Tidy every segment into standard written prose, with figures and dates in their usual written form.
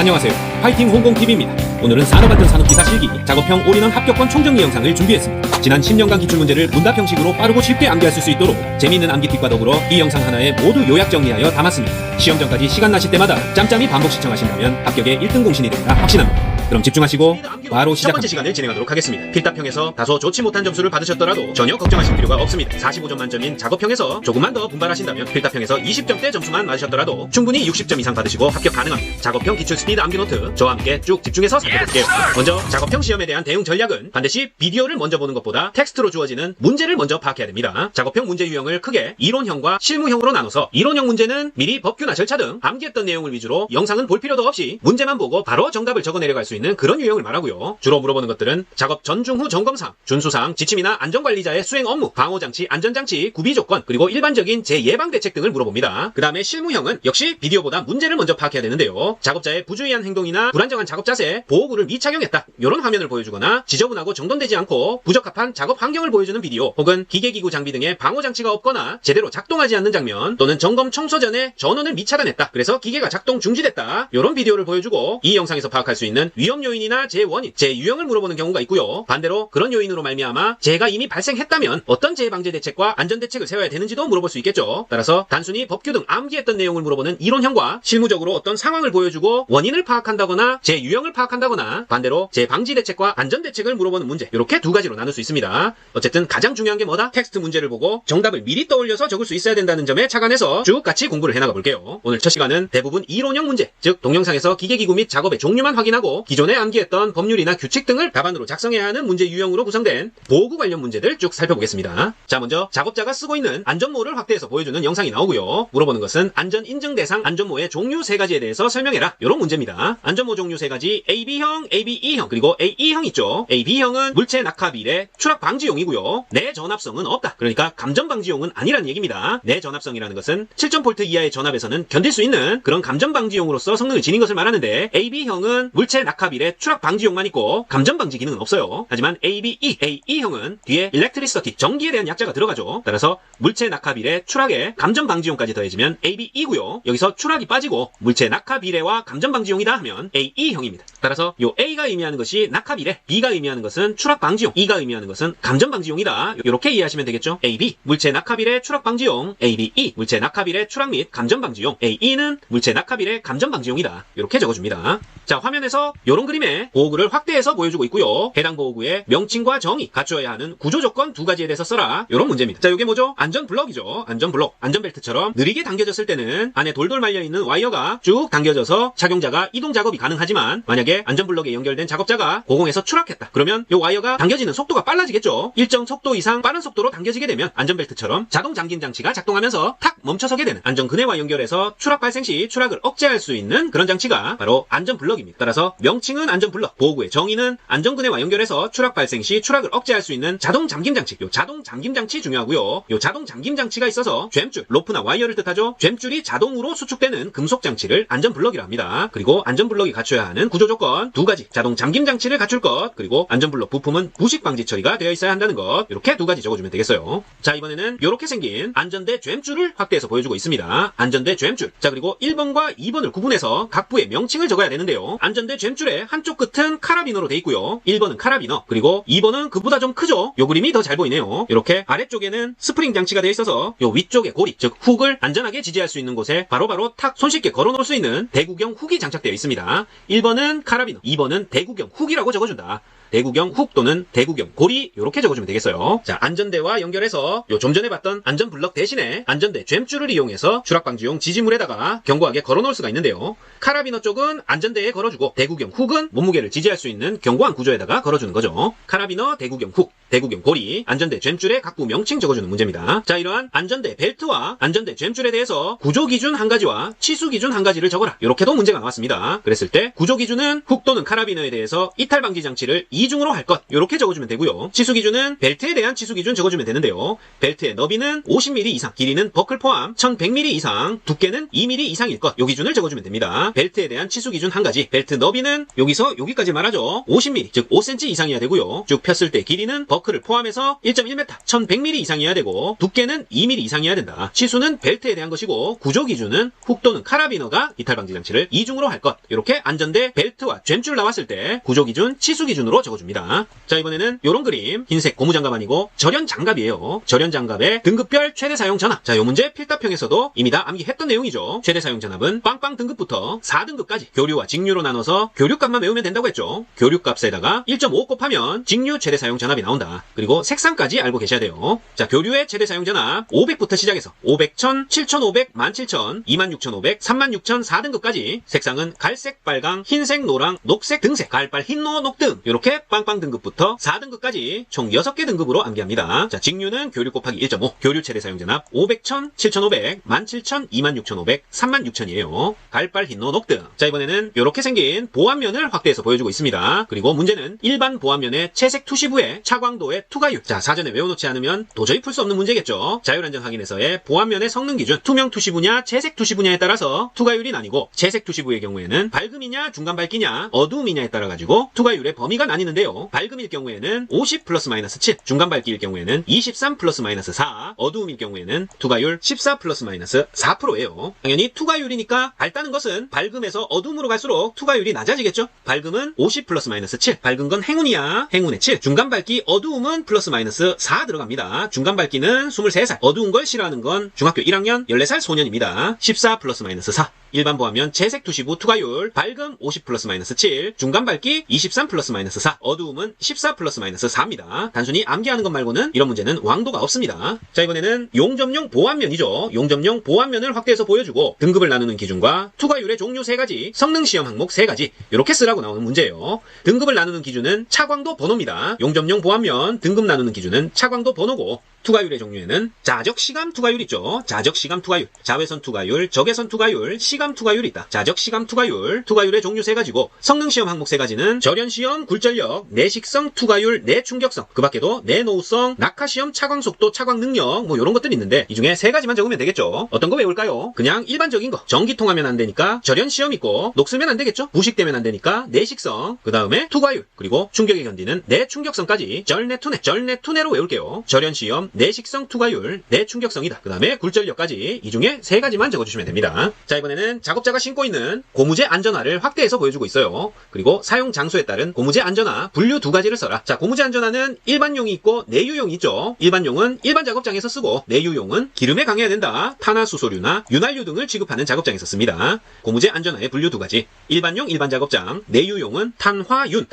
안녕하세요. 파이팅 홍공TV입니다. 오늘은 산업안전 산업기사 실기 작업형 올인원 합격권 총정리 영상을 준비했습니다. 지난 10년간 기출문제를 문답 형식으로 빠르고 쉽게 암기하실 수 있도록 재미있는 암기팁과 더불어 이 영상 하나에 모두 요약 정리하여 담았습니다. 시험 전까지 시간 나실 때마다 짬짬이 반복 시청하신다면 합격의 1등 공신이 된다 확신합니다. 그럼 집중하시고 바로 시작합니다. 첫 번째 시간을 진행하도록 하겠습니다. 필답형에서 다소 좋지 못한 점수를 받으셨더라도 전혀 걱정하실 필요가 없습니다. 45점 만점인 작업형에서 조금만 더 분발하신다면 필답형에서 20점대 점수만 맞으셨더라도 충분히 60점 이상 받으시고 합격 가능합니다. 작업형 기출 스피드 암기 노트 저와 함께 쭉 집중해서 살펴볼게요. 먼저 작업형 시험에 대한 대응 전략은 반드시 비디오를 먼저 보는 것보다 텍스트로 주어지는 문제를 먼저 파악해야 됩니다. 작업형 문제 유형을 크게 이론형과 실무형으로 나눠서 이론형 문제는 미리 법규나 절차 등 암기했던 내용을 위주로 영상은 볼 필요도 없이 문제만 보고 바로 정답을 적어 내려갈 수 있는 그런 유형을 말하고요. 주로 물어보는 것들은 작업 전중 후 점검사항, 준수사항, 지침이나 안전관리자의 수행 업무, 방호장치, 안전장치, 구비조건, 그리고 일반적인 재예방대책 등을 물어봅니다. 그 다음에 실무형은 역시 비디오보다 문제를 먼저 파악해야 되는데요. 작업자의 부주의한 행동이나 불안정한 작업 자세, 보호구를 미착용했다, 이런 화면을 보여주거나 지저분하고 정돈되지 않고 부적합한 작업 환경을 보여주는 비디오, 혹은 기계기구 장비 등의 방호장치가 없거나 제대로 작동하지 않는 장면, 또는 점검 청소 전에 전원을 미차단했다, 그래서 기계가 작동 중지됐다, 이런 비디오를 보여주고 이 영상에서 파악할 수 있는 위험 요인이나 재원인, 재유형을 물어보는 경우가 있고요. 반대로 그런 요인으로 말미암아 재해가 이미 발생했다면 어떤 재해방제 대책과 안전대책을 세워야 되는지도 물어볼 수 있겠죠. 따라서 단순히 법규 등 암기했던 내용을 물어보는 이론형과 실무적으로 어떤 상황을 보여주고 원인을 파악한다거나 재유형을 파악한다거나 반대로 재방지 대책과 안전대책을 물어보는 문제, 이렇게 두 가지로 나눌 수 있습니다. 어쨌든 가장 중요한 게 뭐다? 텍스트 문제를 보고 정답을 미리 떠올려서 적을 수 있어야 된다는 점에 착안해서 쭉 같이 공부를 해나가 볼게요. 오늘 첫 시간은 대부분 이론형 문제, 즉 동영상에서 기계기구 및 작업의 종류만 확인하고 기존에 암기했던 법률이나 규칙 등을 답안으로 작성해야 하는 문제 유형으로 구성된 보호구 관련 문제들 쭉 살펴보겠습니다. 자, 먼저 작업자가 쓰고 있는 안전모를 확대해서 보여주는 영상이 나오고요. 물어보는 것은 안전인증 대상 안전모의 종류 3가지에 대해서 설명해라, 이런 문제입니다. 안전모 종류 3가지 AB형, ABE형, 그리고 AE형 있죠. AB형은 물체 낙하 비례 추락 방지용이고요. 내전압성은 없다, 그러니까 감전 방지용은 아니라는 얘기입니다. 내전압성이라는 것은 7.0V 이하의 전압에서는 견딜 수 있는 그런 감전 방지용으로서 성능을 지닌 것을 말하는데, AB형은 물체 낙하 비례 추락 방지용만 있고 감전 방지 기능은 없어요. 하지만 AE형은 뒤에 electricity, 전기에 대한 약자가 들어가죠. 따라서 물체 낙하 비례 추락에 감전 방지용까지 더해지면 ABE고요. 여기서 추락이 빠지고 물체 낙하 비례와 감전 방지용이다 하면 AE형입니다. 따라서 요 A가 의미하는 것이 낙하 비례, B가 의미하는 것은 추락 방지용, E가 의미하는 것은 감전 방지용이다, 이렇게 이해하시면 되겠죠. AB 물체 낙하 비례 추락 방지용, ABE 물체 낙하 비례 추락 및 감전 방지용, AE는 물체 낙하 비례 감전 방지용이다, 이렇게 적어줍니다. 자, 화면에서 이런 그림에 보호구를 확대해서 보여주고 있고요. 해당 보호구의 명칭과 정의, 갖추어야 하는 구조조건 2가지에 대해서 써라, 이런 문제입니다. 자, 이게 뭐죠? 안전블럭이죠. 안전블럭, 안전벨트처럼 느리게 당겨졌을 때는 안에 돌돌 말려있는 와이어가 쭉 당겨져서 착용자가 이동 작업이 가능하지만, 만약에 안전블럭에 연결된 작업자가 고공에서 추락했다, 그러면 이 와이어가 당겨지는 속도가 빨라지겠죠. 일정 속도 이상 빠른 속도로 당겨지게 되면 안전벨트처럼 자동 잠김 장치가 작동하면서 탁 멈춰서게 되는, 안전그네와 연결해서 추락 발생 시 추락을 억제할 수 있는 그런 장치가 바로 안전블럭입니다. 따라서 명칭은 안전블럭, 보호구의 정의는 안전그네와 연결해서 추락 발생 시 추락을 억제할 수 있는 자동 잠김 장치, 요 자동 잠김 장치 중요하고요. 요 자동 잠김 장치가 있어서 쨘줄, 로프나 와이어를 뜻하죠. 쨘줄이 자동으로 수축되는 금속 장치를 안전블럭이라 합니다. 그리고 안전블럭이 갖춰야 하는 구조조건 2가지, 자동 잠김 장치를 갖출 것, 그리고 안전블럭 부품은 부식 방지 처리가 되어 있어야 한다는 것, 이렇게 2가지 적어주면 되겠어요. 자, 이번에는 이렇게 생긴 안전대 쨘줄을 확대해서 보여주고 있습니다. 안전대 쨘줄. 자, 그리고 1번과 2번을 구분해서 각 부의 명칭을 적어야 되는데요. 안전대 쨘줄의 한쪽 끝은 카라비너로 돼 있고요. 1번은 카라비너, 그리고 2번은 그보다 좀 크죠. 요 그림이 더 잘 보이네요. 이렇게 아래쪽에는 스프링 장치가 되어 있어서 요 위쪽에 고리, 즉 훅을 안전하게 지지할 수 있는 곳에 바로바로 탁 손쉽게 걸어 놓을 수 있는 대구경 훅이 장착되어 있습니다. 1번은 카라비너, 2번은 대구경 훅이라고 적어준다. 대구경 훅 또는 대구경 고리, 이렇게 적어주면 되겠어요. 자, 안전대와 연결해서 요 좀 전에 봤던 안전블럭 대신에 안전대 쨘줄을 이용해서 추락방지용 지지물에다가 견고하게 걸어놓을 수가 있는데요. 카라비너 쪽은 안전대에 걸어주고 대구경 훅은 몸무게를 지지할 수 있는 견고한 구조에다가 걸어주는 거죠. 카라비너, 대구경 훅, 대구경 고리, 안전대 쨘줄의 각부 명칭 적어주는 문제입니다. 자, 이러한 안전대 벨트와 안전대 쨘줄에 대해서 구조기준 1가지와 치수기준 1가지를 적어라, 이렇게도 문제가 나왔습니다. 그랬을 때 구조기준은 훅 또는 카라비너에 대해서 이탈방지 장치를 이중으로 할 것 이렇게 적어주면 되고요. 치수 기준은 벨트에 대한 치수 기준 적어주면 되는데요. 벨트의 너비는 50mm 이상, 길이는 버클 포함 1100mm 이상, 두께는 2mm 이상일 것 요 기준을 적어주면 됩니다. 벨트에 대한 치수 기준 한 가지, 벨트 너비는 여기서 여기까지 말하죠. 50mm, 즉 5cm 이상이어야 되고요. 쭉 폈을 때 길이는 버클을 포함해서 1.1m, 1100mm 이상이어야 되고 두께는 2mm 이상이어야 된다. 치수는 벨트에 대한 것이고 구조 기준은 훅 또는 카라비너가 이탈 방지 장치를 이중으로 할 것. 이렇게 안전대, 벨트와 젬줄 나왔을 때 구조 기준, 치수 기준으로 적어줍니다. 자, 이번에는 이런 그림, 흰색 고무장갑 아니고 절연장갑이에요. 절연장갑의 등급별 최대 사용 전압. 자, 요 문제 필답형에서도 이미 다 암기했던 내용이죠. 최대 사용 전압은 빵빵 등급부터 4등급까지 교류와 직류로 나눠서 교류값만 외우면 된다고 했죠. 교류값에다가 1.5 곱하면 직류 최대 사용 전압이 나온다. 그리고 색상까지 알고 계셔야 돼요. 자, 교류의 최대 사용 전압 500부터 시작해서 500, 1000, 7500, 17000, 26500, 36000, 4등급까지 색상은 갈색, 빨강, 흰색, 노랑, 녹색, 등색, 갈빨, 흰노, 녹등 이렇게 빵빵 등급부터 4등급까지 총 6개 등급으로 암기합니다. 자, 직류는 교류 곱하기 1.5, 교류 최대 사용 전압 500, 1000, 7500, 17000, 26500, 36000이에요. 갈빨, 흰노, 녹등. 자, 이번에는 이렇게 생긴 보완면을 확대해서 보여주고 있습니다. 그리고 문제는 일반 보완면의 채색 투시부의 차광도의 투과율. 자, 사전에 외워놓지 않으면 도저히 풀 수 없는 문제겠죠. 자율안전 확인에서의 보완면의 성능 기준, 투명 투시부냐 채색 투시부냐에 따라서 투과율이 나뉘고, 채색 투시부의 경우에는 밝음이냐 중간 밝기냐 어두움이냐에 따라 가지고 투과율의 범위가 나뉘는데요. 밝음일 경우에는 50 플러스 마이너스 7, 중간 밝기일 경우에는 23 플러스 마이너스 4, 어두움일 경우에는 투과율 14 플러스 마이너스 4%예요. 당연히 투과율이니까 밝다는 것은 밝음에서 어두움으로 갈수록 투과율이 낮아지겠죠. 밝음은 50 플러스 마이너스 7, 밝은 건 행운이야. 행운의 7. 중간 밝기 어두움은 플러스 마이너스 4 들어갑니다. 중간 밝기는 23살, 어두운 걸 싫어하는 건 중학교 1학년 14살 소년입니다. 14 플러스 마이너스 4. 일반 보완면 채색 투시부 투과율 밝음 50 플러스 마이너스 7, 중간 밝기 23 플러스 마이너스 4, 어두움은 14 플러스 마이너스 4입니다. 단순히 암기하는 것 말고는 이런 문제는 왕도가 없습니다. 자, 이번에는 용접용 보완면이죠. 용접용 보완면을 확대해서 보여주고 등급을 나누는 기준과 투과율의 종류 3가지, 성능 시험 항목 3가지 이렇게 쓰라고 나오는 문제예요. 등급을 나누는 기준은 차광도 번호입니다. 용접용 보완면 등급 나누는 기준은 차광도 번호고, 투과율의 종류에는 자적 시감 투과율 있죠. 자적 시감 투과율, 자외선 투과율, 적외선 투과율, 시감 투과율이 있다. 자적 시감 투과율, 투과율의 종류 3가지고 성능 시험 항목 3가지는 절연 시험, 굴절력, 내식성 투과율, 내충격성, 그 밖에도 내노후성, 낙하 시험, 차광 속도, 차광 능력 뭐 이런 것들이 있는데 이 중에 3가지만 적으면 되겠죠. 어떤 거 외울까요? 그냥 일반적인 거. 전기 통하면 안 되니까 절연 시험 있고, 녹슬면 안 되겠죠. 부식되면 안 되니까 내식성, 그 다음에 투과율, 그리고 충격에 견디는 내충격성까지 절내투내, 절내투내로 외울게요. 절연 시험, 내식성 투과율, 내충격성이다. 그 다음에 굴절력까지 이 중에 3가지만 적어주시면 됩니다. 자, 이번에는 작업자가 신고 있는 고무재 안전화를 확대해서 보여주고 있어요. 그리고 사용 장소에 따른 고무재 안전화 분류 2가지를 써라. 자, 고무재 안전화는 일반용이 있고 내유용이 있죠. 일반용은 일반 작업장에서 쓰고, 내유용은 기름에 강해야 된다, 탄화수소류나 윤활유 등을 취급하는 작업장에서 씁니다. 고무재 안전화의 분류 2가지. 일반용 일반 작업장, 내유용은 탄화윤,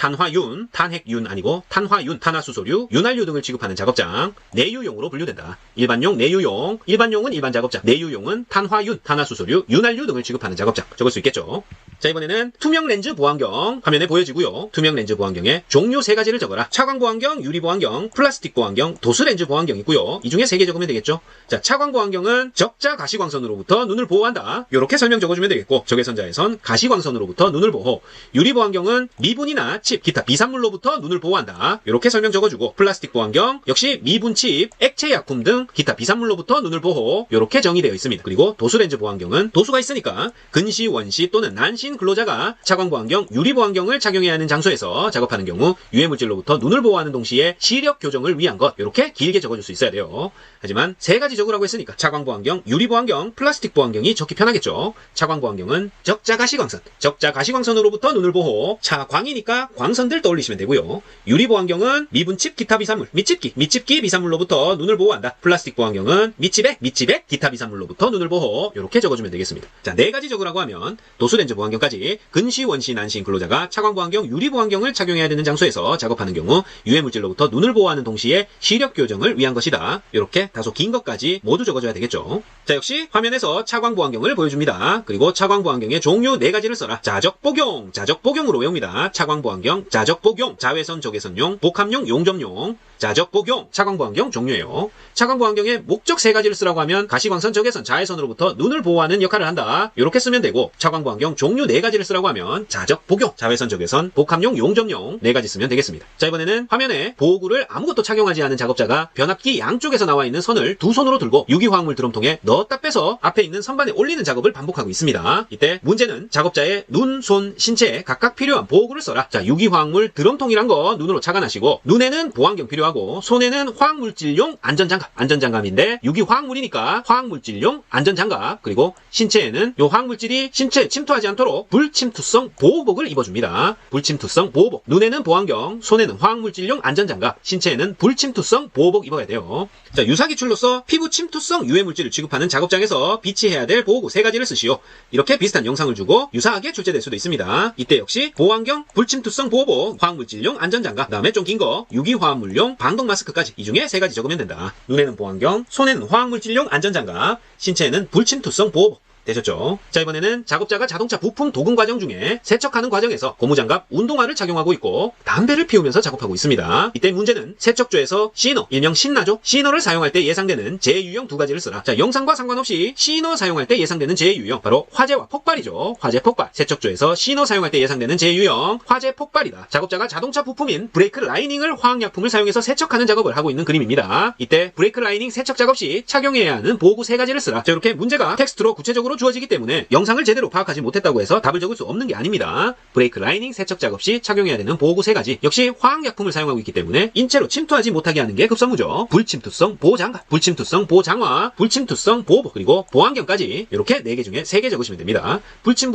탄핵윤 아니고 탄화윤, 탄화수소류, 윤활유 등을 취급하는 작업장, 내유용 용으로 분류된다. 일반용, 내유용, 일반용은 일반 작업장, 내유용은 탄화윤, 탄화수소류, 윤활유 등을 취급하는 작업장. 적을 수 있겠죠. 자, 이번에는 투명 렌즈 보안경 화면에 보여지고요. 투명 렌즈 보안경의 종류 3가지를 적어라. 차광 보안경, 유리 보안경, 플라스틱 보안경, 도수 렌즈 보안경 있고요. 이 중에 3개 적으면 되겠죠. 자, 차광 보안경은 적자 가시광선으로부터 눈을 보호한다. 이렇게 설명 적어주면 되겠고, 적외선자외선 가시광선으로부터 눈을 보호. 유리 보안경은 미분이나 칩, 기타 비산물로부터 눈을 보호한다. 이렇게 설명 적어주고, 플라스틱 보안경 역시 미분, 칩, 액체 약품 등 기타 비산물로부터 눈을 보호. 이렇게 정의되어 있습니다. 그리고 도수 렌즈 보안경은 도수가 있으니까 근시, 원시 또는 난신 근로자가 차광 보안경, 유리 보안경을 착용해야 하는 장소에서 작업하는 경우 유해물질로부터 눈을 보호하는 동시에 시력 교정을 위한 것. 이렇게 길게 적어줄 수 있어야 돼요. 하지만 3가지 적으라고 했으니까 차광 보안경, 유리 보안경, 플라스틱 보안경이 적기 편하겠죠. 차광 보안경은 적자 가시광선, 적자 가시광선으로부터 눈을 보호. 차광이니까 광선들 떠올리시면 되고요. 유리 보안경은 미분칩, 기타 비산물, 밑집기 비산물로부터 눈을 보호한다. 플라스틱 보안경은 밑집액, 기타 비산물로부터 눈을 보호. 이렇게 적어주면 되겠습니다. 자, 4가지 적으라고 하면 도수렌즈 보안경까지 근시, 원시, 난신 근로자가 차광 보안경, 유리 보안경을 착용해야 되는 장소에서 작업하는 경우 유해물질로부터 눈을 보호하는 동시에 시력 교정을 위한 것이다. 이렇게 때문에 다소 긴 것까지 모두 적어줘야 되겠죠. 자, 역시 화면에서 차광보안경을 보여줍니다. 그리고 차광보안경의 종류 4가지를 써라. 자적복용, 자적복용으로 외웁니다. 차광보안경, 자적복용, 자외선 적외선용, 복합용, 용접용. 자적복용, 차광보안경 종류예요. 차광보안경의 목적 3가지를 쓰라고 하면 가시광선, 적외선, 자외선으로부터 눈을 보호하는 역할을 한다. 이렇게 쓰면 되고, 차광보안경 종류 4가지를 쓰라고 하면 자적복용, 자외선, 적외선, 복합용, 용접용 4가지 쓰면 되겠습니다. 자, 이번에는 화면에 보호구를 아무것도 착용하지 않은 작업자가 변압기 양쪽에서 나와 있는 선을 두 손으로 들고 유기화학물 드럼통에 넣었다 빼서 앞에 있는 선반에 올리는 작업을 반복하고 있습니다. 이때 문제는 작업자의 눈, 손, 신체에 각각 필요한 보호구를 써라. 자, 유기화학물 드럼통이란 거 눈으로 착안하시고, 눈에는 보안경 필요하고 손에는 화학물질용 안전장갑, 안전장갑인데 유기화학물이니까 화학물질용 안전장갑, 그리고 신체에는 요 화학물질이 신체에 침투하지 않도록 불침투성 보호복을 입어줍니다. 불침투성 보호복. 눈에는 보안경, 손에는 화학물질용 안전장갑, 신체에는 불침투성 보호복 입어야 돼요. 자, 유사기출로서 피부 침투성 유해물질을 취급하는 작업장에서 비치해야 될 보호구 3가지를 쓰시오. 이렇게 비슷한 영상을 주고 유사하게 출제될 수도 있습니다. 이때 역시 보안경, 불침투성 보호복, 화학물질용 안전장갑, 다음에 좀 긴 거 유기화합물용 방독 마스크까지 이 중에 3가지 적으면 된다. 눈에는 보안경, 손에는 화학물질용 안전장갑, 신체에는 불침투성 보호복. 되셨죠? 자, 이번에는 작업자가 자동차 부품 도금 과정 중에 세척하는 과정에서 고무장갑, 운동화를 착용하고 있고 담배를 피우면서 작업하고 있습니다. 이때 문제는 세척조에서 시너, 일명 신나죠? 시너를 사용할 때 예상되는 재유형 2가지를 쓰라. 자, 영상과 상관없이 시너 사용할 때 예상되는 재유형, 바로 화재와 폭발이죠. 화재 폭발. 세척조에서 시너 사용할 때 예상되는 재유형 화재 폭발이다. 작업자가 자동차 부품인 브레이크 라이닝을 화학약품을 사용해서 세척하는 작업을 하고 있는 그림입니다. 이때 브레이크 라이닝 세척 작업 시 착용해야 하는 보호구 3가지를 쓰라. 자, 이렇게 문제가 텍스트로 구체적으로 주어지기 때문에 영상을 제대로 파악하지 못했다고 해서 답을 적을 수 없는 게 아닙니다. 브레이크 라이닝 세척 작업 시 착용해야 되는 보호구 3가지. 역시 화학약품을 사용하고 있기 때문에 인체로 침투하지 못하게 하는 게 급선무죠. 불침투성 보호장갑, 불침투성 보호장화, 불침투성 보호복, 그리고 보안경까지 이렇게 4개 중에 3개 적으시면 됩니다. 불침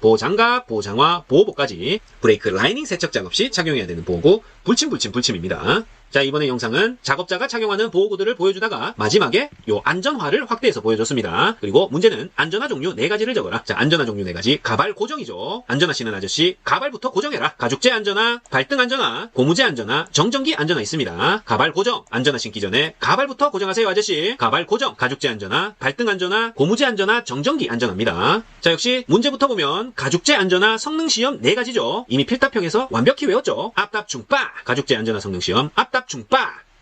보호장갑, 보호장화, 보호복까지 브레이크 라이닝 세척 작업 시 착용해야 되는 보호구 불침입니다. 자, 이번에 영상은 작업자가 착용하는 보호구들을 보여주다가 마지막에 요 안전화를 확대해서 보여줬습니다. 그리고 문제는 안전화 종류 4가지를 적어라. 자, 안전화 종류 4가지. 가발 고정이죠. 안전화 신은 아저씨 가발부터 고정해라. 가죽재 안전화, 발등 안전화, 고무재 안전화, 정전기 안전화 있습니다. 가발 고정. 안전화 신기 전에 가발부터 고정하세요, 아저씨. 가발 고정. 가죽재 안전화, 발등 안전화, 고무재 안전화, 정전기 안전화입니다. 자, 역시 문제부터 보면 가죽재 안전화 성능 시험 4가지죠. 이미 필답형에서 완벽히 외웠죠. 앞답충빠. 가죽재 안전화 성능 시험 앞답충빠.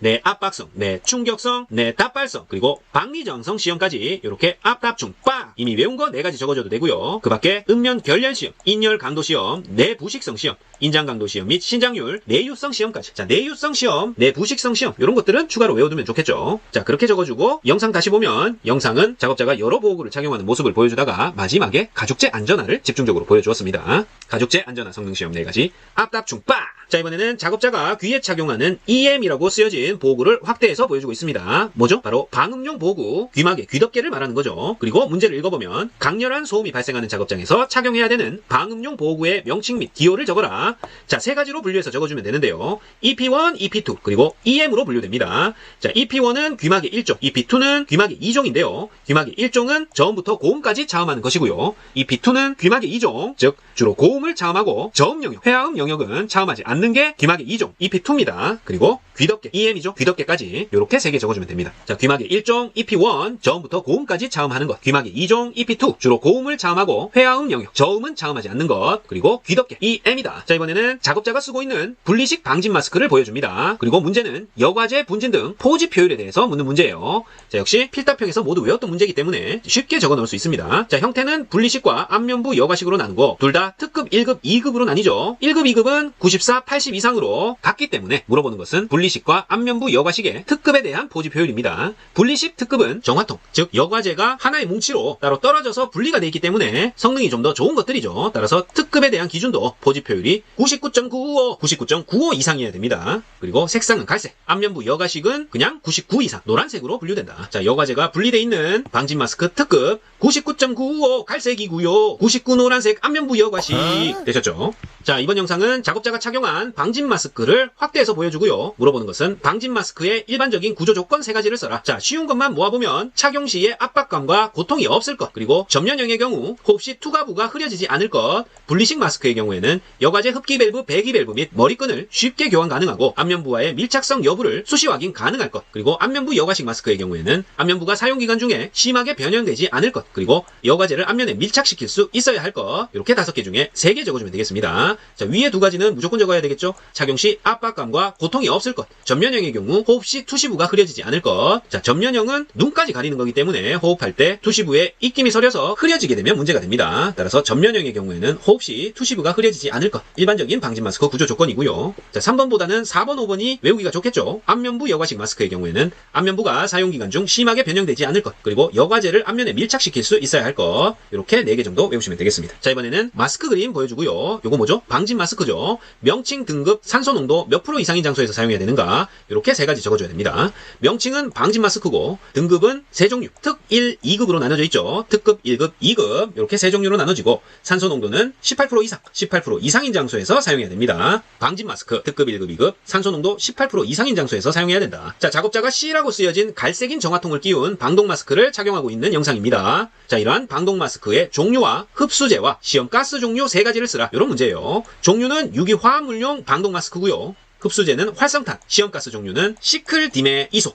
내 압박성, 내 충격성, 내 답발성, 그리고 방리정성 시험까지 이렇게 앞답충빠 이미 외운 거 4가지 적어줘도 되고요. 그 밖에 음면 결렬 시험, 인열 강도 시험, 내 부식성 시험, 인장 강도 시험 및 신장률, 내유성 시험까지. 자, 내유성 시험, 내 부식성 시험 이런 것들은 추가로 외워두면 좋겠죠. 자, 그렇게 적어주고 영상 다시 보면 영상은 작업자가 여러 보호구를 착용하는 모습을 보여주다가 마지막에 가죽재 안전화를 집중적으로 보여주었습니다. 가죽재 안전화 성능 시험 4가지, 앞답충빠. 자, 이번에는 작업자가 귀에 착용하는 EM이라고 쓰여진 보호구를 확대해서 보여주고 있습니다. 뭐죠? 바로 방음용 보호구, 귀마개, 귀덮개를 말하는 거죠. 그리고 문제를 읽어보면 강렬한 소음이 발생하는 작업장에서 착용해야 되는 방음용 보호구의 명칭 및 기호를 적어라. 자, 3가지로 분류해서 적어주면 되는데요. EP1, EP2, 그리고 EM으로 분류됩니다. 자, EP1은 귀마개 1종, EP2는 귀마개 2종인데요. 귀마개 1종은 저음부터 고음까지 자음하는 것이고요. EP2는 귀마개 2종, 즉 주로 고음을 자음하고 저음 영역, 회화음 영역은 자음하지 않는 게 귀마개 2종, EP2입니다. 그리고 귀덮개, EM이죠. 귀덮개까지 이렇게 3개 적어주면 됩니다. 자, 귀마개 1종, EP1, 저음부터 고음까지 자음하는 것. 귀마개 2종, EP2, 주로 고음을 자음하고 회화음 영역, 저음은 자음하지 않는 것. 그리고 귀덮개, EM이다. 자, 이번에는 작업자가 쓰고 있는 분리식 방진 마스크를 보여줍니다. 그리고 문제는 여과제, 분진 등 포집 효율에 대해서 묻는 문제예요. 자, 역시 필답형에서 모두 외웠던 문제이기 때문에 쉽게 적어 놓을 수 있습니다. 자, 형태는 분리식과 앞면부 여과식으로 나누고 둘 다 특급 1급, 2급으로 나뉘죠. 1급, 2급은 94, 80 이상으로 같기 때문에 물어보는 것은 분리식과 앞면부 여과식의 특급에 대한 포집 효율입니다. 분리식 특급은 정화통, 즉 여과제가 하나의 뭉치로 따로 떨어져서 분리가 되어 있기 때문에 성능이 좀 더 좋은 것들이죠. 따라서 특급에 대한 기준도 포집 효율이 99.995, 99.95 이상이어야 됩니다. 그리고 색상은 갈색, 앞면부 여과식은 그냥 99 이상, 노란색으로 분류된다. 자, 여과제가 분리되어 있는 방진 마스크 특급 99.995 갈색이고요. 99 노란색 앞면부 여과식 되셨죠? 자, 이번 영상은 작업자가 착용한 방진 마스크를 확대해서 보여주고요. 물어보는 것은 방진 마스크의 일반적인 구조 조건 3가지를 써라. 자, 쉬운 것만 모아보면 착용 시에 압박감과 고통이 없을 것, 그리고 전면형의 경우 호흡시 투과부가 흐려지지 않을 것, 분리식 마스크의 경우에는 여과제 흡기 밸브, 배기 밸브 및 머리끈을 쉽게 교환 가능하고 안면부와의 밀착성 여부를 수시 확인 가능할 것, 그리고 안면부 여과식 마스크의 경우에는 안면부가 사용기간 중에 심하게 변형되지 않을 것, 그리고 여과제를 안면에 밀착시킬 수 있어야 할 것, 이렇게 5개 중에 3개 적어주면 되겠습니다. 자, 위에 2가지는 무조건 적어야 되겠죠. 착용 시 압박감과 고통이 없을 것, 전면형의 경우 호흡 시 투시부가 흐려지지 않을 것. 자, 전면형은 눈까지 가리는 거기 때문에 호흡할 때 투시부에 입김이 서려서 흐려지게 되면 문제가 됩니다. 따라서 전면형의 경우에는 호흡 시 투시부가 흐려지지 않을 것, 일반적인 방진 마스크 구조 조건이고요. 자, 3번보다는 4번, 5번이 외우기가 좋겠죠. 안면부 여과식 마스크의 경우에는 안면부가 사용기간 중 심하게 변형되지 않을 것, 그리고 여과제를 안면에 밀착시킬 수 있어야 할 것, 이렇게 4개 정도 외우시면 되겠습니다. 자, 이번에는 마스크 그림 보여주고요. 요거 뭐죠? 방진 마스크죠. 명칭, 등급, 산소 농도 몇 프로 이상인 장소에서 사용해야 되는가, 이렇게 3가지 적어줘야 됩니다. 명칭은 방진 마스크고, 등급은 3종류, 특 1, 2급으로 나눠져 있죠. 특급, 1급, 2급, 이렇게 3종류로 나눠지고, 산소 농도는 18% 이상, 18% 이상인 장소에서 사용해야 됩니다. 방진 마스크, 특급, 1급, 2급, 산소 농도 18% 이상인 장소에서 사용해야 된다. 자, 작업자가 C라고 쓰여진 갈색인 정화통을 끼운 방독 마스크를 착용하고 있는 영상입니다. 자, 이러한 방독 마스크의 종류와 흡수제와 시험 가스 종류 3가지를 쓰라, 이런 문제예요. 종류는 유기화합물용 방독 마스크고요. 흡수제는 활성탄, 시험가스 종류는 시클디메이소,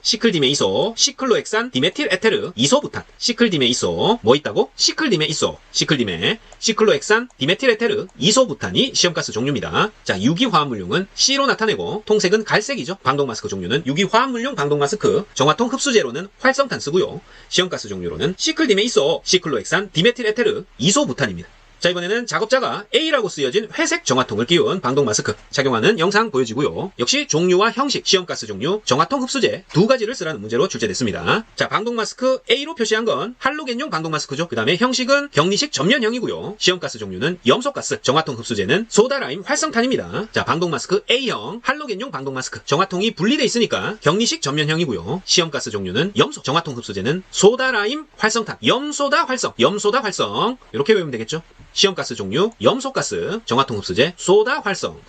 시클로엑산, 디메틸 에테르, 이소부탄, 시클디메이소, 뭐 있다고? 시클디메이소, 시클로엑산, 디메틸 에테르, 이소부탄이 시험가스 종류입니다. 자, 유기화합물용은 C로 나타내고 통색은 갈색이죠. 방독마스크 종류는 유기화합물용 방독마스크, 정화통 흡수제로는 활성탄 쓰고요. 시험가스 종류로는 시클디메이소, 시클로엑산, 디메틸 에테르, 이소부탄입니다. 자, 이번에는 작업자가 A라고 쓰여진 회색 정화통을 끼운 방독 마스크 착용하는 영상 보여지고요. 역시 종류와 형식, 시험가스 종류, 정화통 흡수제 2가지를 쓰라는 문제로 출제됐습니다. 자, 방독 마스크 A로 표시한 건 할로겐용 방독 마스크죠. 그 다음에 형식은 격리식 전면형이고요. 시험가스 종류는 염소가스, 정화통 흡수제는 소다라임 활성탄입니다. 자, 방독 마스크 A형, 할로겐용 방독 마스크, 정화통이 분리되어 있으니까 격리식 전면형이고요. 시험가스 종류는 염소, 정화통 흡수제는 소다라임 활성탄, 염소다 활성, 이렇게 외우면 되겠죠. 시험가스 종류, 염소가스, 정화통 흡수제, 소다 활성,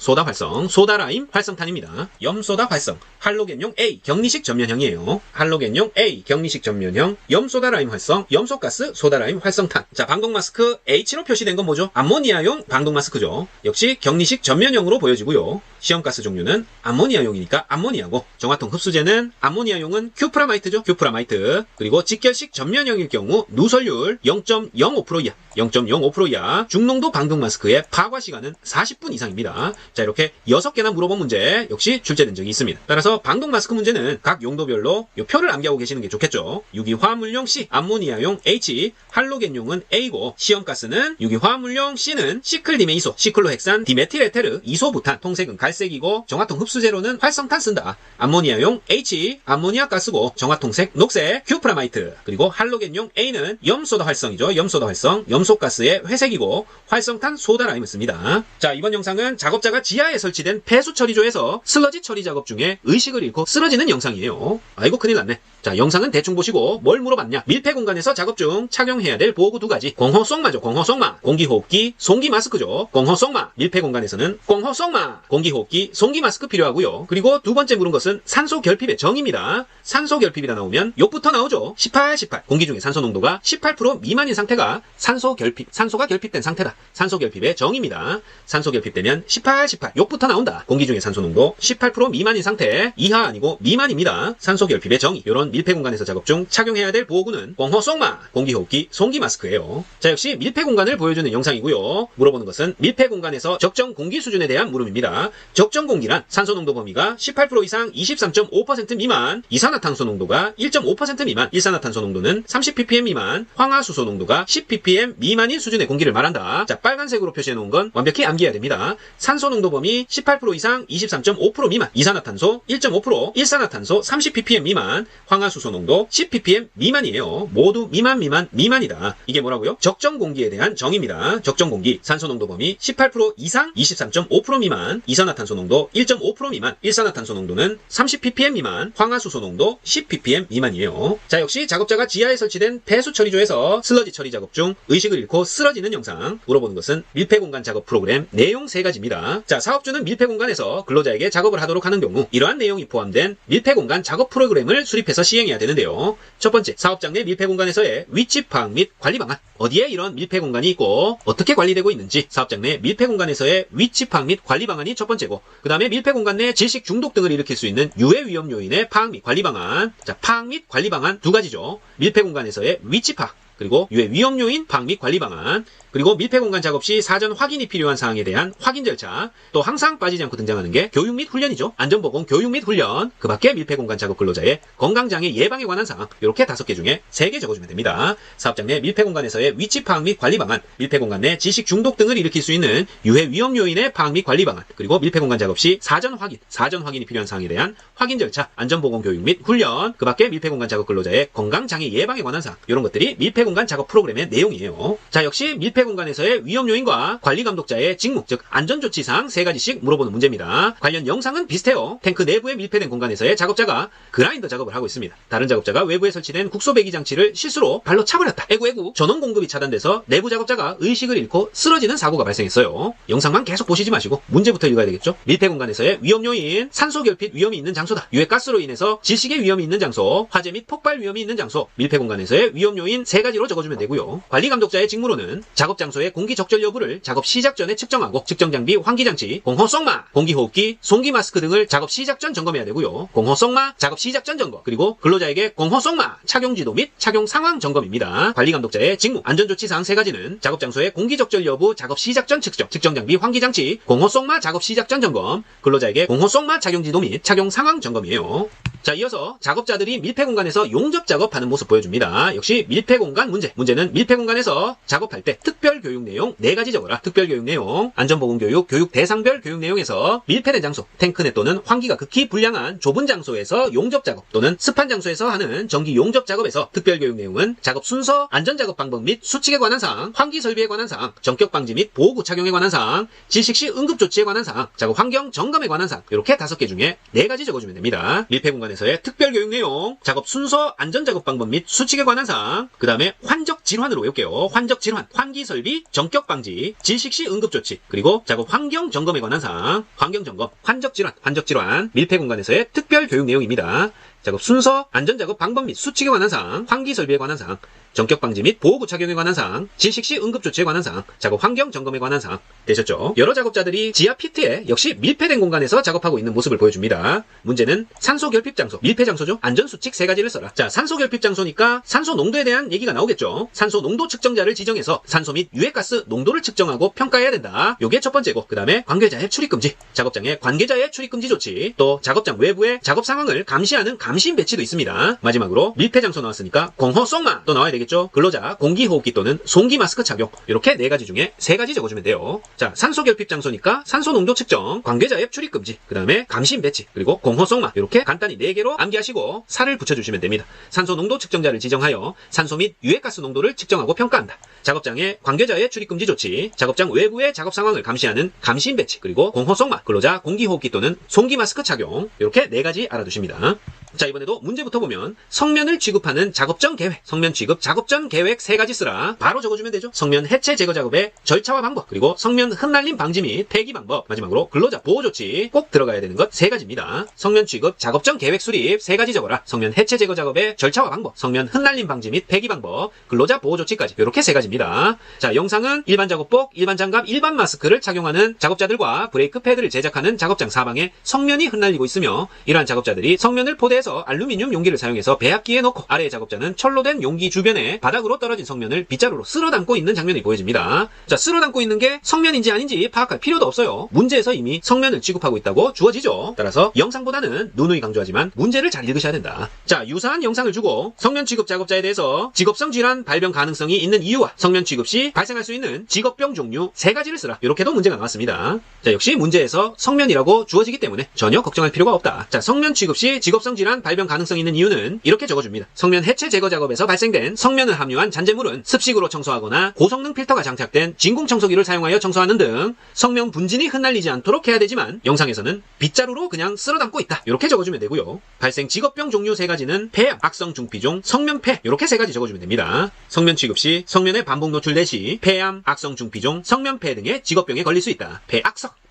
소다라임 활성탄입니다. 염소다 활성, 할로겐용 A, 격리식 전면형이에요. 할로겐용 A, 격리식 전면형, 염소다라임 활성, 염소가스, 소다라임 활성탄. 자, 방독 마스크 H로 표시된 건 뭐죠? 암모니아용 방독 마스크죠. 역시 격리식 전면형으로 보여지고요. 시험가스 종류는 암모니아용이니까 암모니아고, 정화통 흡수제는 암모니아용은 큐프라마이트죠. 큐프라마이트. 그리고 직결식 전면형일 경우 누설률 0.05%이하, 0.05%이하. 중농도 방독 마스크의 파과 시간은 40분 이상입니다. 자, 이렇게 6개나 물어본 문제 역시 출제된 적이 있습니다. 따라서 방독 마스크 문제는 각 용도별로 이 표를 암기하고 계시는 게 좋겠죠. 유기화합물용 C, 암모니아용 H, 할로겐용은 A고, 시험가스는 유기화합물용 C는 시클디메이소, 시클로헥산, 디메틸에테르, 이소부탄, 통색은 갈색이고 정화통 흡수제로는 활성탄 쓴다. 암모니아용 H, 암모니아 가스고 정화통색 녹색, 큐프라마이트. 그리고 할로겐용 A는 염소다 활성이죠. 염소다 활성, 염소가스의 회색이고 활성탄 소다라임을 씁니다. 자, 이번 영상은 작업자가 지하에 설치된 폐수 처리조에서 슬러지 처리 작업 중에 의식을 잃고 쓰러지는 영상이에요. 아이고, 큰일 났네. 자, 영상은 대충 보시고 뭘 물어봤냐? 밀폐 공간에서 작업 중 착용해야 될 보호구 2가지. 공호송마죠. 공호송마. 공기호흡기, 송기 마스크죠. 공호송마. 밀폐 공간에서는 공호송마, 공기호흡기, 송기 마스크 필요하고요. 그리고 2번째 물은 것은 산소 결핍의 정의입니다. 산소 결핍이라 나오면 욕부터 나오죠. 18. 공기 중에 산소 농도가 18% 미만인 상태가 산소 결핍, 산소가 결핍된 상태다. 산소 결핍의 정의입니다. 산소 결핍되면 18. 욕부터 나온다. 공기 중에 산소 농도 18% 미만인 상태, 이하 아니고 미만입니다. 산소 결핍의 정의. 이런 밀폐 공간에서 작업 중 착용해야 될 보호구는 공호송마, 공기호흡기, 송기 마스크예요. 자, 역시 밀폐 공간을 보여주는 영상이고요. 물어보는 것은 밀폐 공간에서 적정 공기 수준에 대한 물음입니다. 적정 공기란 산소 농도 범위가 18% 이상 23.5% 미만, 이산화탄소 농도가 1.5% 미만, 일산화탄소 농도는 30ppm 미만, 황화수소 농도가 10ppm 미만인 수준의 공기를 말한다. 자, 빨간색으로 표시해 놓은 건 완벽히 암기해야 됩니다. 산소 농도 범위 18% 이상 23.5% 미만, 이산화탄소 1.5%, 일산화탄소 30ppm 미만, 황화수소 농도 10ppm 미만이에요. 모두 미만이다. 이게 뭐라고요? 적정 공기에 대한 정의입니다. 적정 공기, 산소 농도 범위 18% 이상 23.5% 미만, 이산화탄소 농도 1.5% 미만, 일산화탄소 농도는 30ppm 미만, 황화수소 농도 10ppm 미만이에요. 자, 역시 작업자가 지하에 설치된 폐수 처리조에서 슬러지 처리 작업 중 의식을 의식을 잃고 쓰러지는 영상. 물어보는 것은 밀폐공간 작업 프로그램 내용 3가지입니다. 자, 사업주는 밀폐공간에서 근로자에게 작업을 하도록 하는 경우 이러한 내용이 포함된 밀폐공간 작업 프로그램을 수립해서 시행해야 되는데요. 첫 번째, 사업장 내 밀폐공간에서의 위치 파악 및 관리 방안. 어디에 이런 밀폐공간이 있고 어떻게 관리되고 있는지 사업장 내 밀폐공간에서의 위치 파악 및 관리 방안이 첫 번째고, 그 다음에 밀폐공간 내 질식 중독 등을 일으킬 수 있는 유해 위험 요인의 파악 및 관리 방안. 자, 파악 및 관리 방안 2가지죠. 밀폐공간에서의 위치 파악, 그리고 유해 위험 요인 파악 및 관리 방안, 그리고 밀폐공간 작업 시 사전 확인이 필요한 사항에 대한 확인 절차, 또 항상 빠지지 않고 등장하는 게 교육 및 훈련이죠. 안전보건 교육 및 훈련, 그 밖에 밀폐공간 작업 근로자의 건강장애 예방에 관한 사항, 이렇게 5개 중에 3개 적어주면 됩니다. 사업장 내 밀폐공간에서의 위치 파악 및 관리 방안, 밀폐공간 내 지식 중독 등을 일으킬 수 있는 유해 위험 요인의 파악 및 관리 방안, 그리고 밀폐공간 작업 시 사전 확인이 필요한 사항에 대한 확인 절차, 안전보건 교육 및 훈련, 그 밖에 밀폐공간 작업 근로자의 건강장애 예방에 관한 사항, 이런 것들이 밀폐공간 작업 프로그램의 내용이에요. 자, 역시 밀폐공간에서의 위험 요인과 관리 감독자의 직무, 즉 안전조치사항 3가지씩 물어보는 문제입니다. 관련 영상은 비슷해요. 탱크 내부에 밀폐된 공간에서의 작업자가 그라인더 작업을 하고 있습니다. 다른 작업자가 외부에 설치된 국소 배기 장치를 실수로 발로 차버렸다. 에구 전원 공급이 차단돼서 내부 작업자가 의식을 잃고 쓰러지는 사고가 발생했어요. 영상만 계속 보시지 마시고 문제부터 읽어야 되겠죠. 밀폐공간에서의 위험 요인, 산소 결핍 위험이 있는 장소다. 유해가스로 인해서 질식의 위험이 있는 장소, 화재 및 폭발 위험이 있는 장소, 밀폐공간에서의 위험 요인 3가지로 적어주면 되고요. 관리 감독자의 직무로는 작업 장소의 공기 적절 여부를 작업 시작 전에 측정하고, 측정 장비, 환기 장치, 공호성마, 공기호흡기, 송기 마스크 등을 작업 시작 전 점검해야 되고요. 공호성마 작업 시작 전 점검, 그리고 근로자에게 공호성마 착용 지도 및 착용 상황 점검입니다. 관리 감독자의 직무, 안전조치 사항 3가지는 작업 장소의 공기 적절 여부 작업 시작 전 측정, 측정 장비, 환기 장치, 공호성마 작업 시작 전 점검, 근로자에게 공호성마 착용 지도 및 착용 상황 점검이에요. 자, 이어서 작업자들이 밀폐공간에서 용접 작업하는 모습 보여줍니다. 역시 밀폐공간 문제는 밀폐공간에서 작업할 때 특별 교육 내용 4가지 적어라. 특별 교육 내용, 안전보건 교육, 교육 대상별 교육 내용에서 밀폐된 장소, 탱크내 또는 환기가 극히 불량한 좁은 장소에서 용접 작업 또는 습한 장소에서 하는 정기 용접 작업에서 특별 교육 내용은 작업 순서, 안전작업 방법 및 수칙에 관한 사항, 환기 설비에 관한 사항, 전격 방지 및 보호구 착용에 관한 사항, 질식 시 응급 조치에 관한 사항, 작업 환경 점검에 관한 사항, 이렇게 5개 중에 4가지 적어주면 됩니다. 밀폐공간에서의 특별 교육 내용, 작업 순서, 안전작업 방법 및 수칙에 관한 사항, 그 다음에 환적 질환으로 외울게요. 환적 질환, 환기 설비, 전격 방지, 질식 시 응급 조치, 그리고 작업 환경 점검에 관한 사항, 환경 점검, 환적 질환, 밀폐공간에서의 특별 교육 내용입니다. 작업 순서, 안전작업 방법 및 수칙에 관한 사항, 환기 설비에 관한 사항, 전격 방지 및 보호구 착용에 관한 사항, 질식 시 응급 조치에 관한 사항, 작업 환경 점검에 관한 사항. 되셨죠? 여러 작업자들이 지하 피트에 역시 밀폐된 공간에서 작업하고 있는 모습을 보여줍니다. 문제는 산소 결핍 장소, 밀폐 장소죠. 안전 수칙 3가지를 써라. 자, 산소 결핍 장소니까 산소 농도에 대한 얘기가 나오겠죠. 산소 농도 측정자를 지정해서 산소 및 유해가스 농도를 측정하고 평가해야 된다. 요게 첫 번째고, 그 다음에 관계자의 출입 금지, 작업장의 관계자의 출입 금지 조치, 또 작업장 외부의 작업 상황을 감시하는 감시인 배치도 있습니다. 마지막으로 밀폐 장소 나왔으니까 공호성마 또 나와야 되겠죠. 근로자 공기호흡기 또는 송기 마스크 착용, 이렇게 4가지 중에 3가지 적어주면 돼요. 자, 산소 결핍 장소니까 산소 농도 측정, 관계자의 출입 금지, 그 다음에 감시인 배치, 그리고 공호성마, 이렇게 간단히 4개로 암기하시고 살을 붙여주시면 됩니다. 산소 농도 측정자를 지정하여 산소 및 유해가스 농도를 측정하고 평가한다. 작업장의 관계자의 출입 금지 조치, 작업장 외부의 작업 상황을 감시하는 감시인 배치, 그리고 공호성마, 근로자 공기호흡기 또는 송기 마스크 착용, 이렇게 4가지 알아두십니다. 자, 이번에도 문제부터 보면 성면을 취급하는 작업전 계획, 성면 취급 작업전 계획 3가지 쓰라. 바로 적어주면 되죠. 성면 해체 제거 작업의 절차와 방법, 그리고 성면 흩날림 방지 및 폐기 방법, 마지막으로 근로자 보호 조치 꼭 들어가야 되는 것 3가지입니다. 성면 취급 작업전 계획 수립 3가지 적어라. 성면 해체 제거 작업의 절차와 방법, 성면 흩날림 방지 및 폐기 방법, 근로자 보호 조치까지, 이렇게 3가지입니다. 자, 영상은 일반 작업복, 일반 장갑, 일반 마스크를 착용하는 작업자들과 브레이크 패드를 제작하는 작업장 사방에 성면이 흩날리고 있으며, 이러한 작업자들이 성면을 포대해서 알루미늄 용기를 사용해서 배합기에 넣고 아래의 작업자는 철로 된 용기 주변에 바닥으로 떨어진 성면을 빗자루로 쓸어 담고 있는 장면이 보여집니다. 자, 쓸어 담고 있는 게 성면인지 아닌지 파악할 필요도 없어요. 문제에서 이미 성면을 취급하고 있다고 주어지죠. 따라서 영상보다는 누누이 강조하지만 문제를 잘 읽으셔야 된다. 자, 유사한 영상을 주고 성면 취급 작업자에 대해서 직업성 질환 발병 가능성이 있는 이유와 성면 취급 시 발생할 수 있는 직업병 종류 3가지를 쓰라. 이렇게도 문제가 나왔습니다. 자, 역시 문제에서 성면이라고 주어지기 때문에 전혀 걱정할 필요가 없다. 자, 성면 취급 시 직업성 질환 다양한 발병 가능성이 있는 이유는 이렇게 적어줍니다. 성면 해체 제거 작업에서 발생된 성면을 함유한 잔재물은 습식으로 청소하거나 고성능 필터가 장착된 진공 청소기를 사용하여 청소하는 등 성면 분진이 흩날리지 않도록 해야 되지만 영상에서는 빗자루로 그냥 쓸어 담고 있다. 이렇게 적어주면 되고요. 발생 직업병 종류 3가지는 폐암, 악성 중피종, 성면폐 이렇게 3가지 적어주면 됩니다. 성면 취급 시 성면에 반복 노출될 시 폐암, 악성 중피종, 성면폐 등의 직업병에 걸릴 수 있다.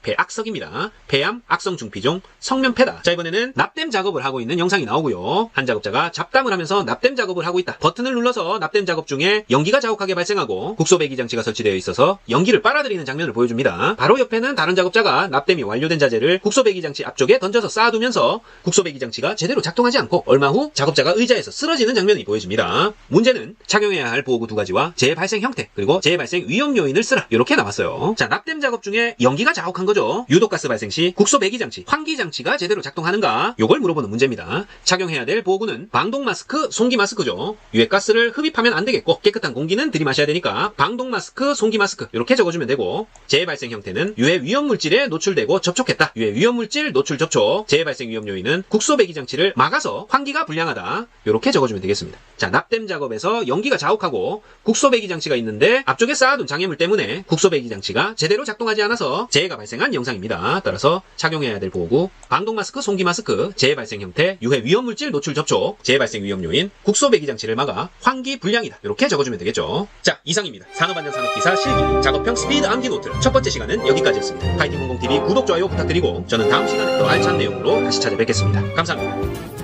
폐악석입니다. 폐암, 악성 중피종, 성면폐다. 자, 이번에는 납땜 작업을 하고 있는 영상이 나오고요. 한 작업자가 잡담을 하면서 납땜 작업을 하고 있다. 버튼을 눌러서 납땜 작업 중에 연기가 자욱하게 발생하고 국소 배기 장치가 설치되어 있어서 연기를 빨아들이는 장면을 보여줍니다. 바로 옆에는 다른 작업자가 납땜이 완료된 자재를 국소 배기 장치 앞쪽에 던져서 쌓아두면서 국소 배기 장치가 제대로 작동하지 않고 얼마 후 작업자가 의자에서 쓰러지는 장면이 보여집니다. 문제는 착용해야 할 보호구 2가지와 재발생 형태 그리고 재발생 위험 요인을 쓰라 이렇게 나왔어요. 자, 납땜 작업 중에 연기가 자욱한 거죠. 유독가스 발생 시 국소 배기 장치, 환기 장치가 제대로 작동하는가? 요걸 물어보는 문제입니다. 착용해야 될 보호구는 방독 마스크, 송기 마스크죠. 유해가스를 흡입하면 안 되겠고 깨끗한 공기는 들이마셔야 되니까 방독 마스크, 송기 마스크 이렇게 적어주면 되고 재발생 형태는 유해 위험 물질에 노출되고 접촉했다. 유해 위험 물질 노출 접촉. 재발생 위험 요인은 국소 배기 장치를 막아서 환기가 불량하다. 이렇게 적어주면 되겠습니다. 자, 납땜 작업에서 연기가 자욱하고 국소 배기 장치가 있는데 앞쪽에 쌓아둔 장애물 때문에 국소 배기 장치가 제대로 작동하지 않아서 재해가 발생한 영상입니다. 따라서 착용해야 될 보호구, 방독 마스크, 송기 마스크, 재해 발생 형태, 유해 위험 물질 노출 접촉, 재해 발생 위험 요인, 국소 배기 장치를 막아 환기 불량이다. 이렇게 적어주면 되겠죠. 자, 이상입니다. 산업안전산업기사 실기 작업형 스피드 암기 노트 첫 번째 시간은 여기까지였습니다. 파이팅 공공TV 구독, 좋아요 부탁드리고 저는 다음 시간에 더 알찬 내용으로 다시 찾아뵙겠습니다. 감사합니다.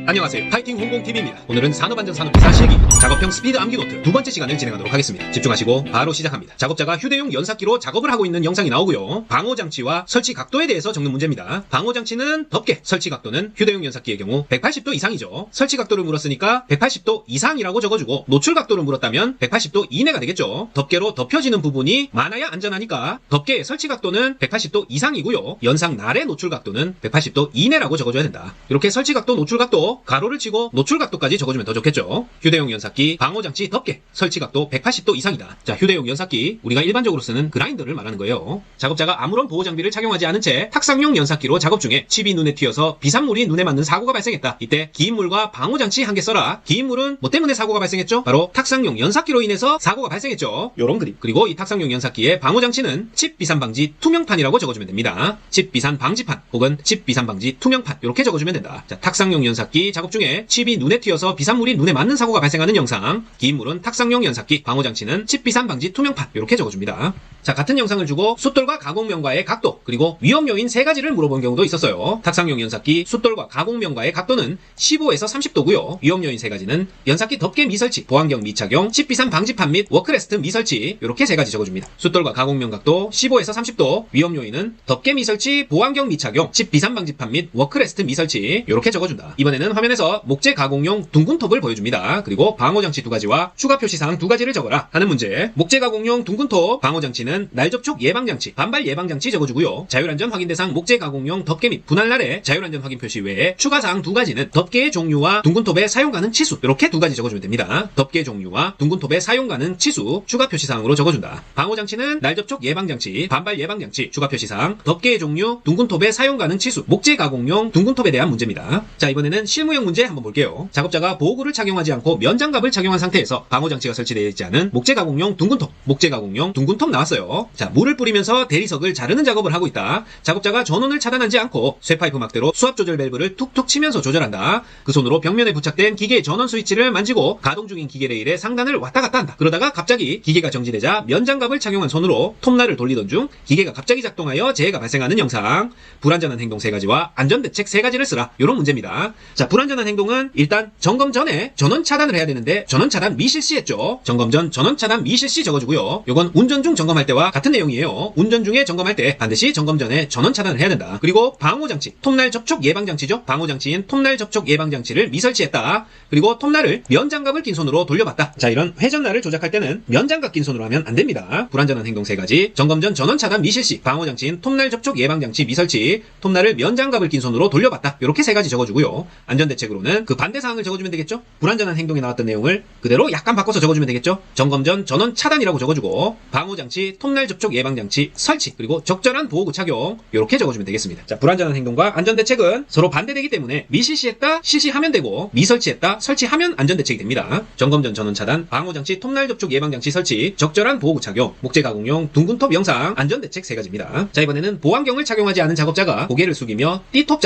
안녕하세요. 파이팅 홍공TV입니다. 오늘은 산업안전산업기사 실기 작업형 스피드 암기 노트 두 번째 시간을 진행하도록 하겠습니다. 집중하시고 바로 시작합니다. 작업자가 휴대용 연삭기로 작업을 하고 있는 영상이 나오고요. 방호장치와 설치 각도에 대해서 적는 문제입니다. 방호장치는 덮개, 설치 각도는 휴대용 연삭기의 경우 180도 이상이죠. 설치 각도를 물었으니까 180도 이상이라고 적어주고 노출 각도를 물었다면 180도 이내가 되겠죠. 덮개로 덮여지는 부분이 많아야 안전하니까 덮개의 설치 각도는 180도 이상이고요. 연삭 날의 노출 각도는 180도 이내라고 적어줘야 된다. 이렇게 설치 각도, 노출 각도 가로를 치고 노출 각도까지 적어주면 더 좋겠죠. 휴대용 연삭기, 방호장치, 덮개, 설치 각도 180도 이상이다. 자, 휴대용 연삭기, 우리가 일반적으로 쓰는 그라인더를 말하는 거예요. 작업자가 아무런 보호장비를 착용하지 않은 채 탁상용 연삭기로 작업 중에 칩이 눈에 튀어서 비산물이 눈에 맞는 사고가 발생했다. 이때 긴 물과 방호장치 한 개 써라. 긴 물은 뭐 때문에 사고가 발생했죠? 바로 탁상용 연삭기로 인해서 사고가 발생했죠. 요런 그림. 그리고 이 탁상용 연삭기의 방호장치는 칩 비산 방지 투명판이라고 적어주면 됩니다. 칩 비산 방지판 혹은 칩 비산 방지 투명판 이렇게 적어주면 된다. 자, 탁상용 연삭기 작업 중에 칩이 눈에 튀어서 비산물이 눈에 맞는 사고가 발생하는 영상. 긴 물은 탁상용 연삭기, 방호장치는 칩 비산 방지 투명판 이렇게 적어줍니다. 자, 같은 영상을 주고 숫돌과 가공면과의 각도 그리고 위험 요인 3가지를 물어본 경우도 있었어요. 탁상용 연삭기 숫돌과 가공면과의 각도는 15에서 30도고요. 위험 요인 3가지는 연삭기 덮개 미설치, 보안경 미착용, 칩 비산 방지판 및 워크레스트 미설치 이렇게 3가지 적어줍니다. 숫돌과 가공면 각도 15에서 30도, 위험 요인은 덮개 미설치, 보안경 미착용, 칩 비산 방지판 및 워크레스트 미설치 이렇게 적어준다. 이번에는 화면에서 목재 가공용 둥근 톱을 보여줍니다. 그리고 방호장치 2가지와 추가 표시사항 2가지를 적어라 하는 문제. 목재 가공용 둥근 톱, 방호장치는 날 접촉 예방장치, 반발 예방장치 적어주고요. 자율안전 확인 대상 목재 가공용 덮개 및 분할날의 자율안전 확인 표시 외에 추가사항 2가지는 덮개의 종류와 둥근 톱의 사용 가능 치수 이렇게 2가지 적어주면 됩니다. 덮개 종류와 둥근 톱의 사용 가능 치수 추가 표시사항으로 적어준다. 방호장치는 날 접촉 예방장치, 반발 예방장치 추가 표시사항, 덮개의 종류, 둥근 톱의 사용 가능 치수, 목재 가공용 둥근 톱에 대한 문제입니다. 자, 이번에는 실무용 문제 한번 볼게요. 작업자가 보호구를 착용하지 않고 면장갑을 착용한 상태에서 방호장치가 설치되어 있지 않은 목재 가공용 둥근 톱, 목재 가공용 둥근 톱 나왔어요. 자, 물을 뿌리면서 대리석을 자르는 작업을 하고 있다. 작업자가 전원을 차단하지 않고 쇠파이프 막대로 수압 조절 밸브를 툭툭 치면서 조절한다. 그 손으로 벽면에 부착된 기계의 전원 스위치를 만지고 가동 중인 기계 레일의 상단을 왔다 갔다 한다. 그러다가 갑자기 기계가 정지되자 면장갑을 착용한 손으로 톱날을 돌리던 중 기계가 갑자기 작동하여 재해가 발생하는 영상. 불안전한 행동 3가지와 안전대책 3가지를 쓰라. 이런 문제입니다. 자, 불안전한 행동은 일단 점검 전에 전원 차단을 해야 되는데 전원 차단 미실시했죠. 점검 전 전원 차단 미실시 적어주고요. 요건 운전 중 점검할 때와 같은 내용이에요. 운전 중에 점검할 때 반드시 점검 전에 전원 차단을 해야 된다. 그리고 방호장치, 톱날 접촉 예방장치죠. 방호장치인 톱날 접촉 예방장치를 미설치했다. 그리고 톱날을 면장갑을 낀 손으로 돌려봤다. 자, 이런 회전날을 조작할 때는 면장갑 낀 손으로 하면 안 됩니다. 불안전한 행동 3가지, 점검 전 전원 차단 미실시, 방호장치인 톱날 접촉 예방장치 미설치, 톱날을 면장갑을 낀 손으로 돌려봤다. 이렇게 3가지 적어주고요. 안전대책으로는 그 반대사항을 적어주면 되겠죠. 불안전한 행동에 나왔던 내용을 그대로 약간 바꿔서 적어주면 되겠죠. 점검 전 전원 차단이라고 적어주고 방호장치 톱날 접촉 예방장치 설치, 그리고 적절한 보호구 착용, 이렇게 적어주면 되겠습니다. 자, 불안전한 행동과 안전대책은 서로 반대되기 때문에 미실시했다 실시하면 되고, 미설치했다 설치하면 안전대책이 됩니다. 점검 전 전원 차단, 방호장치 톱날 접촉 예방장치 설치, 적절한 보호구 착용, 목재 가공용 둥근 톱 영상, 안전대책 3가지입니다. 자, 이번에는 보안경을 착용하지 않은 작업자가 고개를 숙이며 띠톱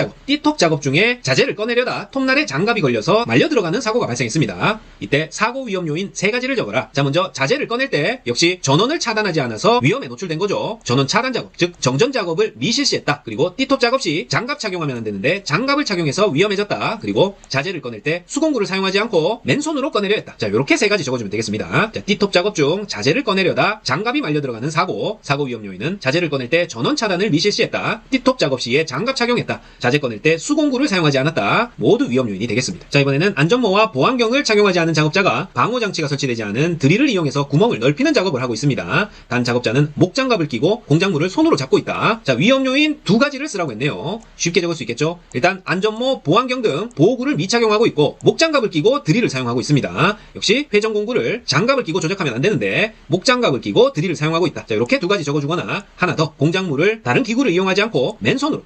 작업 중에 자재를 꺼내려다 톱날에 장갑이 걸려서 말려 들어가는 사고가 발생했습니다. 이때 사고 위험 요인 3가지를 적어라. 자, 먼저 자재를 꺼낼 때 역시 전원을 차단하지 않아서 위험에 노출된 거죠. 전원 차단 작업, 즉 정전 작업을 미실시했다. 그리고 띠톱 작업 시 장갑 착용하면 안 되는데 장갑을 착용해서 위험해졌다. 그리고 자재를 꺼낼 때 수공구를 사용하지 않고 맨손으로 꺼내려 했다. 자, 이렇게 3가지 적어주면 되겠습니다. 자, 띠톱 작업 중 자재를 꺼내려다 장갑이 말려 들어가는 사고 위험 요인은 자재를 꺼낼 때 전원 차단을 미실시했다. 띠톱 작업 시에 장갑 착용했다. 자재 꺼낼 때 수공구를 사용하지 않았다. 모두 위험 요인이 되겠습니다. 자, 이번에는 안전모와 보안경을 착용하지 않은 작업자가 방호장치가 설치되지 않은 드릴을 이용해서 구멍을 넓히는 작업을 하고 있습니다. 단 작업자는 목장갑을 끼고 공작물을 손으로 잡고 있다. 자, 위험 요인 2가지를 쓰라고 했네요. 쉽게 적을 수 있겠죠? 일단 안전모, 보안경 등 보호구를 미착용하고 있고 목장갑을 끼고 드릴을 사용하고 있습니다. 역시 회전공구를 장갑을 끼고 조작하면 안 되는데 목장갑을 끼고 드릴을 사용하고 있다. 자, 이렇게 2가지 적어주거나 하나 더, 공작물을 다른 기구를 이용하지 않고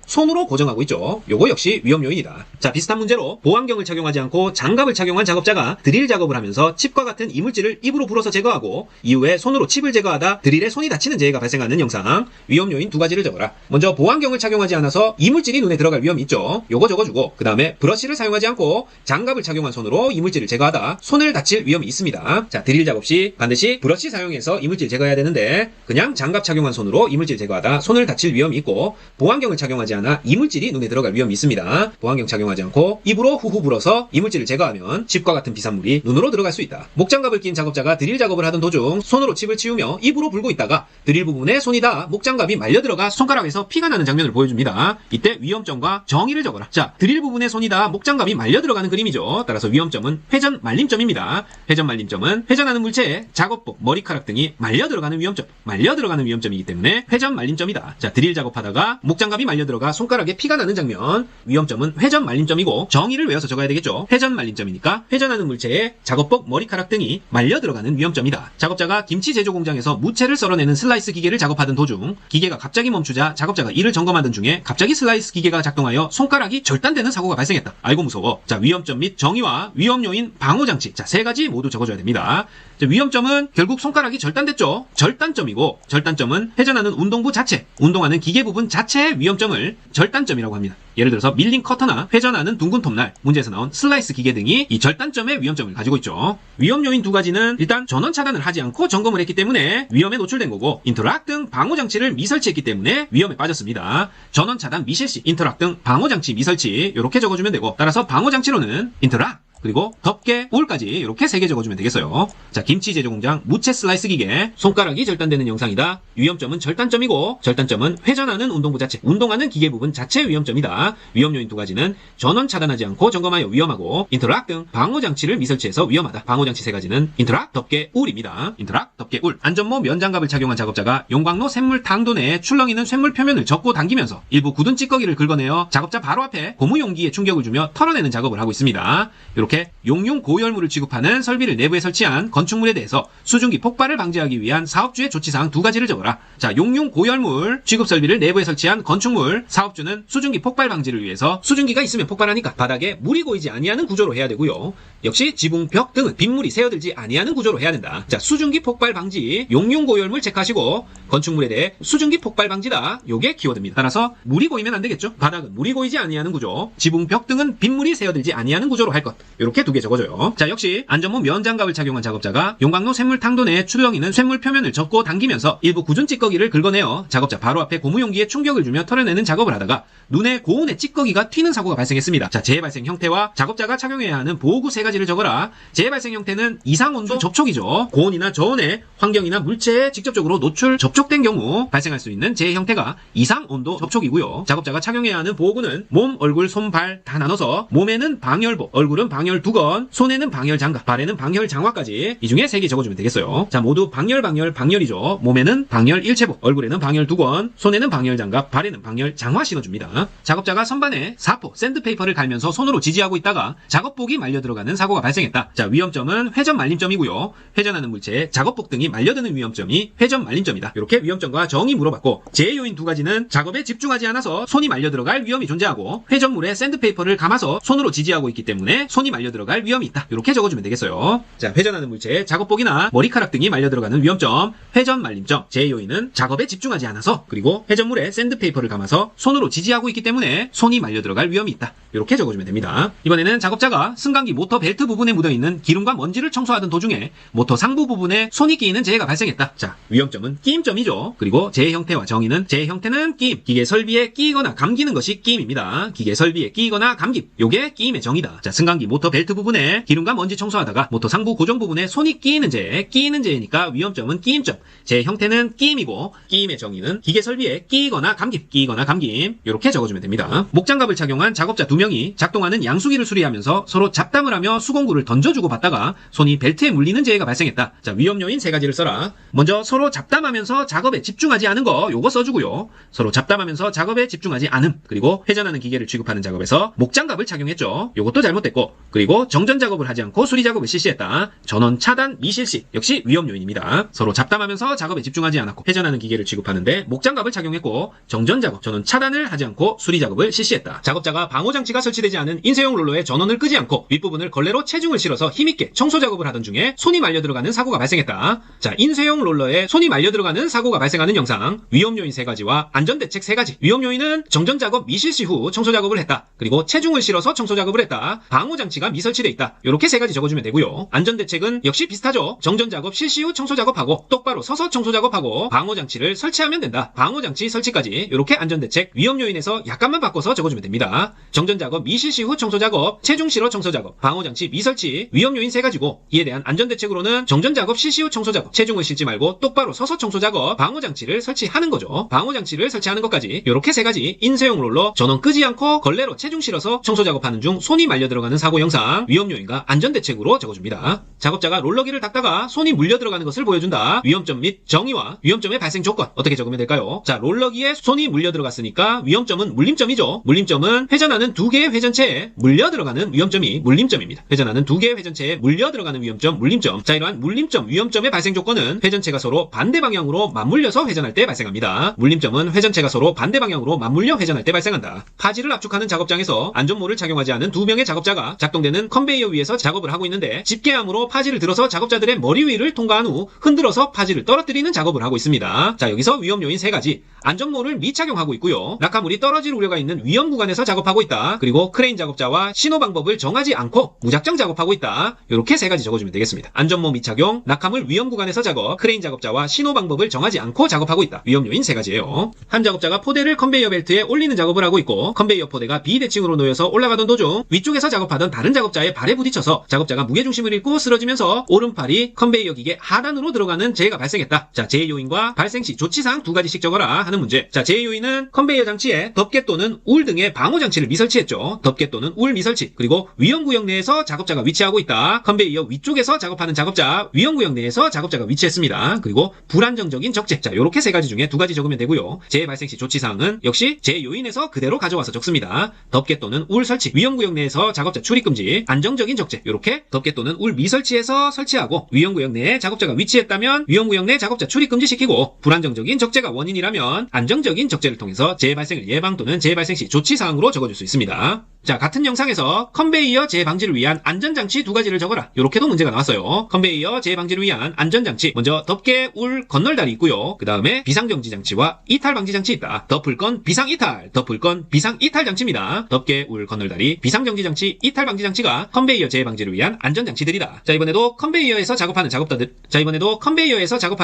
손으로 고정하고 있죠. 요거 역시 위험 요인이다. 자, 비슷한 문제로 보안경을 착용하지 않고 장갑을 착용한 작업자가 드릴 작업을 하면서 칩과 같은 이물질을 입으로 불어서 제거하고 이후에 손으로 칩을 제거하다 드릴에 손이 다치는 재해가 발생하는 영상, 위험 요인 2가지를 적어라. 먼저 보안경을 착용하지 않아서 이물질이 눈에 들어갈 위험이 있죠. 요거 적어주고, 그 다음에 브러쉬를 사용하지 않고 장갑을 착용한 손으로 이물질을 제거하다 손을 다칠 위험이 있습니다. 자, 드릴 작업 시 반드시 브러쉬 사용해서 이물질 제거해야 되는데 그냥 장갑 착용한 손으로 이물질 제거하다 손을 다칠 위험이 있고, 보안경을 착용하지 않아 이물질이 눈에 들어갈 위험이 있습니다. 보안경 착용하지 않고 입으로 후후 불어서 이물질을 제거하면 칩과 같은 비산물이 눈으로 들어갈 수 있다. 목장갑을 낀 작업자가 드릴 작업을 하던 도중 손으로 칩을 치우며 입으로 불고 있다가 드릴 부분에 손이 닿아 목장갑이 말려 들어가 손가락에서 피가 나는 장면을 보여줍니다. 이때 위험점과 정의를 적어라. 자, 드릴 부분에 손이 닿아 목장갑이 말려 들어가는 그림이죠. 따라서 위험점은 회전 말림점입니다. 회전 말림점은 회전하는 물체에 작업복, 머리카락 등이 말려 들어가는 위험점이기 때문에 회전 말림점이다. 자, 드릴 작업하다가 목장갑이 말려 들어가 손가락에 피가 나는 장면, 위험점은 회전 말림점이고 정의를 외워서 적어야 되겠죠. 회전 말림점이니까 회전하는 물체에 작업복, 머리카락 등이 말려 들어가는 위험점이다. 작업자가 김치 제조 공장에서 무채를 썰어내는 슬라이스 기계를 작업하던 도중 기계가 갑자기 멈추자 작업자가 이를 점검하던 중에 갑자기 슬라이스 기계가 작동하여 손가락이 절단되는 사고가 발생했다. 아이고 무서워. 자, 위험점 및 정의와 위험 요인, 방호장치, 자, 3가지 모두 적어줘야 됩니다. 자, 위험점은 결국 손가락이 절단됐죠. 절단점이고, 절단점은 회전하는 운동부 자체, 운동하는 기계 부분 자체의 위험점을 절단점이라고 합니다. 예를 들어서 밀링 커터나 회전하는 둥근 톱날, 문제에서 나온 슬라이스 기계 등이 이 절단점의 위험점을 가지고 있죠. 위험 요인 2가지는 일단 전원 차단을 하지 않고 점검을 했기 때문에 위험에 노출된 거고, 인터락 등 방호장치를 미설치했기 때문에 위험에 빠졌습니다. 전원 차단 미실시, 인터락 등 방호장치 미설치, 이렇게 적어주면 되고, 따라서 방호장치로는 인터락, 그리고 덮개, 울까지 이렇게 3개 적어주면 되겠어요. 자, 김치 제조 공장 무채 슬라이스 기계, 손가락이 절단되는 영상이다. 위험점은 절단점이고, 절단점은 회전하는 운동부 자체, 운동하는 기계 부분 자체의 위험점이다. 위험 요인 2가지는 전원 차단하지 않고 점검하여 위험하고, 인터락 등 방호장치를 미설치해서 위험하다. 방호장치 3가지는 인터락, 덮개, 울입니다. 인터락, 덮개, 울. 안전모 면장갑을 착용한 작업자가 용광로 쇳물 당도 내에 출렁이는 쇳물 표면을 접고 당기면서 일부 굳은 찌꺼기를 긁어내어 작업자 바로 앞에 고무 용기에 충격을 주며 털어내는 작업을 하고 있습니다. 이렇게 용융 고열물을 취급하는 설비를 내부에 설치한 건축물에 대해서 수증기 폭발을 방지하기 위한 사업주의 조치사항 2가지를 적어라. 자, 용융 고열물 취급 설비를 내부에 설치한 건축물, 사업주는 수증기 폭발 방지를 위해서 수증기가 있으면 폭발하니까 바닥에 물이 고이지 아니하는 구조로 해야 되고요. 역시 지붕, 벽 등은 빗물이 새어들지 아니하는 구조로 해야 된다. 자, 수증기 폭발 방지, 용융 고열물 체크하시고, 건축물에 대해 수증기 폭발 방지다. 요게 키워드입니다. 따라서 물이 고이면 안 되겠죠. 바닥은 물이 고이지 아니하는 구조, 지붕, 벽 등은 빗물이 새어들지 아니하는 구조로 할 것. 이렇게 2개 적어줘요. 자, 역시 안전모 면장갑을 착용한 작업자가 용광로 쇳물 탕도 내에 출렁이는 쇳물 표면을 접고 당기면서 일부 굳은 찌꺼기를 긁어내어 작업자 바로 앞에 고무용기에 충격을 주며 털어내는 작업을 하다가 눈에 고온에 찌꺼기가 튀는 사고가 발생했습니다. 자, 재해 발생 형태와 작업자가 착용해야 하는 보호구 3가지를 적어라. 재해 발생 형태는 이상온도 접촉이죠. 고온이나 저온에 환경이나 물체에 직접적으로 노출, 접촉된 경우 발생할 수 있는 재해 형태가 이상온도 접촉이고요. 작업자가 착용해야 하는 보호구는 몸, 얼굴, 손, 발 다 나눠서 몸에는 방열복, 얼굴은 방열복, 방열 두건, 손에는 방열 장갑, 발에는 방열 장화까지 이 중에 3개 적어주면 되겠어요. 자, 모두 방열이죠. 몸에는 방열 일체복, 얼굴에는 방열 두건, 손에는 방열 장갑, 발에는 방열 장화 신어줍니다. 작업자가 선반에 사포, 샌드페이퍼를 갈면서 손으로 지지하고 있다가 작업복이 말려 들어가는 사고가 발생했다. 자, 위험점은 회전 말림점이고요. 회전하는 물체에 작업복 등이 말려드는 위험점이 회전 말림점이다. 이렇게 위험점과 정의 물어봤고, 재해 요인 2가지는 작업에 집중하지 않아서 손이 말려 들어갈 위험이 존재하고, 회전물에 샌드페이퍼를 감아서 손으로 지지하고 있기 때문에 손이 말려 들어갈 위험이 있다. 이렇게 적어주면 되겠어요. 자, 회전하는 물체에 작업복이나 머리카락 등이 말려 들어가는 위험점, 회전 말림점. 재해 요인은 작업에 집중하지 않아서, 그리고 회전물에 샌드페이퍼를 감아서 손으로 지지하고 있기 때문에 손이 말려 들어갈 위험이 있다. 이렇게 적어주면 됩니다. 이번에는 작업자가 승강기 모터 벨트 부분에 묻어있는 기름과 먼지를 청소하던 도중에 모터 상부 부분에 손이 끼이는 재해가 발생했다. 자, 위험점은 끼임점이죠. 그리고 재해 형태와 정의는, 재해 형태는 끼임, 기계 설비에 끼이거나 감기는 것이 끼임입니다. 기계 설비에 끼이거나 감김, 요게 끼임의 정의다. 자, 승강기 모터 벨트 부분에 기름과 먼지 청소하다가 모터 상부 고정 부분에 손이 끼이는 재해, 끼이는 재해니까 위험점은 끼임점, 재해 형태는 끼임이고, 끼임의 정의는 기계 설비에 끼이거나 감김, 끼이거나 감김, 이렇게 적어주면 됩니다. 목장갑을 착용한 작업자 2명이 작동하는 양수기를 수리하면서 서로 잡담을 하며 수공구를 던져주고 받다가 손이 벨트에 물리는 재해가 발생했다. 자, 위험 요인 3가지를 써라. 먼저 서로 잡담하면서 작업에 집중하지 않은 거, 요거 써주고요. 서로 잡담하면서 작업에 집중하지 않음, 그리고 회전하는 기계를 취급하는 작업에서 목장갑을 착용했죠. 요것도 잘못됐고, 그리고 정전 작업을 하지 않고 수리 작업을 실시했다. 전원 차단 미실시, 역시 위험 요인입니다. 서로 잡담하면서 작업에 집중하지 않았고, 회전하는 기계를 취급하는데 목장갑을 착용했고, 정전 작업, 전원 차단을 하지 않고 수리 작업을 실시했다. 작업자가 방호장치가 설치되지 않은 인쇄용 롤러에 전원을 끄지 않고 윗부분을 걸레로 체중을 실어서 힘있게 청소 작업을 하던 중에 손이 말려 들어가는 사고가 발생했다. 자, 인쇄용 롤러에 손이 말려 들어가는 사고가 발생하는 영상, 위험 요인 3가지와 안전대책 3가지. 위험 요인은 정전 작업 미실시 후 청소 작업을 했다. 그리고 체중을 실어서 청소 작업을 했다. 방호장치가 미설치돼 있다. 이렇게 3가지 적어주면 되고요. 안전대책은 역시 비슷하죠. 정전 작업 실시 후 청소 작업하고, 똑바로 서서 청소 작업하고, 방호장치를 설치하면 된다. 방호장치 설치까지 이렇게 안전대책 위험 요인에서 약간만 바꿔서 적어주면 됩니다. 정전 작업 미실시 후 청소 작업, 체중 실어 청소 작업, 방호장치 미설치, 위험 요인 3가지고, 이에 대한 안전대책으로는 정전 작업 실시 후 청소 작업, 체중을 실지 말고 똑바로 서서 청소 작업, 방호장치를 설치하는 거죠. 방호장치를 설치하는 것까지 이렇게 3가지. 인쇄용 롤러 전원 끄지 않고 걸레로 체중 실어서 청소 작업하는 중 손이 말려 들어가는 사고 영상, 위험 요인과 안전대책으로 적어줍니다. 작업자가 롤러기를 닦다가 손이 물려 들어가는 것을 보여준다. 위험점 및 정의와 위험점의 발생 조건, 어떻게 적으면 될까요? 자, 롤러기에 손이 물려 들어갔으니까 위험점은 물림점이죠. 물림점은 회전하는 2개의 회전체에 물려 들어가는 위험점이 물림점입니다. 회전하는 2개의 회전체에 물려 들어가는 위험점, 물림점. 자, 이러한 물림점, 위험점의 발생 조건은 회전체가 서로 반대 방향으로 맞물려서 회전할 때 발생합니다. 물림점은 회전체가 서로 반대 방향으로 맞물려 회전할 때 발생한다. 파지를 압축하는 작업장에서 안전모를 착용하지 않은 2명의 작업자가 작동되는 컨베이어 위에서 작업을 하고 있는데, 집게함으로 파지를 들어서 작업자들의 머리 위를 통과한 후 흔들어서 파지를 떨어뜨리는 작업을 하고 있습니다. 자, 여기서 위험 요인 3가지. 안전모를 미착용하고 있고요. 낙하물이 떨어질 우려가 있는 위험 구간에서 작업하고 있다. 그리고 크레인 작업자와 신호 방법을 정하지 않고 무작정 작업하고 있다. 이렇게 3가지 적어주면 되겠습니다. 안전모 미착용, 낙하물 위험 구간에서 작업, 크레인 작업자와 신호 방법을 정하지 않고 작업하고 있다. 위험 요인 3가지예요. 한 작업자가 포대를 컨베이어 벨트에 올리는 작업을 하고 있고, 컨베이어 포대가 비대칭으로 놓여서 올라가던 도중 위쪽에서 작업하던 다른 작업자의 발에 부딪혀서 작업자가 무게중심을 잃고 쓰러지면서 오른팔이 컨베이어 기계 하단으로 들어가는 재해가 발생했다. 자, 재해 요인과 발생 시 조치사항 2가지씩 적어라 하는 문제. 자, 재해 요인은 컨베이어 장치에 덮개 또는 울 등의 방호 장치를 미설치했죠. 덮개 또는 울 미설치. 그리고 위험구역 내에서 작업자가 위치하고 있다. 컨베이어 위쪽에서 작업하는 작업자, 위험구역 내에서 작업자가 위치했습니다. 그리고 불안정적인 적재. 자, 요렇게 3가지 중에 2가지 적으면 되고요. 재해 발생 시 조치사항은 역시 재해 요인에서 그대로 가져와서 적습니다. 덮개 또는 울 설치, 위험구역 내에서 작업자 출입금지, 안정적인 적재. 요렇게 덮개 또는 울 미설치해서 설치하고, 위험구역 내에 작업자가 위치했다면 위험구역 내 작업자 출입금지 시키고, 불안정적인 적재가 원인이라면 안정적인 적재를 통해서 재해 발생을 예방 또는 재해 발생 시 조치사항으로 적어줄 수 있습니다. 자, 같은 영상에서 컨베이어 재해 방지를 위한 안전장치 2가지를 적어라. 이렇게도 문제가 나왔어요. 컨베이어 재해 방지를 위한 안전장치, 먼저 덮개, 울, 건널다리 있고요. 그 다음에 비상정지 장치와 이탈 방지 장치 있다. 덮을 건 비상 이탈, 덮을 건 비상 이탈 장치입니다. 덮개, 울, 건널다리, 비상정지 장치, 이탈 방지 장치가 컨베이어 재해 방지를 위한 안전장치들이다. 자, 이번에도 컨베이어에서 작업하는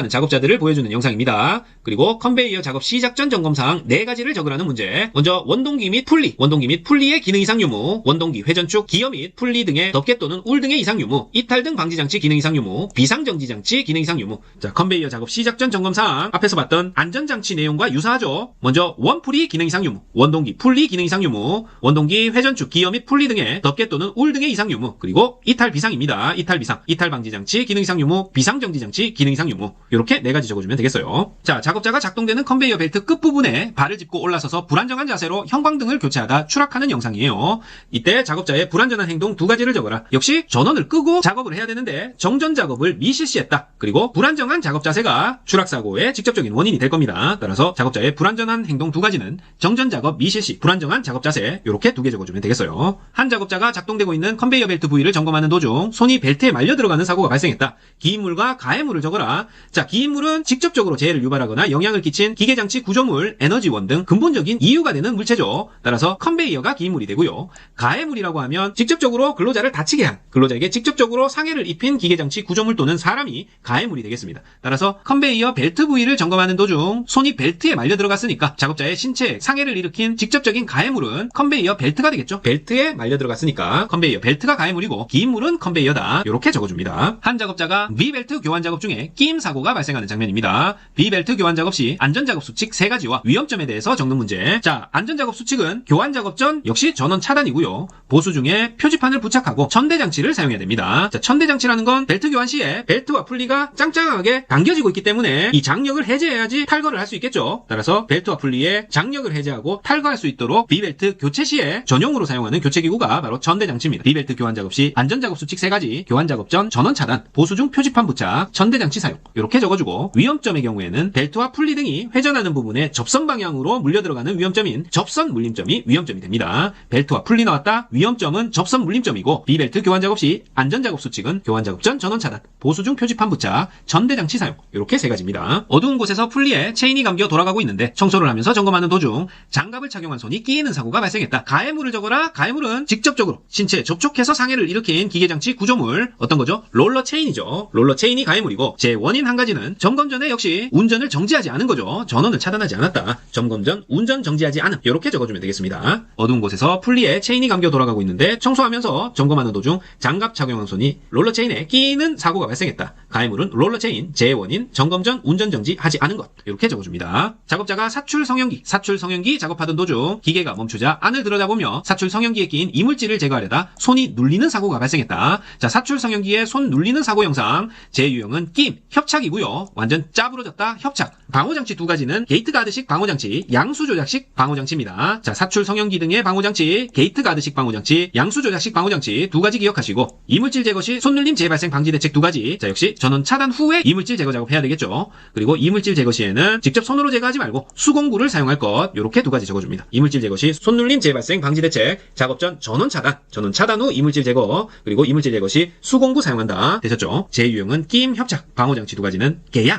작업자들을 보여주는 영상입니다. 그리고 컨베이어 작업 시작 전 점검사항 4가지를 적으라는 문제. 먼저 원동기 및 풀리, 원동기 및 풀리의 기능 이상 이상 유무, 원동기, 회전축, 기어 및 풀리 등의 덮개 또는 울 등의 이상 유무, 이탈 등 방지장치 기능 이상 유무, 비상정지장치 기능 이상 유무. 자, 컨베이어 작업 시작 전 점검사항 앞에서 봤던 안전장치 내용과 유사하죠. 먼저 원풀이 기능 이상 유무, 원동기, 풀리 기능 이상 유무, 원동기, 회전축, 기어 및 풀리 등의 덮개 또는 울 등의 이상 유무, 그리고 이탈 비상입니다. 이탈 비상, 이탈 방지장치 기능 이상 유무, 비상정지장치 기능 이상 유무. 이렇게 4가지 적어주면 되겠어요. 자, 작업자가 작동되는 컨베이어 벨트 끝부분에 발을 짚고 올라서서 불안정한 자세로 형광등을 교체하다 추락하는 영상이에요. 이때 작업자의 불안전한 행동 2가지를 적어라. 역시 전원을 끄고 작업을 해야 되는데 정전 작업을 미실시했다. 그리고 불안정한 작업 자세가 추락사고의 직접적인 원인이 될 겁니다. 따라서 작업자의 불안전한 행동 2가지는 정전 작업 미실시, 불안정한 작업 자세 이렇게 2개 적어주면 되겠어요. 한 작업자가 작동되고 있는 컨베이어 벨트 부위를 점검하는 도중 손이 벨트에 말려 들어가는 사고가 발생했다. 기인물과 가해물을 적어라. 자, 기인물은 직접적으로 재해를 유발하거나 영향을 끼친 기계장치 구조물, 에너지원 등 근본적인 이유가 되는 물체죠. 따라서 컨베이어가 기인물이 되고요. 가해물이라고 하면 직접적으로 근로자를 다치게 한, 근로자에게 직접적으로 상해를 입힌 기계장치 구조물 또는 사람이 가해물이 되겠습니다. 따라서 컨베이어 벨트 부위를 점검하는 도중 손이 벨트에 말려 들어갔으니까 작업자의 신체에 상해를 일으킨 직접적인 가해물은 컨베이어 벨트가 되겠죠. 벨트에 말려 들어갔으니까 컨베이어 벨트가 가해물이고 기인물은 컨베이어다. 이렇게 적어줍니다. 한 작업자가 B벨트 교환 작업 중에 끼임 사고가 발생하는 장면입니다. B벨트 교환 작업 시 안전작업 수칙 3가지와 위험점에 대해서 적는 문제. 자, 안전작업 수칙은 교환 작업 전 역시 전원 차단이고요. 보수 중에 표지판을 부착하고 천대장치를 사용해야 됩니다. 자, 천대장치라는 건 벨트 교환 시에 벨트와 풀리가 짱짱하게 당겨지고 있기 때문에 이 장력을 해제해야지 탈거를 할 수 있겠죠. 따라서 벨트와 풀리의 장력을 해제하고 탈거할 수 있도록 B벨트 교체 시에 전용으로 사용하는 교체기구가 바로 천대장치입니다. B벨트 교환 작업 시 안전작업 수칙 3가지, 교환 작업 전 전원 차단, 보수 중 표지판 부착, 천대장치 사용 이렇게 적어주고 위험점의 경우에는 벨트와 풀리 등이 회전하는 부분에 접선 방향으로 물려 들어가는 위험점인 접선 물림점이 위험점이 됩니다. 벨트와 풀리 나왔다. 위험점은 접선 물림점이고 B벨트 교환 작업 시 안전작업 수칙은 교환 작업 전 전원 차단, 보수 중 표지판 부착, 천대장치 사용 이렇게 3가지입니다. 어두운 곳에서 풀리에 체인이 감겨 돌아가고 있는데 청소를 하면서 점검하는 도중 장갑을 착용한 손이 끼이는 사고가 발생했다. 가해물을 적어라. 가해물은 직접적으로 신체에 접촉해서 상해를 일으킨 기계장치 구조물, 어떤 거죠? 롤러 체인이죠. 롤러 체인이 가해물이고 제 원인 한 가지는 점검 전에 역시 운전을 정지하지 않은 거죠. 전원을 차단하지 않았다. 점검 전 운전 정지하지 않음 이렇게 적어주면 되겠습니다. 어두운 곳에서 풀리에 체인이 감겨 돌아가고 있는데 청소하면서 점검하는 도중 장갑 착용한 손이 롤러 체인에 끼이는 사고가 발생했다. 가해물은 롤러 체인, 제 원인, 점검 전 운전 정지하지 않은 것 이렇게 적어줍니다. 작업자가 사출 성형기 작업하던 도중 기계가 멈추자 안을 들여다보며 사출 성형기에 끼인 이물질을 제거하려다 손이 눌리는 사고가 발생했다. 자, 사출 성형기에 손 눌리는 사고 영상, 제 유형은 끼임, 협착이고요. 완전 짜부러졌다, 협착. 방호장치 2가지는 게이트 가드식 방호장치, 양수 조작식 방호장치입니다. 자, 사출 성형기 등의 방호장치, 게이트 가드식 방호장치, 양수 조작식 방호장치 2가지 기억하시고 이물질 제거 시 손눌림 재발생 방지 대책 2가지. 자, 역시 전원 차단 후에 이물질 제거 작업해야 되겠죠. 그리고 이물질 제거 시에는 직접 손으로 제거하지 말고 수공구를 사용할 것 이렇게 2가지 적어줍니다. 이물질 제거 시 손눌림 재발생 방지 대책, 작업 전 전원 차단 후 이물질 제거, 그리고 이물질 제거 시 수공구 사용한다. 되셨죠? 제 유형은 끼임, 협착, 방호장치 2가지는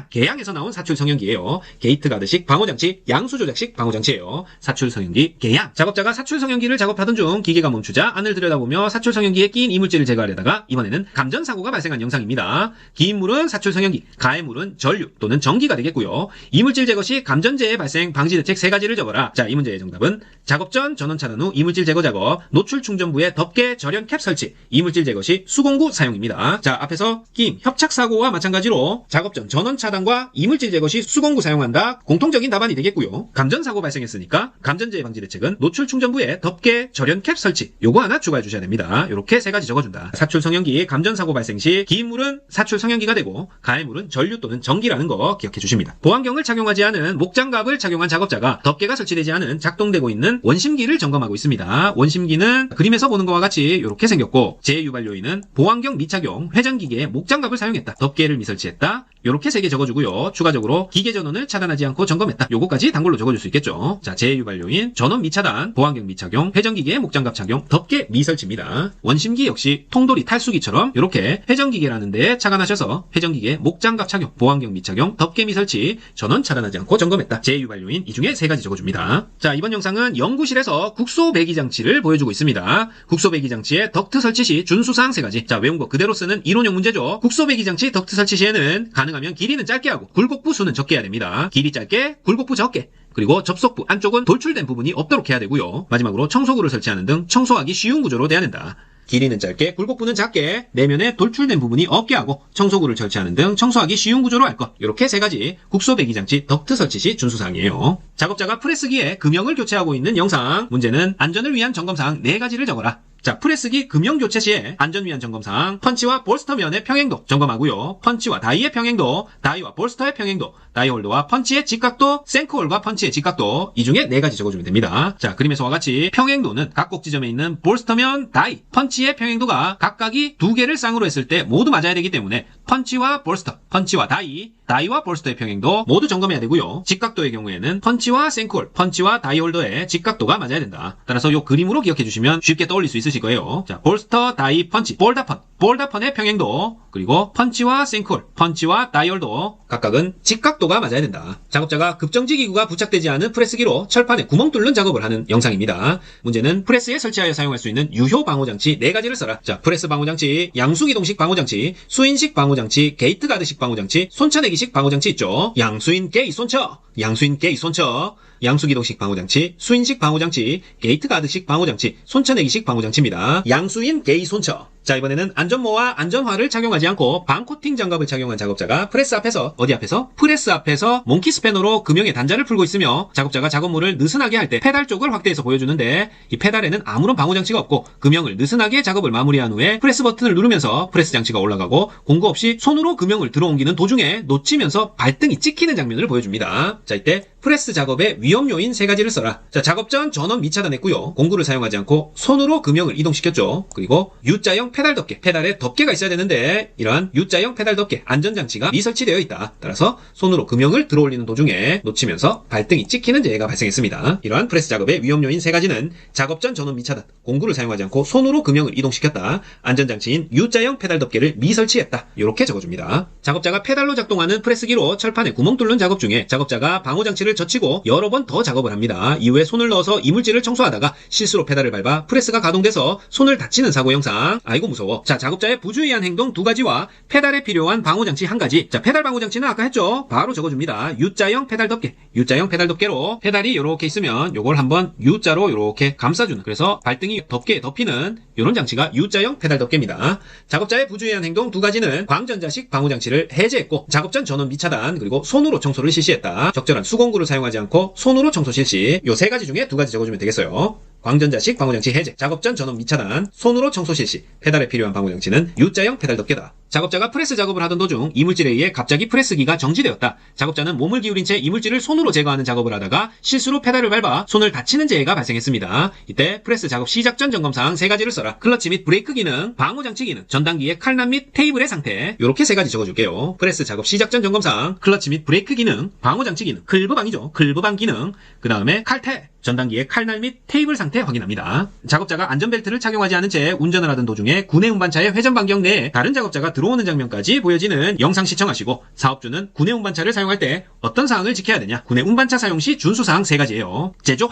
개양에서 나온 사출 성형기예요. 게이트 가드식 방호장치, 양수 조작식 방호장치예요. 사출 성형기, 개양. 작업자가 사출 성형기를 작업하던 중 기계가 멈추자 안을 들여다보며 사출 성형기에 끼인 이물질을 제거하려다가 이번에는 감전 사고가 발생한 영상입니다. 기인물은 사출 성형기, 가해물은 전류 또는 전기가 되겠고요. 이물질 제거 시 감전재해 발생 방지 대책 3가지를 적어라. 자, 이 문제의 정답은 작업 전 전원 차단 후 이물질 제거 작업, 노출 충전부에 덮개 절연 캡 설치, 이물질 제거 시 수공구 사용입니다. 자, 앞에서 끼임, 협착 사고와 마찬가지로 작업 전 전원 차단과 이물질 제거 시 수공구 사용한다. 공통적인 답안이 되겠고요. 감전 사고 발생했으니까 감전재해 방지 대책은 노출 충전부에 덮개 절연 캡 설치, 요거 하나 추가해 주셔야 됩니다. 이렇게 3가지 적어준다. 사출 성형기 감전 사고 발생 시 기인물은 사출 성형기가 되고 가해물은 전류 또는 전기라는 거 기억해 주십니다. 보안경을 착용하지 않은 목장갑을 착용한 작업자가 덮개가 설치되지 않은 작동되고 있는 원심기를 점검하고 있습니다. 원심기는 그림에서 보는 것과 같이 이렇게 생겼고 재유발요인은 보안경 미착용, 회전기계에 목장갑을 사용했다. 덮개를 미설치했다. 이렇게 3개 적어주고요. 추가적으로 기계 전원을 차단하지 않고 점검했다. 요거까지 단골로 적어줄 수 있겠죠. 자, 재유발요인 전원 미차단, 보안경 미착용, 회전기계에 목장갑 착용, 덮개 미설치입니다. 원심기 역시 통돌이 탈수기처럼 이렇게 회전기계라는 데에 착안하셔서 회전기계 목장갑 착용, 보안경 미착용, 덮개 미설치, 전원 차단하지 않고 점검했다. 재유발요인 이 중에 3가지 적어줍니다. 자, 이번 영상은 연구실에서 국소 배기 장치를 보여주고 있습니다. 국소 배기 장치의 덕트 설치 시 준수사항 3가지. 자, 외운 거 그대로 쓰는 이론형 문제죠. 국소 배기 장치 덕트 설치 시에는 가능하면 길이는 짧게 하고 굴곡부 수는 적게 해야 됩니다. 길이 짧게, 굴곡부 적게. 그리고 접속부 안쪽은 돌출된 부분이 없도록 해야 되고요. 마지막으로 청소구를 설치하는 등 청소하기 쉬운 구조로 돼야 된다. 길이는 짧게, 굴곡부는 작게, 내면에 돌출된 부분이 없게 하고 청소구를 설치하는 등 청소하기 쉬운 구조로 할 것. 이렇게 세 가지 국소 배기장치 덕트 설치 시 준수사항이에요. 작업자가 프레스기에 금형을 교체하고 있는 영상. 문제는 안전을 위한 점검사항 4가지를 적어라. 자, 프레스기 금형 교체 시에 안전 위한 점검사항, 펀치와 볼스터 면의 평행도 점검하고요. 펀치와 다이의 평행도, 다이와 볼스터의 평행도, 다이홀더와 펀치의 직각도, 생크홀과 펀치의 직각도, 이 중에 4가지 적어주면 됩니다. 자, 그림에서와 같이 평행도는 각 꼭지점에 있는 볼스터면 다이, 펀치의 평행도가 각각이 2개를 쌍으로 했을 때 모두 맞아야 되기 때문에 펀치와 볼스터, 펀치와 다이, 다이와 볼스터의 평행도 모두 점검해야 되고요. 직각도의 경우에는 펀치와 생크홀, 펀치와 다이홀더의 직각도가 맞아야 된다. 따라서 이 그림으로 기억해 주시면 쉽게 떠올릴 수 있으실 거예요. 자, 볼스터, 다이, 펀치, 볼다펀, 볼다펀의 평행도, 그리고 펀치와 생크홀, 펀치와 다이홀더 각각은 직각도가 맞아야 된다. 작업자가 급정지 기구가 부착되지 않은 프레스기로 철판에 구멍 뚫는 작업을 하는 영상입니다. 문제는 프레스에 설치하여 사용할 수 있는 유효 방호장치 4가지를 써라. 자, 프레스 방호장치, 양수기동식 방호장치, 수인식 방호장치, 게이트 가드식 방호장치, 손쳐내기식 방호장치 있죠. 양수인 게이 손쳐, 양수인 게이 손쳐, 양수기동식 방호장치, 수인식 방호장치, 게이트 가드식 방호장치, 손쳐내기식 방호장치입니다. 양수인 게이 손쳐. 자, 이번에는 안전모와 안전화를 착용하지 않고 방코팅 장갑을 착용한 작업자가 프레스 앞에서, 어디 앞에서? 프레스 앞에서 몽키 스패너로 금형의 단자를 풀고 있으며 작업자가 작업물을 느슨하게 할 때 페달 쪽을 확대해서 보여주는데 이 페달에는 아무런 방호장치가 없고 금형을 느슨하게 작업을 마무리한 후에 프레스 버튼을 누르면서 프레스 장치가 올라가고 공구 없이 손으로 금형을 들어옮기는 도중에 놓치면서 발등이 찍히는 장면을 보여줍니다. 자, 이때 프레스 작업의 위험 요인 3가지를 써라. 자, 작업 전 전원 미차단했고요. 공구를 사용하지 않고 손으로 금형을 이동시켰죠. 그리고 U자형 페달 덮개, 페달에 덮개가 있어야 되는데 이러한 U자형 페달 덮개 안전장치가 미설치되어 있다. 따라서 손으로 금형을 들어올리는 도중에 놓치면서 발등이 찍히는 재해가 발생했습니다. 이러한 프레스 작업의 위험 요인 3가지는 작업 전 전원 미차단, 공구를 사용하지 않고 손으로 금형을 이동시켰다, 안전장치인 U자형 페달 덮개를 미설치했다. 이렇게 적어줍니다. 작업자가 페달로 작동하는 프레스기로 철판에 구멍 뚫는 작업 중에 작업자가 방호장치를 젖히고 여러 번 더 작업을 합니다. 이후에 손을 넣어서 이물질을 청소하다가 실수로 페달을 밟아 프레스가 가동돼서 손을 다치는 사고 영상. 아이고 무서워. 자, 작업자의 부주의한 행동 2가지와 페달에 필요한 방호장치 1가지. 자, 페달 방호장치는 아까 했죠? 바로 적어줍니다. U자형 페달 덮개. U자형 페달 덮개로 페달이 이렇게 있으면 요걸 한번 U자로 이렇게 감싸주는, 그래서 발등이 덮개에 덮이는 이런 장치가 U자형 페달 덮개입니다. 작업자의 부주의한 행동 2가지는 광전자식 방호장치를 해제했고 작업 전 전원 미차단, 그리고 손으로 청소를 실시했다. 적절한 수공구를 사용하지 않고 손으로 청소 실시. 요 3가지 중에 2가지 적어주면 되겠어요. 광전자식 방호장치 해제, 작업 전 전원 미차단, 손으로 청소 실시, 페달에 필요한 방호장치는 U자형 페달 덮개다. 작업자가 프레스 작업을 하던 도중 이물질에 의해 갑자기 프레스기가 정지되었다. 작업자는 몸을 기울인 채 이물질을 손으로 제거하는 작업을 하다가 실수로 페달을 밟아 손을 다치는 재해가 발생했습니다. 이때 프레스 작업 시작 전 점검사항 3가지를 써라. 클러치 및 브레이크 기능, 방호장치 기능, 전단기의 칼날 및 테이블의 상태. 이렇게 3가지 적어줄게요. 프레스 작업 시작 전 점검사항, 클러치 및 브레이크 기능, 방호장치 기능, 클브방이죠. 클브방 기능, 그 다음에 칼테, 전단기의 칼날 및 테이블 상태 확인합니다. 작업자가 안전벨트를 착용하지 않은 채 운전을 하던 도중에 구내 운반차의 회전 반경 내에 다른 작업자가 들어오는 장면까지 보여지는 영상 시청하시고, 사업주는 구내 운반차를 사용할 때 어떤 사항을 지켜야 되냐? 구내 운반차 사용 시 준수사항 3가지예요. 제조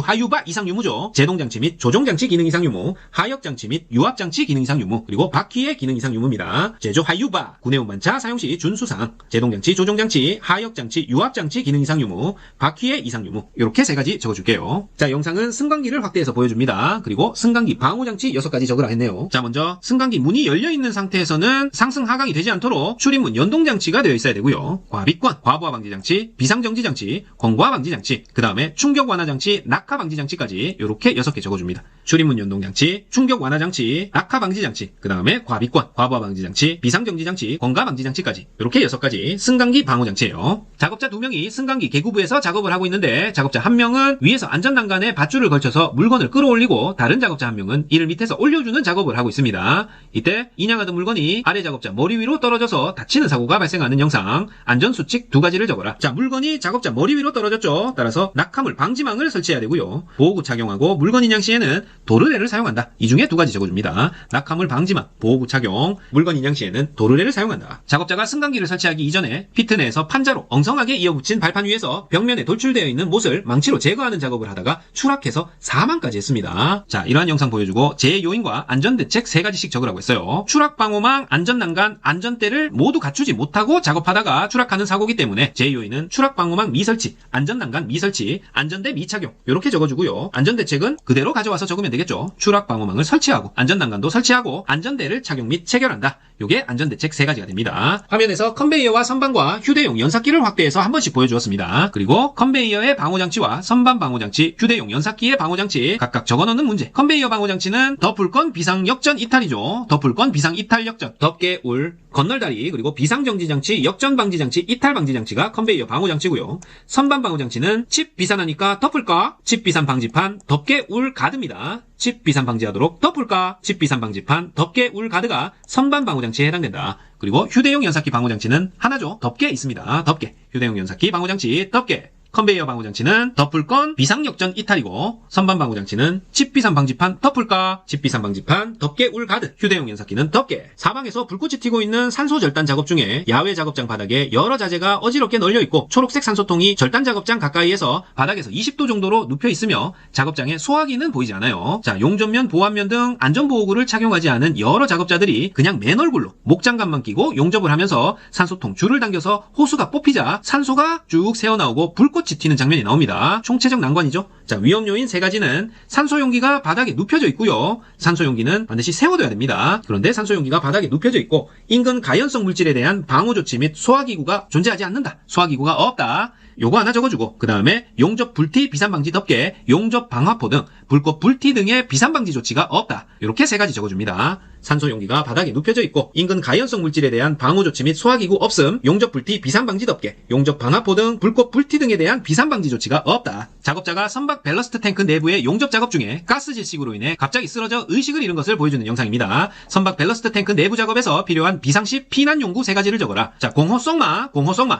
하유바 이상 유무죠. 제동장치 및 조종장치 기능 이상 유무, 하역장치 및 유압장치 기능 이상 유무, 그리고 바퀴의 기능 이상 유무입니다. 제조 하유바 구내 운반차 사용 시 준수사항, 제동장치, 조종장치, 하역장치, 유압장치 기능 이상 유무, 바퀴의 이상 유무. 이렇게 3가지 적어줄게요. 자, 영상은 승강기를 확대해서 보여줍니다. 그리고 승강기 방호장치 6가지 적으라 했네요. 자, 먼저 승강기 문이 열려있는 상태에서는 상승 하강이 되지 않도록 출입문 연동장치가 되어 있어야 되고요. 과비권, 과부하 방지장치, 비상정지장치, 공과 방지장치, 그 다음에 충격 완화장치, 낙하 방지장치까지 이렇게 6개 적어줍니다. 출입문 연동장치, 충격 완화장치, 낙하 방지장치, 그 다음에 과비권, 과부하 방지장치, 비상정지장치, 공과 방지장치까지 이렇게 6가지 승강기 방호장치예요. 작업자 2명이 승강기 개구부에서 작업을 하고 있는데 작업자 1명은 위에서 안전난간에 밧줄을 걸쳐서 물건을 끌어올리고 다른 작업자 1명은 이를 밑에서 올려주는 작업을 하고 있습니다. 이때 인양하던 물건이 아래 작업자 머리 위로 떨어져서 다치는 사고가 발생하는 영상. 안전수칙 2가지를 적어라. 자, 물건이 작업자 머리 위로 떨어졌죠. 따라서 낙하물 방지망을 설치해야 되고요. 보호구 착용하고 물건 인양 시에는 도르래를 사용한다. 이 중에 두 가지 적어줍니다. 낙하물 방지망, 보호구 착용, 물건 인양 시에는 도르래를 사용한다. 작업자가 승강기를 설치하기 이전에 피트 내에서 판자로 엉성하게 이어붙인 발판 위에서 벽면에 돌출되어 있는 못을 망치로 제거하는 작업을 하다가 추락해서 사망까지 했습니다. 자, 이러한 영상 보여주고 제 요인과 안전대책 3가지씩 적으라고 했어요. 추락방호망, 안전난간, 안전대를 모두 갖추지 못하고 작업하다가 추락하는 사고이기 때문에 제 요인은 추락방호망 미설치, 안전난간 미설치, 안전대 미착용 이렇게 적어주고요. 안전대책은 그대로 가져와서 적으면 되겠죠. 추락방호망을 설치하고 안전난간도 설치하고 안전대를 착용 및 체결한다. 요게 안전대책 3가지가 됩니다. 화면에서 컨베이어와 선반과 휴대용 연삭기를 확대해서 한 번씩 보여주었습니다. 그리고 컨베이어의 방호장치와 선반 방호장치, 휴대용 연삭기의 방호장치 각각 적어놓는 문제. 컨베이어 방호장치는 덮을건 비상 역전 이탈이죠. 덮을건 비상 이탈 역전, 덮개, 울, 건널다리, 그리고 비상정지장치, 역전 방지장치, 이탈 방지장치가 컨베이어 방호장치고요. 선반 방호장치는 칩 비산하니까 덮을까? 칩 비산 방지판, 덮개, 울, 가드입니다. 칩 비산 방지하도록 덮을까? 칩 비산 방지판, 덮개, 울, 가드가 선반 방호장치에 해당된다. 그리고 휴대용 연삭기 방호장치는 하나죠. 덮개 있습니다. 덮개. 휴대용 연삭기 방호장치, 덮개. 컨베이어 방호장치는 덮을건 비상역전 이탈이고, 선반 방호장치는 칩비산 방지판 덮을까? 칩비산 방지판, 덮개, 울, 가드. 휴대용 연삭기는 덮개. 사방에서 불꽃이 튀고 있는 산소 절단 작업 중에 야외 작업장 바닥에 여러 자재가 어지럽게 널려 있고 초록색 산소통이 절단 작업장 가까이에서 바닥에서 20도 정도로 눕혀 있으며 작업장에 소화기는 보이지 않아요. 자, 용접면, 보완면 등 안전보호구를 착용하지 않은 여러 작업자들이 그냥 맨 얼굴로 목장갑만 끼고 용접을 하면서 산소통 줄을 당겨서 호수가 뽑히자 산소가 쭉 새어나오고 불꽃 꽃이 튀는 장면이 나옵니다. 총체적 난관이죠. 자, 위험 요인 3가지는 산소용기가 바닥에 눕혀져 있고요. 산소용기는 반드시 세워둬야 됩니다. 그런데 산소용기가 바닥에 눕혀져 있고 인근 가연성 물질에 대한 방호 조치 및 소화기구가 존재하지 않는다. 소화기구가 없다. 요거 하나 적어주고, 그 다음에 용접 불티 비산방지 덮개, 용접 방화포 등 불꽃 불티 등의 비산방지 조치가 없다. 이렇게 3가지 적어줍니다. 산소용기가 바닥에 눕혀져 있고 인근 가연성 물질에 대한 방호 조치 및 소화기구 없음, 용접 불티 비산방지 덮개, 용접 방화포 등 불꽃 불티 등에 대한 비산방지 조치가 없다. 작업자가 선박 밸러스트 탱크 내부의 용접 작업 중에 가스 질식으로 인해 갑자기 쓰러져 의식을 잃은 것을 보여주는 영상입니다. 선박 밸러스트 탱크 내부 작업에서 필요한 비상시 피난 용구 3가지를 적어라. 자, 공호송마,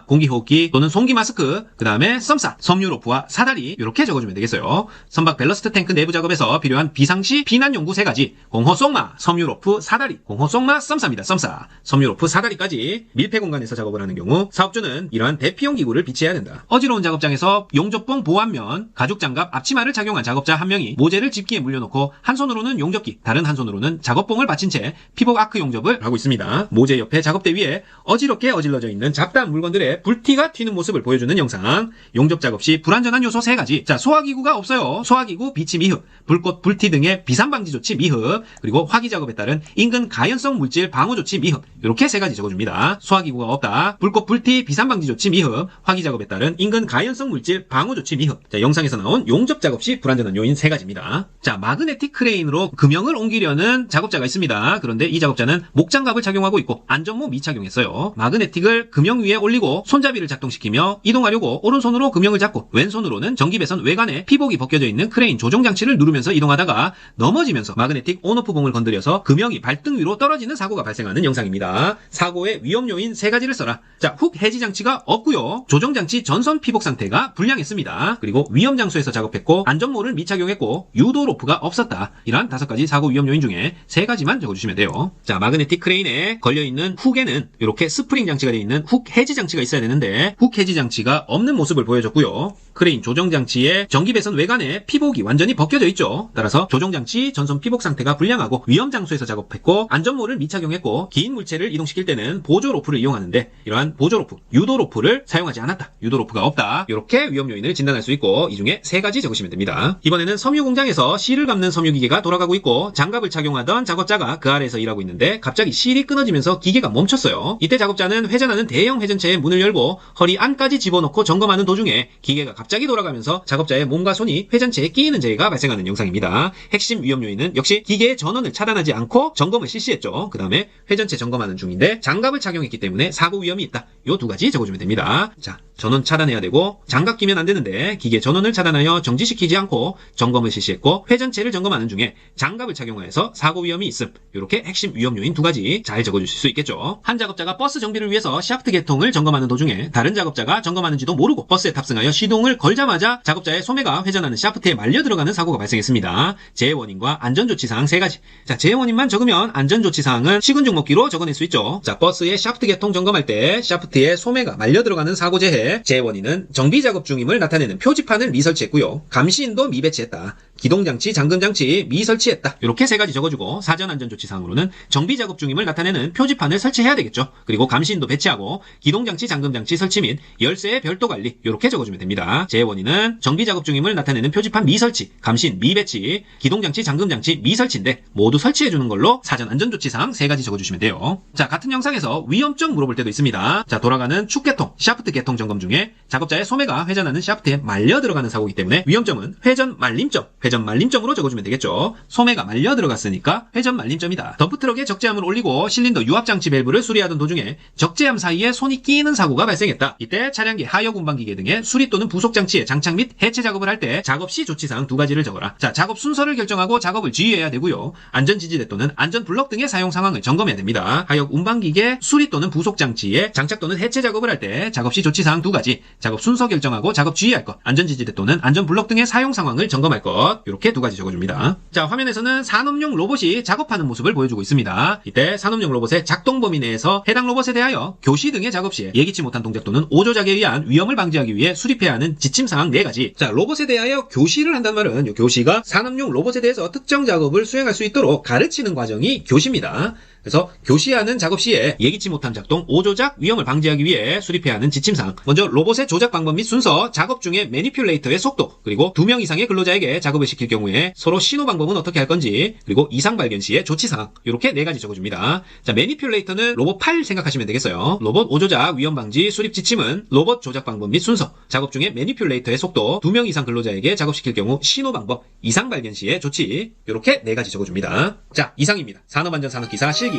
공기호흡기 또는 송기 마스크, 그 다음에 썸사, 섬유로프와 사다리 이렇게 적어주면 되겠어요. 선박 밸러스트 탱크 내부 작업에서 필요한 비상시 피난 용구 3가지, 공호송마, 섬유로프, 사다리, 공호송마, 썸사입니다. 썸사, 섬유로프, 사다리까지. 밀폐 공간에서 작업을 하는 경우 사업주는 이러한 대피용 기구를 비치해야 된다. 어지러운 작업장에서 용접봉 보완면, 가죽장갑, 앞치마를 착용한 작업자 한 명이 모재를 집기에 물려놓고 한 손으로는 용접기, 다른 한 손으로는 작업봉을 받친 채 피복 아크 용접을 하고 있습니다. 모재 옆에 작업대 위에 어지럽게 어질러져 있는 잡다한 물건들의 불티가 튀는 모습을 보여주는 영상. 용접 작업 시 불안전한 요소 3가지. 자, 소화기구가 없어요. 소화기구 비치 미흡, 불꽃 불티 등의 비산방지 조치 미흡, 그리고 화기 작업에 따른 인근 가연성 물질 방호 조치 미흡. 이렇게 3가지 적어줍니다. 소화기구가 없다. 불꽃 불티 비산방지 조치 미흡, 화기 작업에 따른 인근 가연성 물질 방호 조치 미흡. 자, 영상에서 나온 용접 작업 시 불안전한 요인 3가지입니다. 자, 마그네틱 크레인으로 금형을 옮기려는 작업자가 있습니다. 그런데 이 작업자는 목장갑을 착용하고 있고 안전모 미착용했어요. 마그네틱을 금형 위에 올리고 손잡이를 작동시키며 이동하려고 오른손으로 금형을 잡고 왼손으로는 전기배선 외관에 피복이 벗겨져 있는 크레인 조종장치를 누르면서 이동하다가 넘어지면서 마그네틱 온오프봉을 건드려서 금형이 발등 위로 떨어지는 사고가 발생하는 영상입니다. 사고의 위험 요인 3가지를 써라. 자, 훅 해지 장치가 없고요. 조종장치 전선 피복 상태가 불량했습니다. 그리고 위험 장소에서 작업했고 안전모를 미착용했고 유도 로프가 없었다. 이러한 5가지 사고 위험 요인 중에 3가지만 적어주시면 돼요. 자, 마그네틱 크레인에 걸려있는 훅에는 이렇게 스프링 장치가 되어 있는 훅 해지 장치가 있어야 되는데 훅 해지 장치가 없는 모습을 보여줬고요. 크레인 조종장치의 전기배선 외관에 피복이 완전히 벗겨져 있죠. 따라서 조종장치 전선 피복 상태가 불량하고 위험 장소에서 작업했고 안전모를 미착용했고 긴 물체를 이동시킬 때는 보조 로프를 이용하는데 이러한 보조 로프, 유도 로프를 사용하지 않았다. 유도 로프가 없다. 이렇게 위험 요인을 진단할 수 있고 이 중에 3가지 적으시면 됩니다. 이번에는 섬유 공장에서 실을 감는 섬유 기계가 돌아가고 있고 장갑을 착용하던 작업자가 그 아래에서 일하고 있는데 갑자기 실이 끊어지면서 기계가 멈췄어요. 이때 작업자는 회전하는 대형 회전체의 문을 열고 허리 안까지 집어넣고 점검하는 도중에 기계가 갑자기 돌아가면서 작업자의 몸과 손이 회전체에 끼이는 재해가 발생하는 영상입니다. 핵심 위험 요인은 역시 기계의 전원을 차단하지 않고 점검을 실시했죠. 그 다음에 회전체 점검하는 중인데 장갑을 착용했기 때문에 사고 위험이 있다. 요 2가지 적어주면 됩니다. 자, 전원 차단해야 되고 장갑 끼면 안 되는데 기계 전원을 차단하여 정지시키지 않고 점검을 실시했고 회전체를 점검하는 중에 장갑을 착용하여서 사고 위험이 있음. 이렇게 핵심 위험 요인 2가지 잘 적어주실 수 있겠죠. 한 작업자가 버스 정비를 위해서 샤프트 개통을 점검하는 도중에 다른 작업자가 점검하는지도 모르고 버스에 탑승하여 시동을 걸자마자 작업자의 소매가 회전하는 샤프트에 말려 들어가는 사고가 발생했습니다. 재해 원인과 안전조치사항 3가지. 자, 재해 원인만 적으면 안전조치사항은 식은죽 먹기로 적어낼 수 있죠. 자, 버스의 샤프트 개통 점검할 때 샤프트에 소매가 말려 들어가는 사고 재해 원인은 정비 작업 중임을 나타내는 표지판을 미설치했고요. 감시인도 미배치했다. 기동장치, 잠금장치 미설치했다. 이렇게 3가지 적어주고 사전안전조치사항으로는 정비 작업 중임을 나타내는 표지판을 설치해야 되겠죠. 그리고 감시인도 배치하고 기동장치, 잠금장치 설치 및 열쇠의 별도 관리 이렇게 적어주면 됩니다. 재해 원인은 정비 작업 중임을 나타내는 표지판 미설치, 감시인 미배치, 기동장치, 잠금장치 미설치인데 모두 설치해주는 걸로 사전안전조치사항 3가지 적어주시면 돼요. 자, 같은 영상에서 위험점 물어볼 때도 있습니다. 자, 돌아가는 축개통, 샤프트 개통 점검 중에 작업자의 소매가 회전하는 샤프트에 말려 들어가는 사고이기 때문에 위험점은 회전 말림점, 회전 말림점으로 적어주면 되겠죠. 소매가 말려 들어갔으니까 회전 말림점이다. 덤프트럭에 적재함을 올리고 실린더 유압장치 밸브를 수리하던 도중에 적재함 사이에 손이 끼이는 사고가 발생했다. 이때 차량기 하역 운반기계 등의 수리 또는 부속장치의 장착 및 해체 작업을 할 때 작업 시 조치사항 2가지를 적어라. 자, 작업 순서를 결정하고 작업을 지휘해야 되고요. 안전지지대 또는 안전블럭 등의 사용 상황을 점검해야 됩니다. 하역 운반기계 수리 또는 부속장치의 장착 또는 해체 작업을 할 때 작업 시 조치사항 2가지, 작업 순서 결정하고 작업 지휘할 것, 안전지지대 또는 안전블럭 등의 사용 상황을 점검할 것, 이렇게 2가지 적어줍니다. 자, 화면에서는 산업용 로봇이 작업하는 모습을 보여주고 있습니다. 이때 산업용 로봇의 작동 범위 내에서 해당 로봇에 대하여 교시 등의 작업 시에 예기치 못한 동작 또는 오조작에 의한 위험을 방지하기 위해 수립해야 하는 지침사항 4가지. 자, 로봇에 대하여 교시를 한단 말은 이 교시가 산업용 로봇에 대해서 특정 작업을 수행할 수 있도록 가르치는 과정이 교시입니다. 그래서 교시하는 작업 시에 예기치 못한 작동, 오조작, 위험을 방지하기 위해 수립해야 하는 지침사항. 먼저 로봇의 조작 방법 및 순서, 작업 중에 매니퓰레이터의 속도, 그리고 2명 이상의 근로자에게 작업을 시킬 경우에 서로 신호 방법은 어떻게 할 건지, 그리고 이상 발견 시의 조치사항. 이렇게 4가지 적어줍니다. 자, 매니퓰레이터는 로봇 팔 생각하시면 되겠어요. 로봇 오조작, 위험 방지, 수립 지침은 로봇 조작 방법 및 순서, 작업 중에 매니퓰레이터의 속도, 2명 이상 근로자에게 작업시킬 경우 신호 방법, 이상 발견 시의 조치. 이렇게 4가지 적어줍니다. 자, 이상입니다. 산업안전 산업기사 실기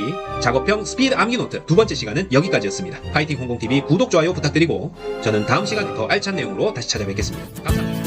작업형 스피드 암기노트 2번째 시간은 여기까지였습니다. 파이팅 홍콩TV 구독, 좋아요 부탁드리고 저는 다음 시간에 더 알찬 내용으로 다시 찾아뵙겠습니다. 감사합니다.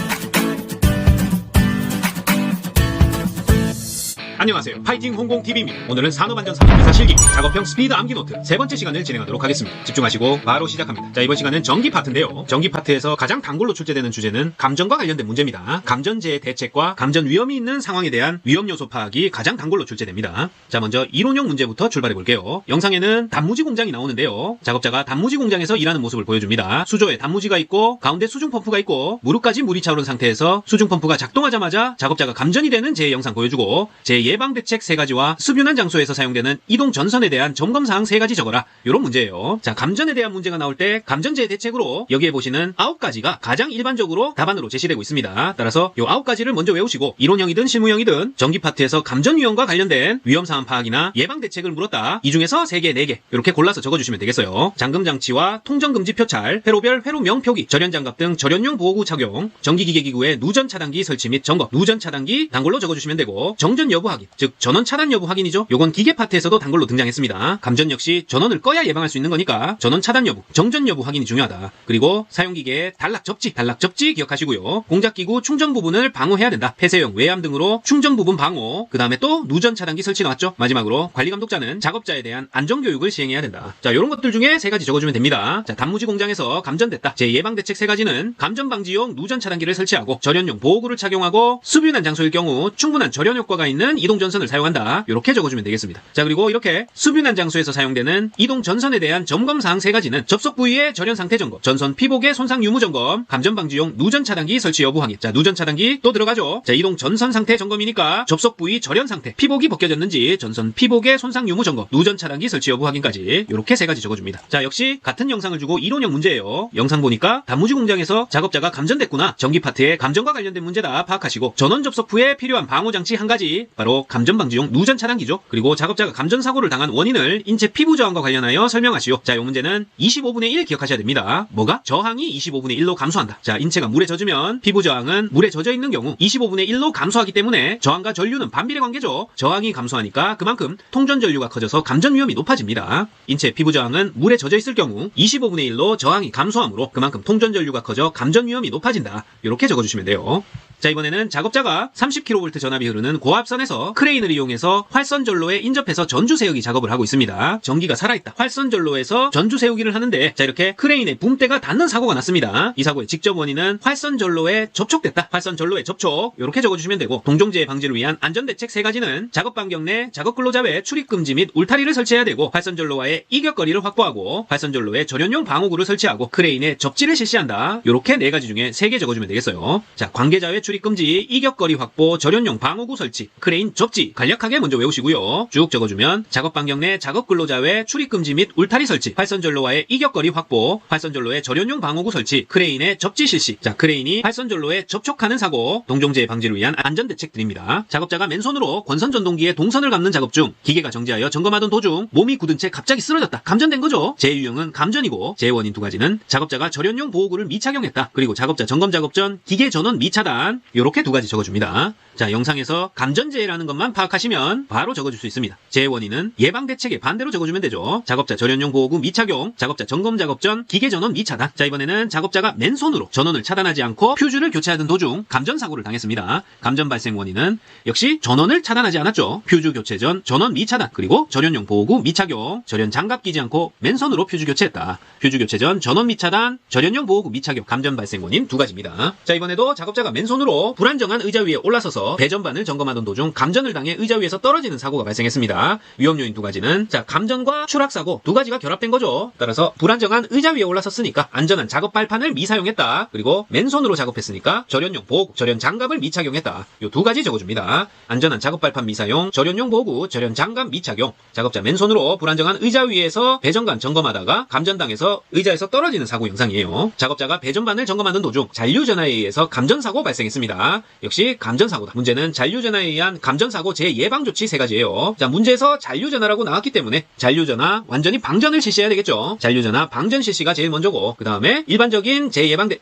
안녕하세요. 파이팅 홍콩TV입니다. 오늘은 산업안전 산업기사 실기 작업형 스피드 암기노트 3번째 시간을 진행하도록 하겠습니다. 집중하시고 바로 시작합니다. 자, 이번 시간은 전기 파트인데요. 전기 파트에서 가장 단골로 출제되는 주제는 감전과 관련된 문제입니다. 감전재해 대책과 감전 위험이 있는 상황에 대한 위험 요소 파악이 가장 단골로 출제됩니다. 자, 먼저 이론형 문제부터 출발해 볼게요. 영상에는 단무지 공장이 나오는데요. 작업자가 단무지 공장에서 일하는 모습을 보여줍니다. 수조에 단무지가 있고 가운데 수중 펌프가 있고 무릎까지 물이 차오른 상태에서 수중 펌프가 작동하자마자 작업자가 감전이 되는 재해 영상 보여주고 재해 예방대책 3가지와 습윤한 장소에서 사용되는 이동 전선에 대한 점검사항 3가지 적어라. 이런 문제예요. 자, 감전에 대한 문제가 나올 때 감전재해 대책으로 여기에 보시는 9가지가 가장 일반적으로 답안으로 제시되고 있습니다. 따라서 이 9가지를 먼저 외우시고 이론형이든 실무형이든 전기 파트에서 감전 위험과 관련된 위험사항 파악이나 예방대책을 물었다. 이 중에서 3개, 4개 이렇게 골라서 적어주시면 되겠어요. 잠금장치와 통정금지 표찰, 회로별 회로명 표기, 절연장갑 등 절연용 보호구 착용, 전기기계기구의 누전 차단기 설치 및 점검, 누전 차단기 단골로 적어주시면 되고 정전 여부 확인, 즉 전원 차단 여부 확인이죠. 요건 기계 파트에서도 단골로 등장했습니다. 감전 역시 전원을 꺼야 예방할 수 있는 거니까 전원 차단 여부, 정전 여부 확인이 중요하다. 그리고 사용기계의 단락 접지 기억하시고요. 공작기구 충전 부분을 방호해야 된다. 폐쇄형 외암 등으로 충전 부분 방호, 그 다음에 또 누전 차단기 설치 나왔죠. 마지막으로 관리감독자는 작업자에 대한 안전교육을 시행해야 된다. 자, 요런 것들 중에 3가지 적어주면 됩니다. 자, 단무지 공장에서 감전됐다. 제 예방대책 3가지는 감전 방지용 누전 차단기를 설치하고 절연용 보호구를 착용하고 습윤한 장소일 경우 충분한 절연 효과가 있는 이동 전선을 사용한다. 이렇게 적어주면 되겠습니다. 자, 그리고 이렇게 습윤한 장소에서 사용되는 이동 전선에 대한 점검사항 3가지는 접속 부위의 절연 상태 점검, 전선 피복의 손상 유무 점검, 감전 방지용 누전 차단기 설치 여부 확인. 자, 누전 차단기 또 들어가죠. 자, 이동 전선 상태 점검이니까 접속 부위 절연 상태, 피복이 벗겨졌는지 전선 피복의 손상 유무 점검, 누전 차단기 설치 여부 확인까지 이렇게 3가지 적어줍니다. 자, 역시 같은 영상을 주고 이론형 문제예요. 영상 보니까 단무지 공장에서 작업자가 감전됐구나. 전기 파트의 감전과 관련된 문제다 파악하시고 전원 접속 후에 필요한 방호 장치 1가지, 바로 그리고 감전 방지용 누전 차단기죠. 그리고 작업자가 감전 사고를 당한 원인을 인체 피부 저항과 관련하여 설명하시오. 자, 이 문제는 25분의 1 기억하셔야 됩니다. 뭐가? 저항이 25분의 1로 감소한다. 자, 인체가 물에 젖으면 피부 저항은 물에 젖어 있는 경우 25분의 1로 감소하기 때문에 저항과 전류는 반비례 관계죠. 저항이 감소하니까 그만큼 통전 전류가 커져서 감전 위험이 높아집니다. 인체 피부 저항은 물에 젖어 있을 경우 25분의 1로 저항이 감소하므로 그만큼 통전 전류가 커져 감전 위험이 높아진다. 이렇게 적어주시면 돼요. 자, 이번에는 작업자가 30kV 전압이 흐르는 고압선에서 크레인을 이용해서 활선전로에 인접해서 전주 세우기 작업을 하고 있습니다. 전기가 살아있다. 활선전로에서 전주 세우기를 하는데, 자, 이렇게 크레인의 붐대가 닿는 사고가 났습니다. 이 사고의 직접 원인은 활선전로에 접촉됐다. 활선전로에 접촉. 이렇게 적어주시면 되고, 동종재해 방지를 위한 안전대책 3가지는 작업 반경 내 작업 근로자외 출입 금지 및 울타리를 설치해야 되고, 활선전로와의 이격거리를 확보하고, 활선전로에 절연용 방호구를 설치하고, 크레인의 접지를 실시한다. 이렇게 4가지 중에 3개 적어주면 되겠어요. 자, 관계자외 출입 금지, 이격거리 확보, 절연용 방호구 설치, 크레인 접지 간략하게 먼저 외우시고요. 쭉 적어주면 작업 반경 내 작업 근로자 외 출입 금지 및 울타리 설치, 활선전로와의 이격거리 확보, 활선전로에 절연용 방호구 설치, 크레인의 접지 실시. 자, 크레인이 활선전로에 접촉하는 사고, 동종재해 방지를 위한 안전대책들입니다. 작업자가 맨손으로 권선전동기의 동선을 감는 작업 중 기계가 정지하여 점검하던 도중 몸이 굳은 채 갑자기 쓰러졌다. 감전된 거죠. 재해 유형은 감전이고, 재해 원인 2가지는 작업자가 절연용 보호구를 미착용했다. 그리고 작업자 점검 작업 전 기계 전원 미차단. 요렇게 2가지 적어줍니다. 자, 영상에서 감전재해라는 것만 파악하시면 바로 적어줄 수 있습니다. 재해 원인은 예방대책에 반대로 적어주면 되죠. 작업자 절연용 보호구 미착용, 작업자 점검 작업 전 기계 전원 미차단. 자, 이번에는 작업자가 맨손으로 전원을 차단하지 않고 퓨즈를 교체하던 도중 감전사고를 당했습니다. 감전 발생 원인은 역시 전원을 차단하지 않았죠. 퓨즈 교체 전 전원 미차단, 그리고 절연용 보호구 미착용, 절연 장갑 끼지 않고 맨손으로 퓨즈 교체했다. 퓨즈 교체 전 전원 미차단, 절연용 보호구 미착용, 감전 발생 원인 2가지입니다. 자, 이번에도 작업자가 맨손으로 불안정한 의자 위에 올라서서 배전반을 점검하던 도중 감전을 당해 의자 위에서 떨어지는 사고가 발생했습니다. 위험 요인 2가지는 자, 감전과 추락사고 2가지가 결합된 거죠. 따라서 불안정한 의자 위에 올라섰으니까 안전한 작업 발판을 미사용했다. 그리고 맨손으로 작업했으니까 절연용 보호구, 절연 장갑을 미착용했다. 요 2가지 적어줍니다. 안전한 작업 발판 미사용, 절연용 보호구, 절연 장갑 미착용. 작업자 맨손으로 불안정한 의자 위에서 배전관 점검하다가 감전당해서 의자에서 떨어지는 사고 영상이에요. 작업자가 배전반을 점검하는 도중 잔류전화에 의해서 감전사고 발생했습니다. 역시 감전사고다. 문제는 잔류전화에 의한 감전사고 재예방조치 3가지예요. 자, 문제에서 잔류전화라고 나왔기 때문에 잔류전화 완전히 방전을 실시해야 되겠죠. 잔류전화 방전 실시가 제일 먼저고, 그 다음에 일반적인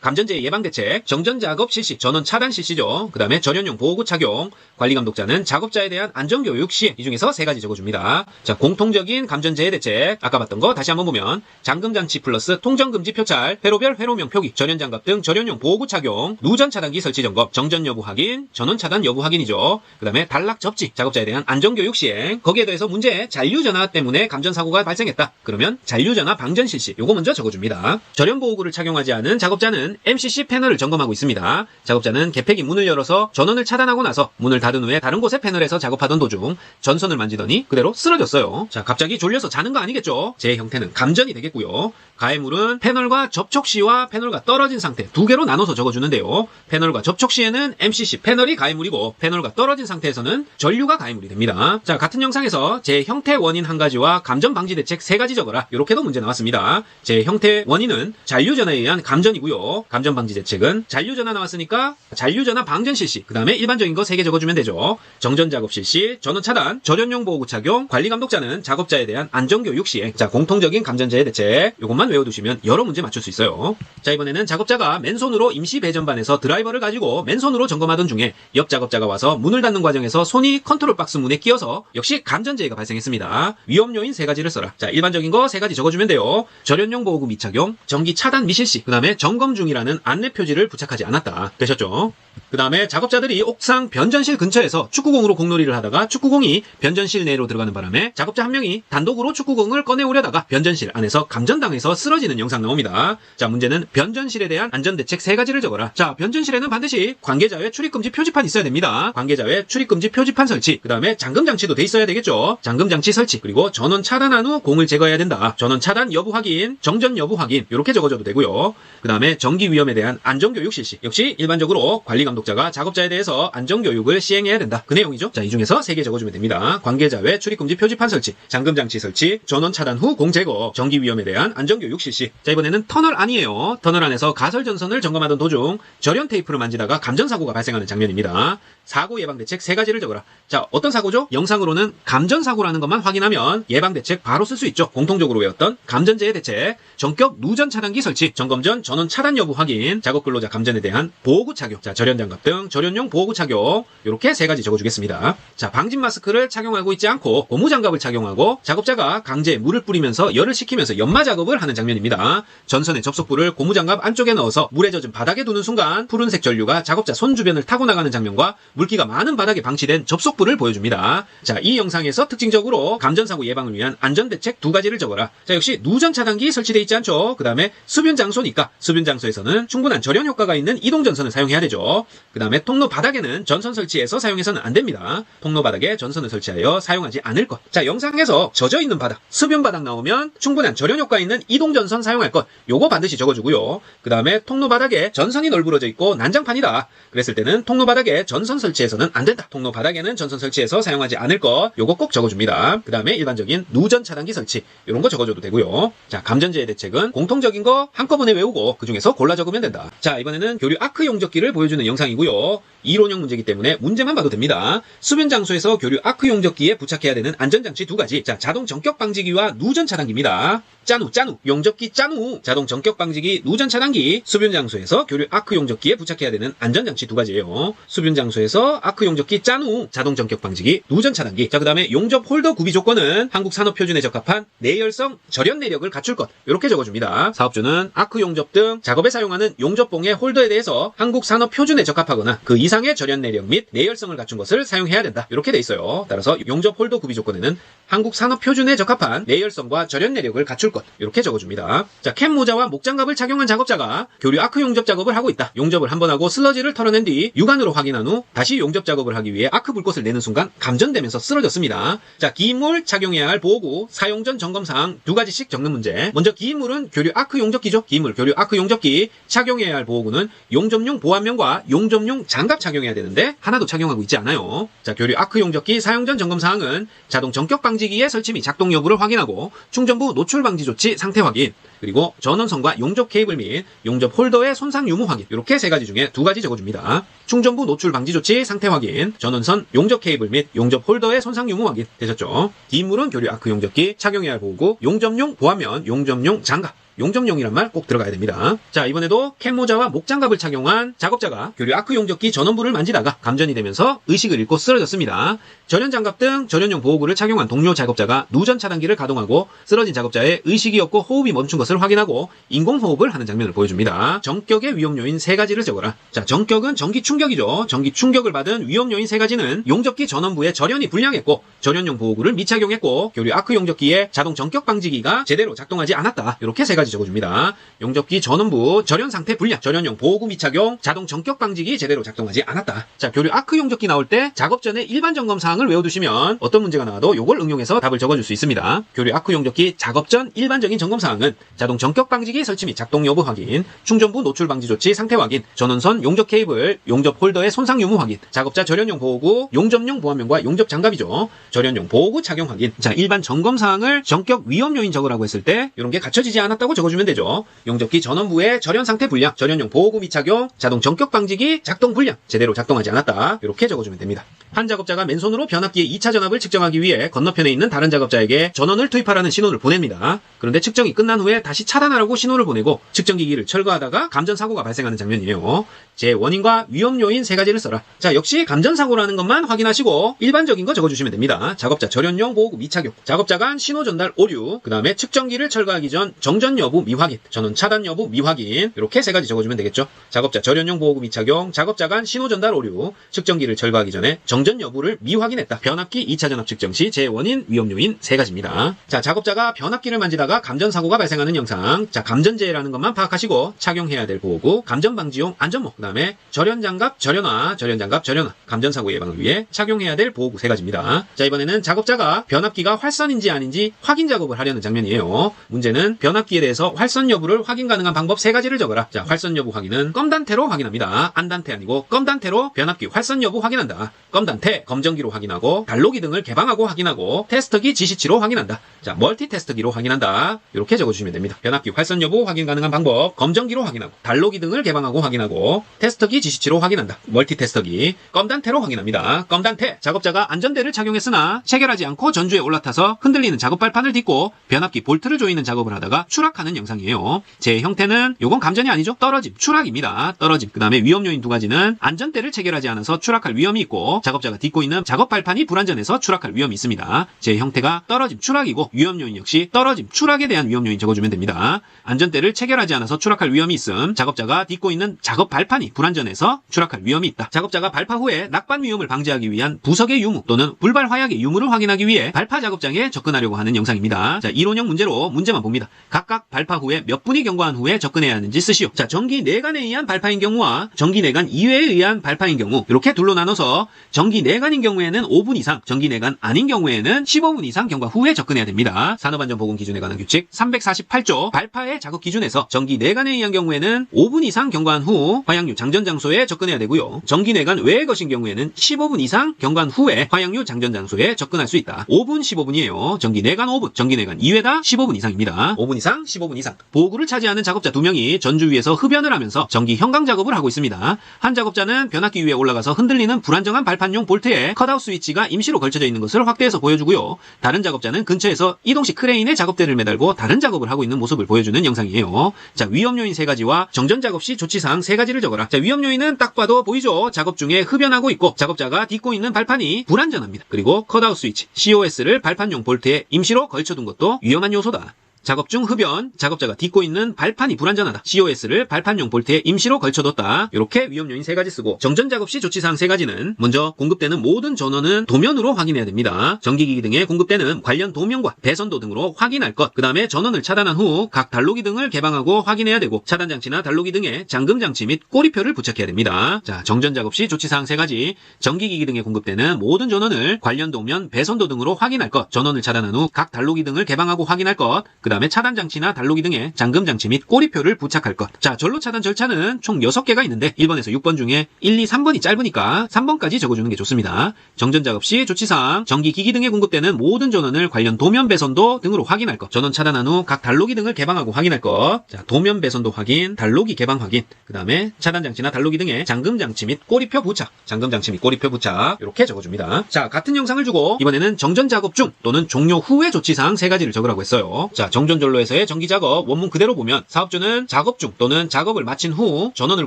감전재해 예방대책, 정전작업 실시, 전원 차단 실시죠. 그 다음에 절연용 보호구 착용, 관리감독자는 작업자에 대한 안전교육 시행. 이 중에서 3가지 적어줍니다. 자, 공통적인 감전재해 대책 아까 봤던 거 다시 한번 보면 잠금장치 플러스 통전금지 표찰, 회로별 회로명 표기, 절연장갑 등 절연용 보호구 착용, 누전 차단기 설치 점검, 정전 여부 확인, 전원 차단 여부 확인이죠. 그 다음에 단락 접지, 작업자에 대한 안전교육 시행. 거기에 대해서 문제, 잔류전화 때문에 감전사고가 발생했다. 그러면 잔류전화 방전 실시. 요거 먼저 적어줍니다. 절연보호구를 착용하지 않은 작업자는 MCC 패널을 점검하고 있습니다. 작업자는 개폐기 문을 열어서 전원을 차단하고 나서 문을 닫은 후에 다른 곳의 패널에서 작업하던 도중 전선을 만지더니 그대로 쓰러졌어요. 자, 갑자기 졸려서 자는 거 아니겠죠? 제 형태는 감전이 되겠고요. 가해물은 패널과 접촉 시와 패널과 떨어진 상태 2개로 나눠서 적어주는데요. 패널과 접촉 시에는 MCC 패널이 가해물이고, 패널과 떨어진 상태에서는 전류가 가해물이 됩니다. 자, 같은 영상에서 제 형태 원인 1가지와 감전 방지 대책 3가지 적어라. 이렇게도 문제 나왔습니다. 제 형태 원인은 잔류전화에 의한 감전이고요. 감전 방지 대책은 잔류전화 나왔으니까 잔류전화 방전 실시, 그 다음에 일반적인 거 3개 적어주면 되죠. 정전 작업 실시, 전원 차단, 절연용 보호구 착용, 관리 감독자는 작업자에 대한 안전교육 시행. 자, 공통적인 감전재해 대책 요것만 외워두시면 여러 문제 맞출 수 있어요. 자, 이번에는 작업자가 맨손으로 임시 배전반에서 드라이버를 가지고 맨손으로 점검하던 중에 옆 작업자가 와서 문을 닫는 과정에서 손이 컨트롤 박스 문에 끼어서 역시 감전재해가 발생했습니다. 위험 요인 3가지를 써라. 자, 일반적인 거 3가지 적어주면 돼요. 절연용 보호구 미착용, 전기 차단 미실시, 그 다음에 점검 중이라는 안내 표지를 부착하지 않았다. 되셨죠? 그 다음에 작업자들이 옥상 변전실 근처에서 축구공으로 공놀이를 하다가 축구공이 변전실 내로 들어가는 바람에 작업자 한 명이 단독으로 축구공을 꺼내오려다가 변전실 안에서 감전당해서 쓰러지는 영상 나옵니다. 자, 문제는 변전실에 대한 안전대책 3가지를 적어라. 자, 변전실에는 반드시 관계자의 출입금지 표지판 있어야 됩니다. 관계자의 출입금지 표지판 설치, 그 다음에 잠금장치도 돼 있어야 되겠죠. 잠금장치 설치, 그리고 전원 차단한 후 공을 제거해야 된다. 전원 차단 여부 확인, 정전 여부 확인, 이렇게 적어줘도 되고요. 그 다음에 전기 위험에 대한 안전교육 실시, 역시 일반적으로 관리 관리감독자가 작업자에 대해서 안전교육을 시행해야 된다. 그 내용이죠. 자, 이 중에서 3개 적어주면 됩니다. 관계자 외 출입금지 표지판 설치, 잠금장치 설치, 전원 차단 후 공제거, 전기 위험에 대한 안전교육 실시. 자, 이번에는 터널 안이에요. 터널 안에서 가설 전선을 점검하던 도중 절연 테이프를 만지다가 감전사고가 발생하는 장면입니다. 사고 예방대책 3가지를 적어라. 자, 어떤 사고죠? 영상으로는 감전사고라는 것만 확인하면 예방대책 바로 쓸 수 있죠. 공통적으로 외웠던 감전제해 대책, 전격 누전 차단기 설치, 점검 전 전원 차단 여부 확인, 작업근로자 감전에 대한 보호구 착용, 자, 절연장갑 등 절연용 보호구 착용, 이렇게 3가지 적어주겠습니다. 자, 방진 마스크를 착용하고 있지 않고 고무장갑을 착용하고 작업자가 강제 물을 뿌리면서 열을 식히면서 연마 작업을 하는 장면입니다. 전선의 접속부를 고무장갑 안쪽에 넣어서 물에 젖은 바닥에 두는 순간 푸른색 전류가 작업자 손 주변을 타고 나가는 장면과 물기가 많은 바닥에 방치된 접속부를 보여줍니다. 자, 이 영상에서 특징적으로 감전사고 예방을 위한 안전대책 2가지를 적어라. 자, 역시 누전 차단기 설치되어 있지 않죠. 그 다음에 수변 장소니까 수변 장소에서는 충분한 절연 효과가 있는 이동 전선을 사용해야 되죠. 그 다음에 통로 바닥에는 전선 설치해서 사용해서는 안 됩니다. 통로 바닥에 전선을 설치하여 사용하지 않을 것. 자, 영상에서 젖어 있는 바닥, 수변 바닥 나오면 충분한 절연 효과 있는 이동 전선 사용할 것. 요거 반드시 적어주고요. 그 다음에 통로 바닥에 전선이 널브러져 있고 난장판이다. 그랬을 때는 통로 바닥에 전선 설치해서는 안 된다. 통로 바닥에는 전선 설치해서 사용하지 않을 것. 요거 꼭 적어줍니다. 그 다음에 일반적인 누전 차단기 설치. 요런 거 적어줘도 되고요. 자, 감전제해 대책은 공통적인 거 한꺼번에 외우고 그 중에서 골라 적으면 된다. 자, 이번에는 교류 아크 용접기를 보여주는 영상이고요. 이론형 문제이기 때문에 문제만 봐도 됩니다. 수변 장소에서 교류 아크 용접기에 부착해야 되는 안전장치 2가지. 자, 자동 전격 방지기와 누전 차단기입니다. 짜누, 용접기 짜누, 자동 전격 방지기, 누전 차단기. 수변 장소에서 교류 아크 용접기에 부착해야 되는 안전장치 2가지예요. 수변 장소에서 아크 용접기 짜누, 자동 전격 방지기, 누전 차단기. 자, 그 다음에 용접 홀더 구비 조건은 한국 산업표준에 적합한 내열성 절연 내력을 갖출 것. 이렇게 적어줍니다. 사업주는 아크 용접 등 작업에 사용하는 용접봉의 홀더에 대해서 한국 산업표준에 적합하거나 그 이상의 절연 내력 및 내열성을 갖춘 것을 사용해야 된다. 이렇게 돼 있어요. 따라서 용접 홀더 구비 조건에는 한국 산업표준에 적합한 내열성과 절연 내력을 갖출 것. 이렇게 적어줍니다. 자, 캡 모자와 목장갑을 착용한 작업자가 교류 아크 용접 작업을 하고 있다. 용접을 한번 하고 슬러지를 털어낸 뒤 육안으로 확인한 후 다시 용접 작업을 하기 위해 아크 불꽃을 내는 순간 감전되면서 쓰러졌습니다. 자, 기인물 착용해야 할 보호구, 사용 전 점검사항 2가지씩 적는 문제. 먼저 기인물은 교류 아크 용접기죠. 기인물 교류 아크 용접기. 착용해야 할 보호구는 용접용 보안면과 용접용 장갑 착용해야 되는데 하나도 착용하고 있지 않아요. 자, 교류 아크 용접기 사용 전 점검사항은 자동 전격 방지기의 설치 및 작동 여부를 확인하고 충전부 노출 방지 조치 상태 확인, 그리고 전원선과 용접 케이블 및 용접 홀더의 손상 유무 확인. 이렇게 3가지 중에 2가지 적어줍니다. 충전부 노출 방지 조치 상태 확인, 전원선, 용접 케이블 및 용접 홀더의 손상 유무 확인. 되셨죠? 기인물은 교류 아크 용접기, 착용해야 할 보호구, 용접용 보안면, 용접용 장갑. 용접용이란 말 꼭 들어가야 됩니다. 자, 이번에도 캡모자와 목장갑을 착용한 작업자가 교류 아크 용접기 전원부를 만지다가 감전이 되면서 의식을 잃고 쓰러졌습니다. 절연장갑 등 절연용 보호구를 착용한 동료 작업자가 누전 차단기를 가동하고 쓰러진 작업자의 의식이 없고 호흡이 멈춘 것을 확인하고 인공호흡을 하는 장면을 보여줍니다. 전격의 위험 요인 3가지를 적어라. 자, 전격은 전기 충격이죠. 전기 충격을 받은 위험 요인 3가지는 용접기 전원부에 절연이 불량했고 절연용 보호구를 미착용했고 교류 아크 용접기에 자동 전격 방지기가 제대로 작동하지 않았다. 이렇게 3가지 적어줍니다. 용접기 전원부 절연 상태 불량, 절연용 보호구 미착용, 자동 전격 방지기 제대로 작동하지 않았다. 자, 교류 아크 용접기 나올 때 작업 전에 일반 점검 사항을 외워두시면 어떤 문제가 나와도 이걸 응용해서 답을 적어줄 수 있습니다. 교류 아크 용접기 작업 전 일반적인 점검 사항은 자동 전격 방지기 설치 및 작동 여부 확인, 충전부 노출 방지 조치 상태 확인, 전원선, 용접 케이블, 용접 홀더의 손상 유무 확인, 작업자 절연용 보호구, 용접용 보안면과 용접 장갑이죠. 절연용 보호구 착용 확인. 자, 일반 점검 사항을 전격 위험 요인 적으라고 했을 때 이런 게 갖춰지지 않았다고 적어주면 되죠. 용접기 전원부의 절연 상태 불량, 절연용 보호구 미착용, 자동 전격 방지기 작동 불량, 제대로 작동하지 않았다. 이렇게 적어주면 됩니다. 한 작업자가 맨손으로 변압기의 2차 전압을 측정하기 위해 건너편에 있는 다른 작업자에게 전원을 투입하라는 신호를 보냅니다. 그런데 측정이 끝난 후에 다시 차단하라고 신호를 보내고 측정기기를 철거하다가 감전사고가 발생하는 장면이에요. 제 원인과 위험 요인 3가지를 써라. 자, 역시 감전사고라는 것만 확인하시고 일반적인 거 적어주시면 됩니다. 작업자 절연용 보호구 미착용, 작업자 간 신호 전달 오류, 그 다음에 측정기를 철거하기 전 정전 여부 미확인, 전원 차단 여부 미확인. 이렇게 3가지 적어주면 되겠죠. 작업자 절연용 보호구 미착용, 작업자 간 신호 전달 오류, 측정기를 철거하기 전에 정전 여부를 미확인했다. 변압기 2차 전압 측정 시 제 원인, 위험 요인 3가지입니다. 자, 작업자가 변압기를 만지다가 작업자가 감전사고가 발생하는 영상. 자, 감전재해라는 것만 파악하시고 착용해야 될 보호구, 감전방지용 안전모, 그 다음에 절연장갑, 절연화, 절연장갑, 절연화, 감전사고 예방을 위해 착용해야 될 보호구 3가지입니다. 자, 이번에는 작업자가 변압기가 활선인지 아닌지 확인 작업을 하려는 장면이에요. 문제는 변압기에 대해서 활선 여부를 확인 가능한 방법 3가지를 적어라. 자, 활선 여부 확인은 껌단태로 확인합니다. 안단태 아니고 껌단태로 변압기 활선 여부 확인한다. 껌단태, 검정기로 확인하고 단로기 등을 개방하고 확인하고 테스터기 지시치로 확인한다. 자, 멀티 테스터기로 확인한다. 이렇게 적어주시면 됩니다. 변압기 활선 여부 확인 가능한 방법, 검정기로 확인하고 단로기 등을 개방하고 확인하고 테스터기 지시치로 확인한다. 멀티 테스터기, 껌단태로 확인합니다. 껌단태, 작업자가 안전대를 착용했으나 체결하지 않고 전주에 올라타서 흔들리는 작업 발판을 딛고 변압기 볼트를 조이는 작업을 하다가 추락하는 영상이에요. 제 형태는 요건 감전이 아니죠. 떨어짐, 추락입니다. 떨어짐. 그 다음에 위험 요인 2가지는 안전대를 체결하지 않아서 추락할 위험이 있고 작업자가 딛고 있는 작업 발판이 불안전해서 추락할 위험이 있습니다. 제 형태가 떨어짐, 추락이고 위험 요인 역시 떨어짐, 추락에 대한 위험 요인 적어주면 됩니다. 안전대를 체결하지 않아서 추락할 위험이 있음. 작업자가 딛고 있는 작업 발판이 불안전해서 추락할 위험이 있다. 작업자가 발파 후에 낙반 위험을 방지하기 위한 부석의 유무 또는 불발 화약의 유무를 확인하기 위해 발파 작업장에 접근하려고 하는 영상입니다. 자, 이론형 문제로 문제만 봅니다. 각각 발파 후에 몇 분이 경과한 후에 접근해야 하는지 쓰시오. 자, 전기 내관에 의한 발파인 경우와 전기 내관 이외에 의한 발파인 경우 이렇게 둘로 나눠서 전기 내관인 경우에는 5분 이상, 전기 내관 아닌 경우에는 15분 이상 경과 후에 접근해야 됩니다. 산업안전보건 기준에 관한 규칙 348조 발파의 작업 기준에서 전기 내관에 의한 경우에는 5분 이상 경과한 후 화약류 장전 장소에 접근해야 되고요. 전기 내관 외의 것인 경우에는 15분 이상 경과한 후에 화약류 장전 장소에 접근할 수 있다. 5분, 15분이에요. 전기 내관 5분, 전기 내관 이외다 15분 이상입니다. 5분 이상, 15분 이상. 보호구를 차지하는 작업자 2명이 전주 위에서 흡연을 하면서 전기 현강 작업을 하고 있습니다. 한 작업자는 변압기 위에 올라가서 흔들리는 불안정한 발판용 볼트에 컷아웃 스위치가 임시로 걸쳐져 있는 것을 확대해서 보여주고요. 다른 작업자는 근처에서 이동식 크레인에 작업대를 매달고 다른 작업을 하고 있는 모습을 보여주는 영상이에요. 자, 위험 요인 3가지와 정전 작업 시 조치사항 3가지를 적어라. 자, 위험 요인은 딱 봐도 보이죠? 작업 중에 흡연하고 있고 작업자가 딛고 있는 발판이 불안전합니다. 그리고 컷아웃 스위치, COS를 발판용 볼트에 임시로 걸쳐둔 것도 위험한 요소다. 작업 중 흡연, 작업자가 딛고 있는 발판이 불안전하다. COS를 발판용 볼트에 임시로 걸쳐뒀다. 이렇게 위험 요인 3가지 쓰고 정전 작업 시 조치사항 3가지는 먼저 공급되는 모든 전원은 도면으로 확인해야 됩니다. 전기기기 등에 공급되는 관련 도면과 배선도 등으로 확인할 것. 그 다음에 전원을 차단한 후 각 단로기 등을 개방하고 확인해야 되고 차단장치나 단로기 등에 잠금장치 및 꼬리표를 부착해야 됩니다. 자, 정전 작업 시 조치사항 3가지. 전기기기 등에 공급되는 모든 전원을 관련 도면, 배선도 등으로 확인할 것. 전원을 차단한 후 각 단로기 등을 개방하고 확인할 것. 그 다음에 차단장치나 단로기 등에 잠금장치 및 꼬리표를 부착할 것. 자, 전로 차단 절차는 총 6개가 있는데 1번에서 6번 중에 1, 2, 3번이 짧으니까 3번까지 적어주는 게 좋습니다. 정전 작업 시 조치사항, 전기기기 등에 공급되는 모든 전원을 관련 도면 배선도 등으로 확인할 것. 전원 차단한 후 각 단로기 등을 개방하고 확인할 것. 자, 도면 배선도 확인, 단로기 개방 확인. 그 다음에 차단장치나 단로기 등에 잠금장치 및 꼬리표 부착, 잠금장치 및 꼬리표 부착. 이렇게 적어줍니다. 자, 같은 영상을 주고 이번에는 정전 작업 중 또는 종료 후의 조치사항 3가지를 적으라고 했어요. 자, 정전전로에서의 전기작업 원문 그대로 보면 사업주는 작업 중 또는 작업을 마친 후 전원을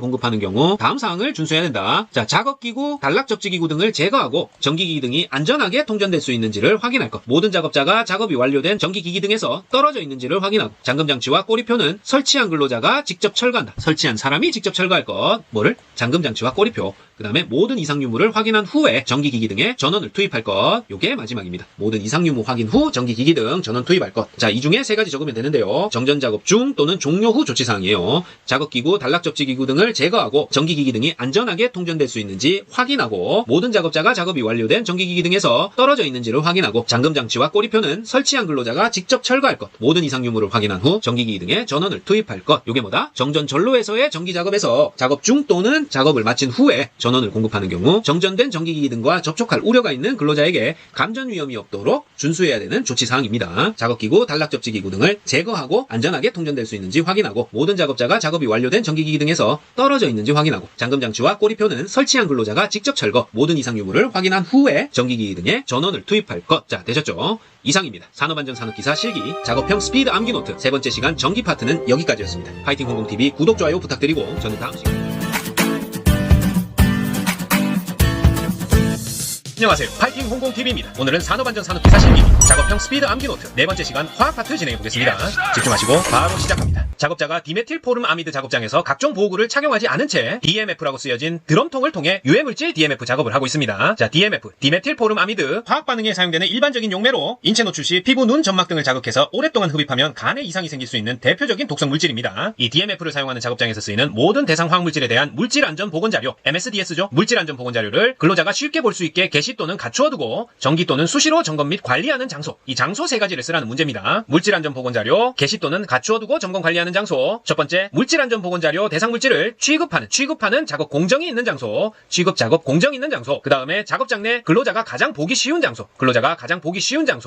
공급하는 경우 다음 사항을 준수해야 된다. 자, 작업기구, 단락접지기구 등을 제거하고 전기기기 등이 안전하게 통전될 수 있는지를 확인할 것. 모든 작업자가 작업이 완료된 전기기기 등에서 떨어져 있는지를 확인하고 잠금장치와 꼬리표는 설치한 근로자가 직접 철거한다. 설치한 사람이 직접 철거할 것. 뭐를? 잠금장치와 꼬리표. 그 다음에 모든 이상 유무를 확인한 후에 전기기기 등에 전원을 투입할 것. 요게 마지막입니다. 모든 이상 유무 확인 후 전기기기 등 전원 투입할 것. 자, 이 중에 3가지 적으면 되는데요. 정전 작업 중 또는 종료 후 조치사항이에요. 작업기구, 단락접지기구 등을 제거하고 전기기기 등이 안전하게 통전될 수 있는지 확인하고 모든 작업자가 작업이 완료된 전기기기 등에서 떨어져 있는지를 확인하고 잠금장치와 꼬리표는 설치한 근로자가 직접 철거할 것. 모든 이상 유무를 확인한 후 전기기기 등에 전원을 투입할 것. 요게 뭐다? 정전 전로에서의 전기작업에서 작업 중 또는 작업을 마친 후에 전원을 공급하는 경우 정전된 전기기기 등과 접촉할 우려가 있는 근로자에게 감전 위험이 없도록 준수해야 되는 조치사항입니다. 작업기구, 단락접지기구 등을 제거하고 안전하게 통전될 수 있는지 확인하고 모든 작업자가 작업이 완료된 전기기기 등에서 떨어져 있는지 확인하고 잠금장치와 꼬리표는 설치한 근로자가 직접 철거, 모든 이상 유무를 확인한 후에 전기기기 등에 전원을 투입할 것. 자, 되셨죠? 이상입니다. 산업안전산업기사 실기 작업형 스피드 암기 노트 3번째 시간 전기 파트는 여기까지였습니다. 파이팅 홍콩TV 구독, 좋아요 부탁드리고 저는 다음 시간에 안녕하세요. 파이팅 홍콩TV입니다. 오늘은 산업안전 산업기사 실기 작업형 스피드 암기노트 네 번째 시간 화학 파트 진행해보겠습니다. 집중하시고 바로 시작합니다. 작업자가 디메틸포름 아미드 작업장에서 각종 보호구를 착용하지 않은 채 DMF라고 쓰여진 드럼통을 통해 유해물질 DMF 작업을 하고 있습니다. 자, DMF, 디메틸포름 아미드 화학 반응에 사용되는 일반적인 용매로 인체 노출 시 피부, 눈, 점막 등을 자극해서 오랫동안 흡입하면 간에 이상이 생길 수 있는 대표적인 독성 물질입니다. 이 DMF를 사용하는 작업장에서 쓰이는 모든 대상 화학물질에 대한 물질안전보건자료, MSDS죠. 물질안전보건자료를 근로자가 쉽게 볼 수 있게 게시 또는 갖추어두고 정기 또는 수시로 점검 및 관리하는 장소, 이 장소 세 가지를 쓰라는 문제입니다. 물질안전보건자료, 게시 또는 갖추어두고 점검 관리하는 장소. 첫 번째, 물질안전보건자료 대상 물질을 취급하는 작업 공정이 있는 장소, 취급 작업 공정이 있는 장소. 그 다음에 작업장 내 근로자가 가장 보기 쉬운 장소,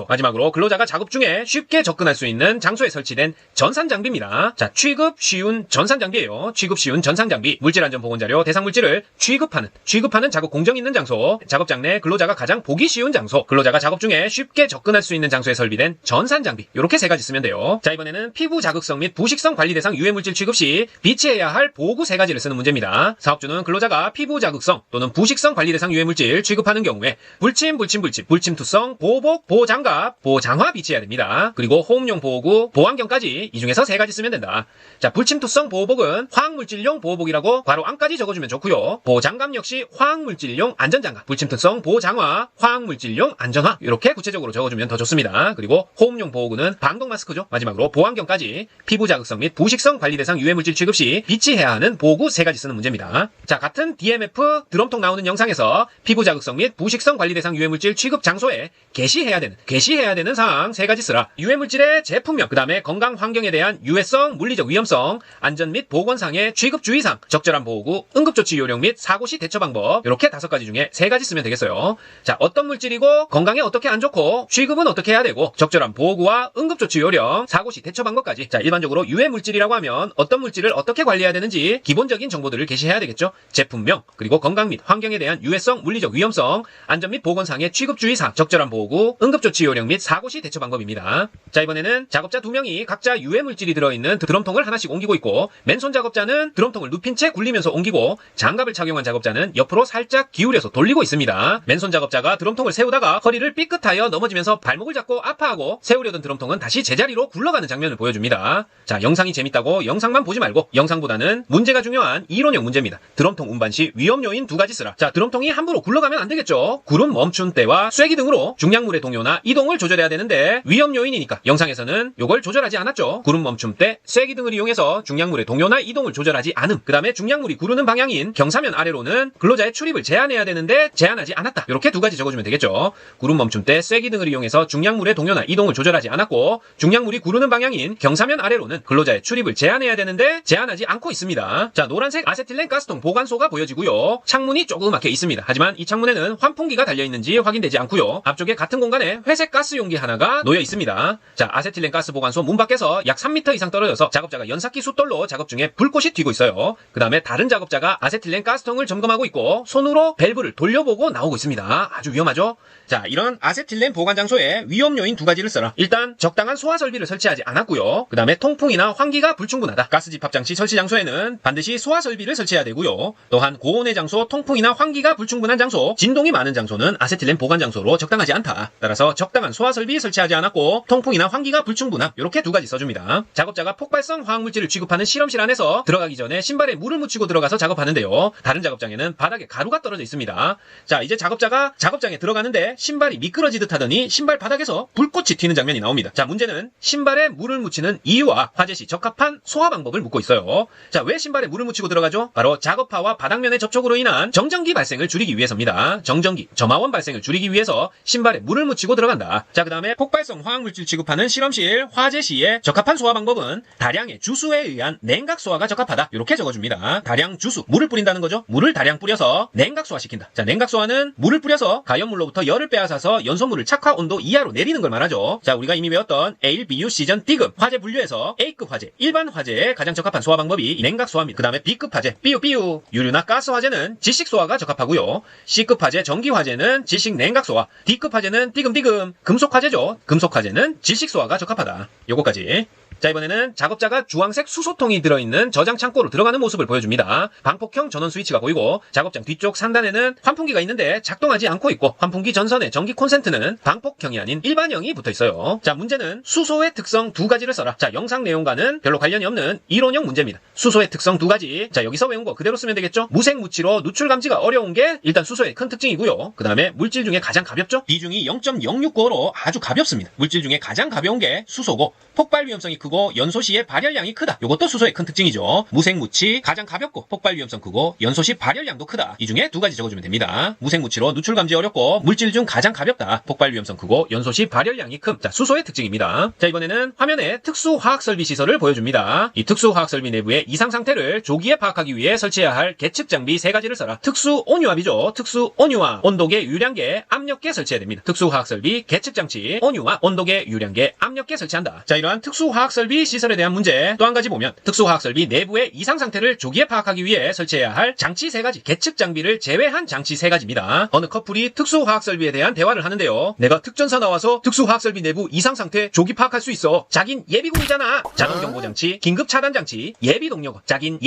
마지막으로 근로자가 작업 중에 쉽게 접근할 수 있는 장소에 설치된 전산장비입니다. 자, 취급 쉬운 전산장비예요. 취급 쉬운 전산장비, 물질안전보건자료 대상 물질을 취급하는 작업 공정이 있는 장소, 작업장 내 근로자가 가장 보기 쉬운 장소, 근로자가 작업 중에 쉽게 접근할 수 있는 장소에 설비된 전산장비. 이렇게 세 가지 쓰면 돼요. 자, 이번에는 피부 자극성 및 부식성 관리 대상 유해물질 취급 시 비치해야 할 보호구 세 가지를 쓰는 문제입니다. 사업주는 근로자가 피부 자극성 또는 부식성 관리 대상 유해물질 취급하는 경우에 불침투성, 보호복, 보호장갑, 보호장화 비치해야 됩니다. 그리고 호흡용 보호구, 보호안경까지 이 중에서 세 가지 쓰면 된다. 자, 불침투성 보호복은 화학물질용 보호복이라고 괄호 안까지 적어주면 좋고요. 보호장갑 역시 화학물질용 안전장갑, 불침투성 보호장화, 화학물질용 안전화 이렇게 구체적으로 적어주면 더 좋습니다. 그리고 호흡용 보호구는 방독 마스크죠. 마지막으로 보호안경까지 피부 자극성 및 부식성 관리 대상 유해물질 취급 시 비치해야 하는 보호구 세 가지 쓰는 문제입니다. 자, 같은 DMF 드럼통 나오는 영상에서 피부 자극성 및 부식성 관리 대상 유해물질 취급 장소에 게시해야 되는 사항 세 가지 쓰라. 유해물질의 제품명, 그 다음에 건강 환경에 대한 유해성, 물리적 위험성, 안전 및 보건상의 취급 주의사항, 적절한 보호구, 응급조치 요령 및 사고 시 대처 방법 이렇게 5가지 중에 3가지 쓰면 되겠어요. 자, 어떤 물질이고 건강에 어떻게 안 좋고 취급은 어떻게 해야 되고 적절한 보호구와 응급조치 요령, 사고 시 대처 방법까지. 자, 일반적으로 유해물질이라고 하면 어떤 물질을 어떻게 관리해야 되는지 기본적인 정보들을 게시해야 되겠죠. 제품명, 그리고 건강 및 환경에 대한 유해성, 물리적 위험성, 안전 및 보건상의 취급 주의사항, 적절한 보호구, 응급조치 요령 및 사고 시 대처 방법입니다. 자, 이번에는 작업자 2명이 각자 유해물질이 들어있는 드럼통을 하나씩 옮기고 있고, 맨손 작업자는 드럼통을 눕힌 채 굴리면서 옮기고 장갑을 착용한 작업자는 옆으로 살짝 기울여서 돌리고 있습니다. 맨손 작업자가 드럼통을 세우다가 허리를 삐끗하여 넘어지면서 발목을 잡고 아파하고 세우려던 드럼통은 다시 제자리로 굴러가는 장면을 보여줍니다. 자, 영상이 재밌다고 영상만 보지 말고 영상보다는 문제가 중요한 이론형 문제입니다. 드럼통 운반 시 위험 요인 2가지 쓰라. 자, 드럼통이 함부로 굴러가면 안 되겠죠. 구름 멈춘 때와 쐐기 등으로 중량물의 동요나 이동을 조절해야 되는데 위험 요인이니까 영상에서는 요걸 조절하지 않았죠. 구름 멈춤 때 쐐기 등을 이용해서 중량물의 동요나 이동을 조절하지 않음. 그 다음에 중량물이 구르는 방향인 경사면 아래로는 근로자의 출입을 제한해야 되는데 제한하지 않았다. 이렇게 2가지 적어주면 되겠죠. 구름 멈춤 때 쐐기 등을 이용해서 중량물의 동요나 이동을 조절하지 않았고, 중량물이 구르는 방향인 경사면 아래로는 근로자의 출입을 제한해야 되는데 제한하지 않고 있습니다. 자, 노란색 아세틸렌 가스통 보관소가 보여지고요. 창문이 조그맣게 있습니다. 하지만 이 창문에는 환풍기가 달려있는지 확인되지 않고요. 앞쪽에 같은 공간에 회색 가스 용기 하나가 놓여 있습니다. 자, 아세틸렌 가스 보관소 문 밖에서 약 3m 이상 떨어져서 작업자가 연사기 숫돌로 작업 중에 불꽃이 튀고 있어요. 그 다음에 다른 작업자가 아세틸렌 가스통을 점검하고 있고 손으로 밸브를 돌려보고 나오고 있습니다. 아주 위험하죠? 자, 이런 아세틸렌 보관 장소에 위험 요인 2가지를 써라. 일단 적당한 소화 설비를 설치하지 않았고요. 그 다음에 통풍이나 환기가 불충분하다. 가스 집합 장치 설치 장소에는 반드시 소화 설비를 설치해야 되고요. 또한 고온의 장소, 통풍이나 환기가 불충분한 장소, 진동이 많은 장소는 아세틸렌 보관 장소로 적당하지 않다. 따라서 적당한 소화 설비 설치하지 않았고 통풍이나 환기가 불충분함 이렇게 2가지 써줍니다. 작업자가 폭발성 화학물질을 취급하는 실험실 안에서 들어가기 전에 신발에 물을 묻히고 들어가서 작업하는데요. 다른 작업장에는 바닥에 가루가 떨어져 있습니다. 자, 이제 작업자가 작업장에 들어가는데 신발이 미끄러지듯 하더니 신발 바닥에서 불꽃이 튀는 장면이 나옵니다. 자, 문제는 신발에 물을 묻히는 이유와 화재 시 적합한 소화 방법을 묻고 있어요. 자, 왜 신발에 물을 묻히고 들어가죠? 바로 작업화와 바닥면의 접촉으로 인한 정전기 발생을 줄이기 위해서입니다. 정전기, 점화원 발생을 줄이기 위해서 신발에 물을 묻히고 들어간다. 자, 그 다음에 폭발성 화학물질 취급하는 실험실 화재 시에 적합한 소화 방법은 다량의 주수에 의한 냉각 소화가 적합하다. 이렇게 적어줍니다. 다량 주수, 물을 뿌린다는 거죠. 물을 다량 뿌려서 냉각 소화시킨다. 자, 냉각 소화는 물을 뿌려서 가연물로부터 열을 빼앗아서 연소물을 착화 온도 이하로 내리는 걸 말하죠. 자, 우리가 이미 배웠던 A, B, U, C전 D급 화재 분류에서 A급 화재, 일반 화재에 가장 적합한 소화 방법이 냉각 소화입니다. 그 다음에 B급 화재, BU, 유류나 가스 화재는 지식 소화가 적합하고요. C급 화재, 전기 화재는 지식 냉각 소화, D급 화재는 띠금, 금속 화재죠. 금속 화재는 질식 소화가 적합하다. 요거까지. 자, 이번에는 작업자가 주황색 수소통이 들어있는 저장 창고로 들어가는 모습을 보여줍니다. 방폭형 전원 스위치가 보이고 작업장 뒤쪽 상단에는 환풍기가 있는데 작동하지 않고 있고 환풍기 전선의 전기 콘센트는 방폭형이 아닌 일반형이 붙어있어요. 자, 문제는 수소의 특성 두 가지를 써라. 자, 영상 내용과는 별로 관련이 없는 이론형 문제입니다. 수소의 특성 두 가지. 자, 여기서 외운 거 그대로 쓰면 되겠죠? 무색무취로 누출 감지가 어려운 게 일단 수소의 큰 특징이고요. 그 다음에 물질 중에 가장 가볍죠? 비중이 0.065로 아주 가볍습니다. 물질 중에 가장 가벼운 게 수소고 폭발 위험성이 크고 연소 시에 발열량이 크다. 이것도 수소의 큰 특징이죠. 무색무취, 가장 가볍고 폭발 위험성 크고 연소 시 발열량도 크다. 이 중에 두 가지 적어주면 됩니다. 무색무취로 누출 감지 어렵고 물질 중 가장 가볍다. 폭발 위험성 크고 연소 시 발열량이 큼. 자, 수소의 특징입니다. 자, 이번에는 화면에 특수화학설비 시설을 보여줍니다. 이 특수화학설비 내부의 이상 상태를 조기에 파악하기 위해 설치해야 할 계측 장비 세 가지를 써라. 특수온유압이죠. 특수온유압, 온도계, 유량계, 압력계 설치해야 됩니다. 특수화학설비, 계측장치, 온유압, 온도계, 유량계, 압력계 설치한다. 자, 이러한 특수화학설비 시설에 대한 문제 또 한 가지 보면 특수화학설비 내부의 이상 상태를 조기에 파악하기 위해 설치해야 할 장치 세 가지, 계측 장비를 제외한 장치 세 가지입니다. 어느 커플이 특수화학설비에 대한 대화를 하는데요. 내가 특전사 나와서 특수화학설비 내부 이상 상태 조기 파악할 수 있어. 자긴 예비군이잖아. 자동경보장치, 긴급차단장치, 예비동력. 자긴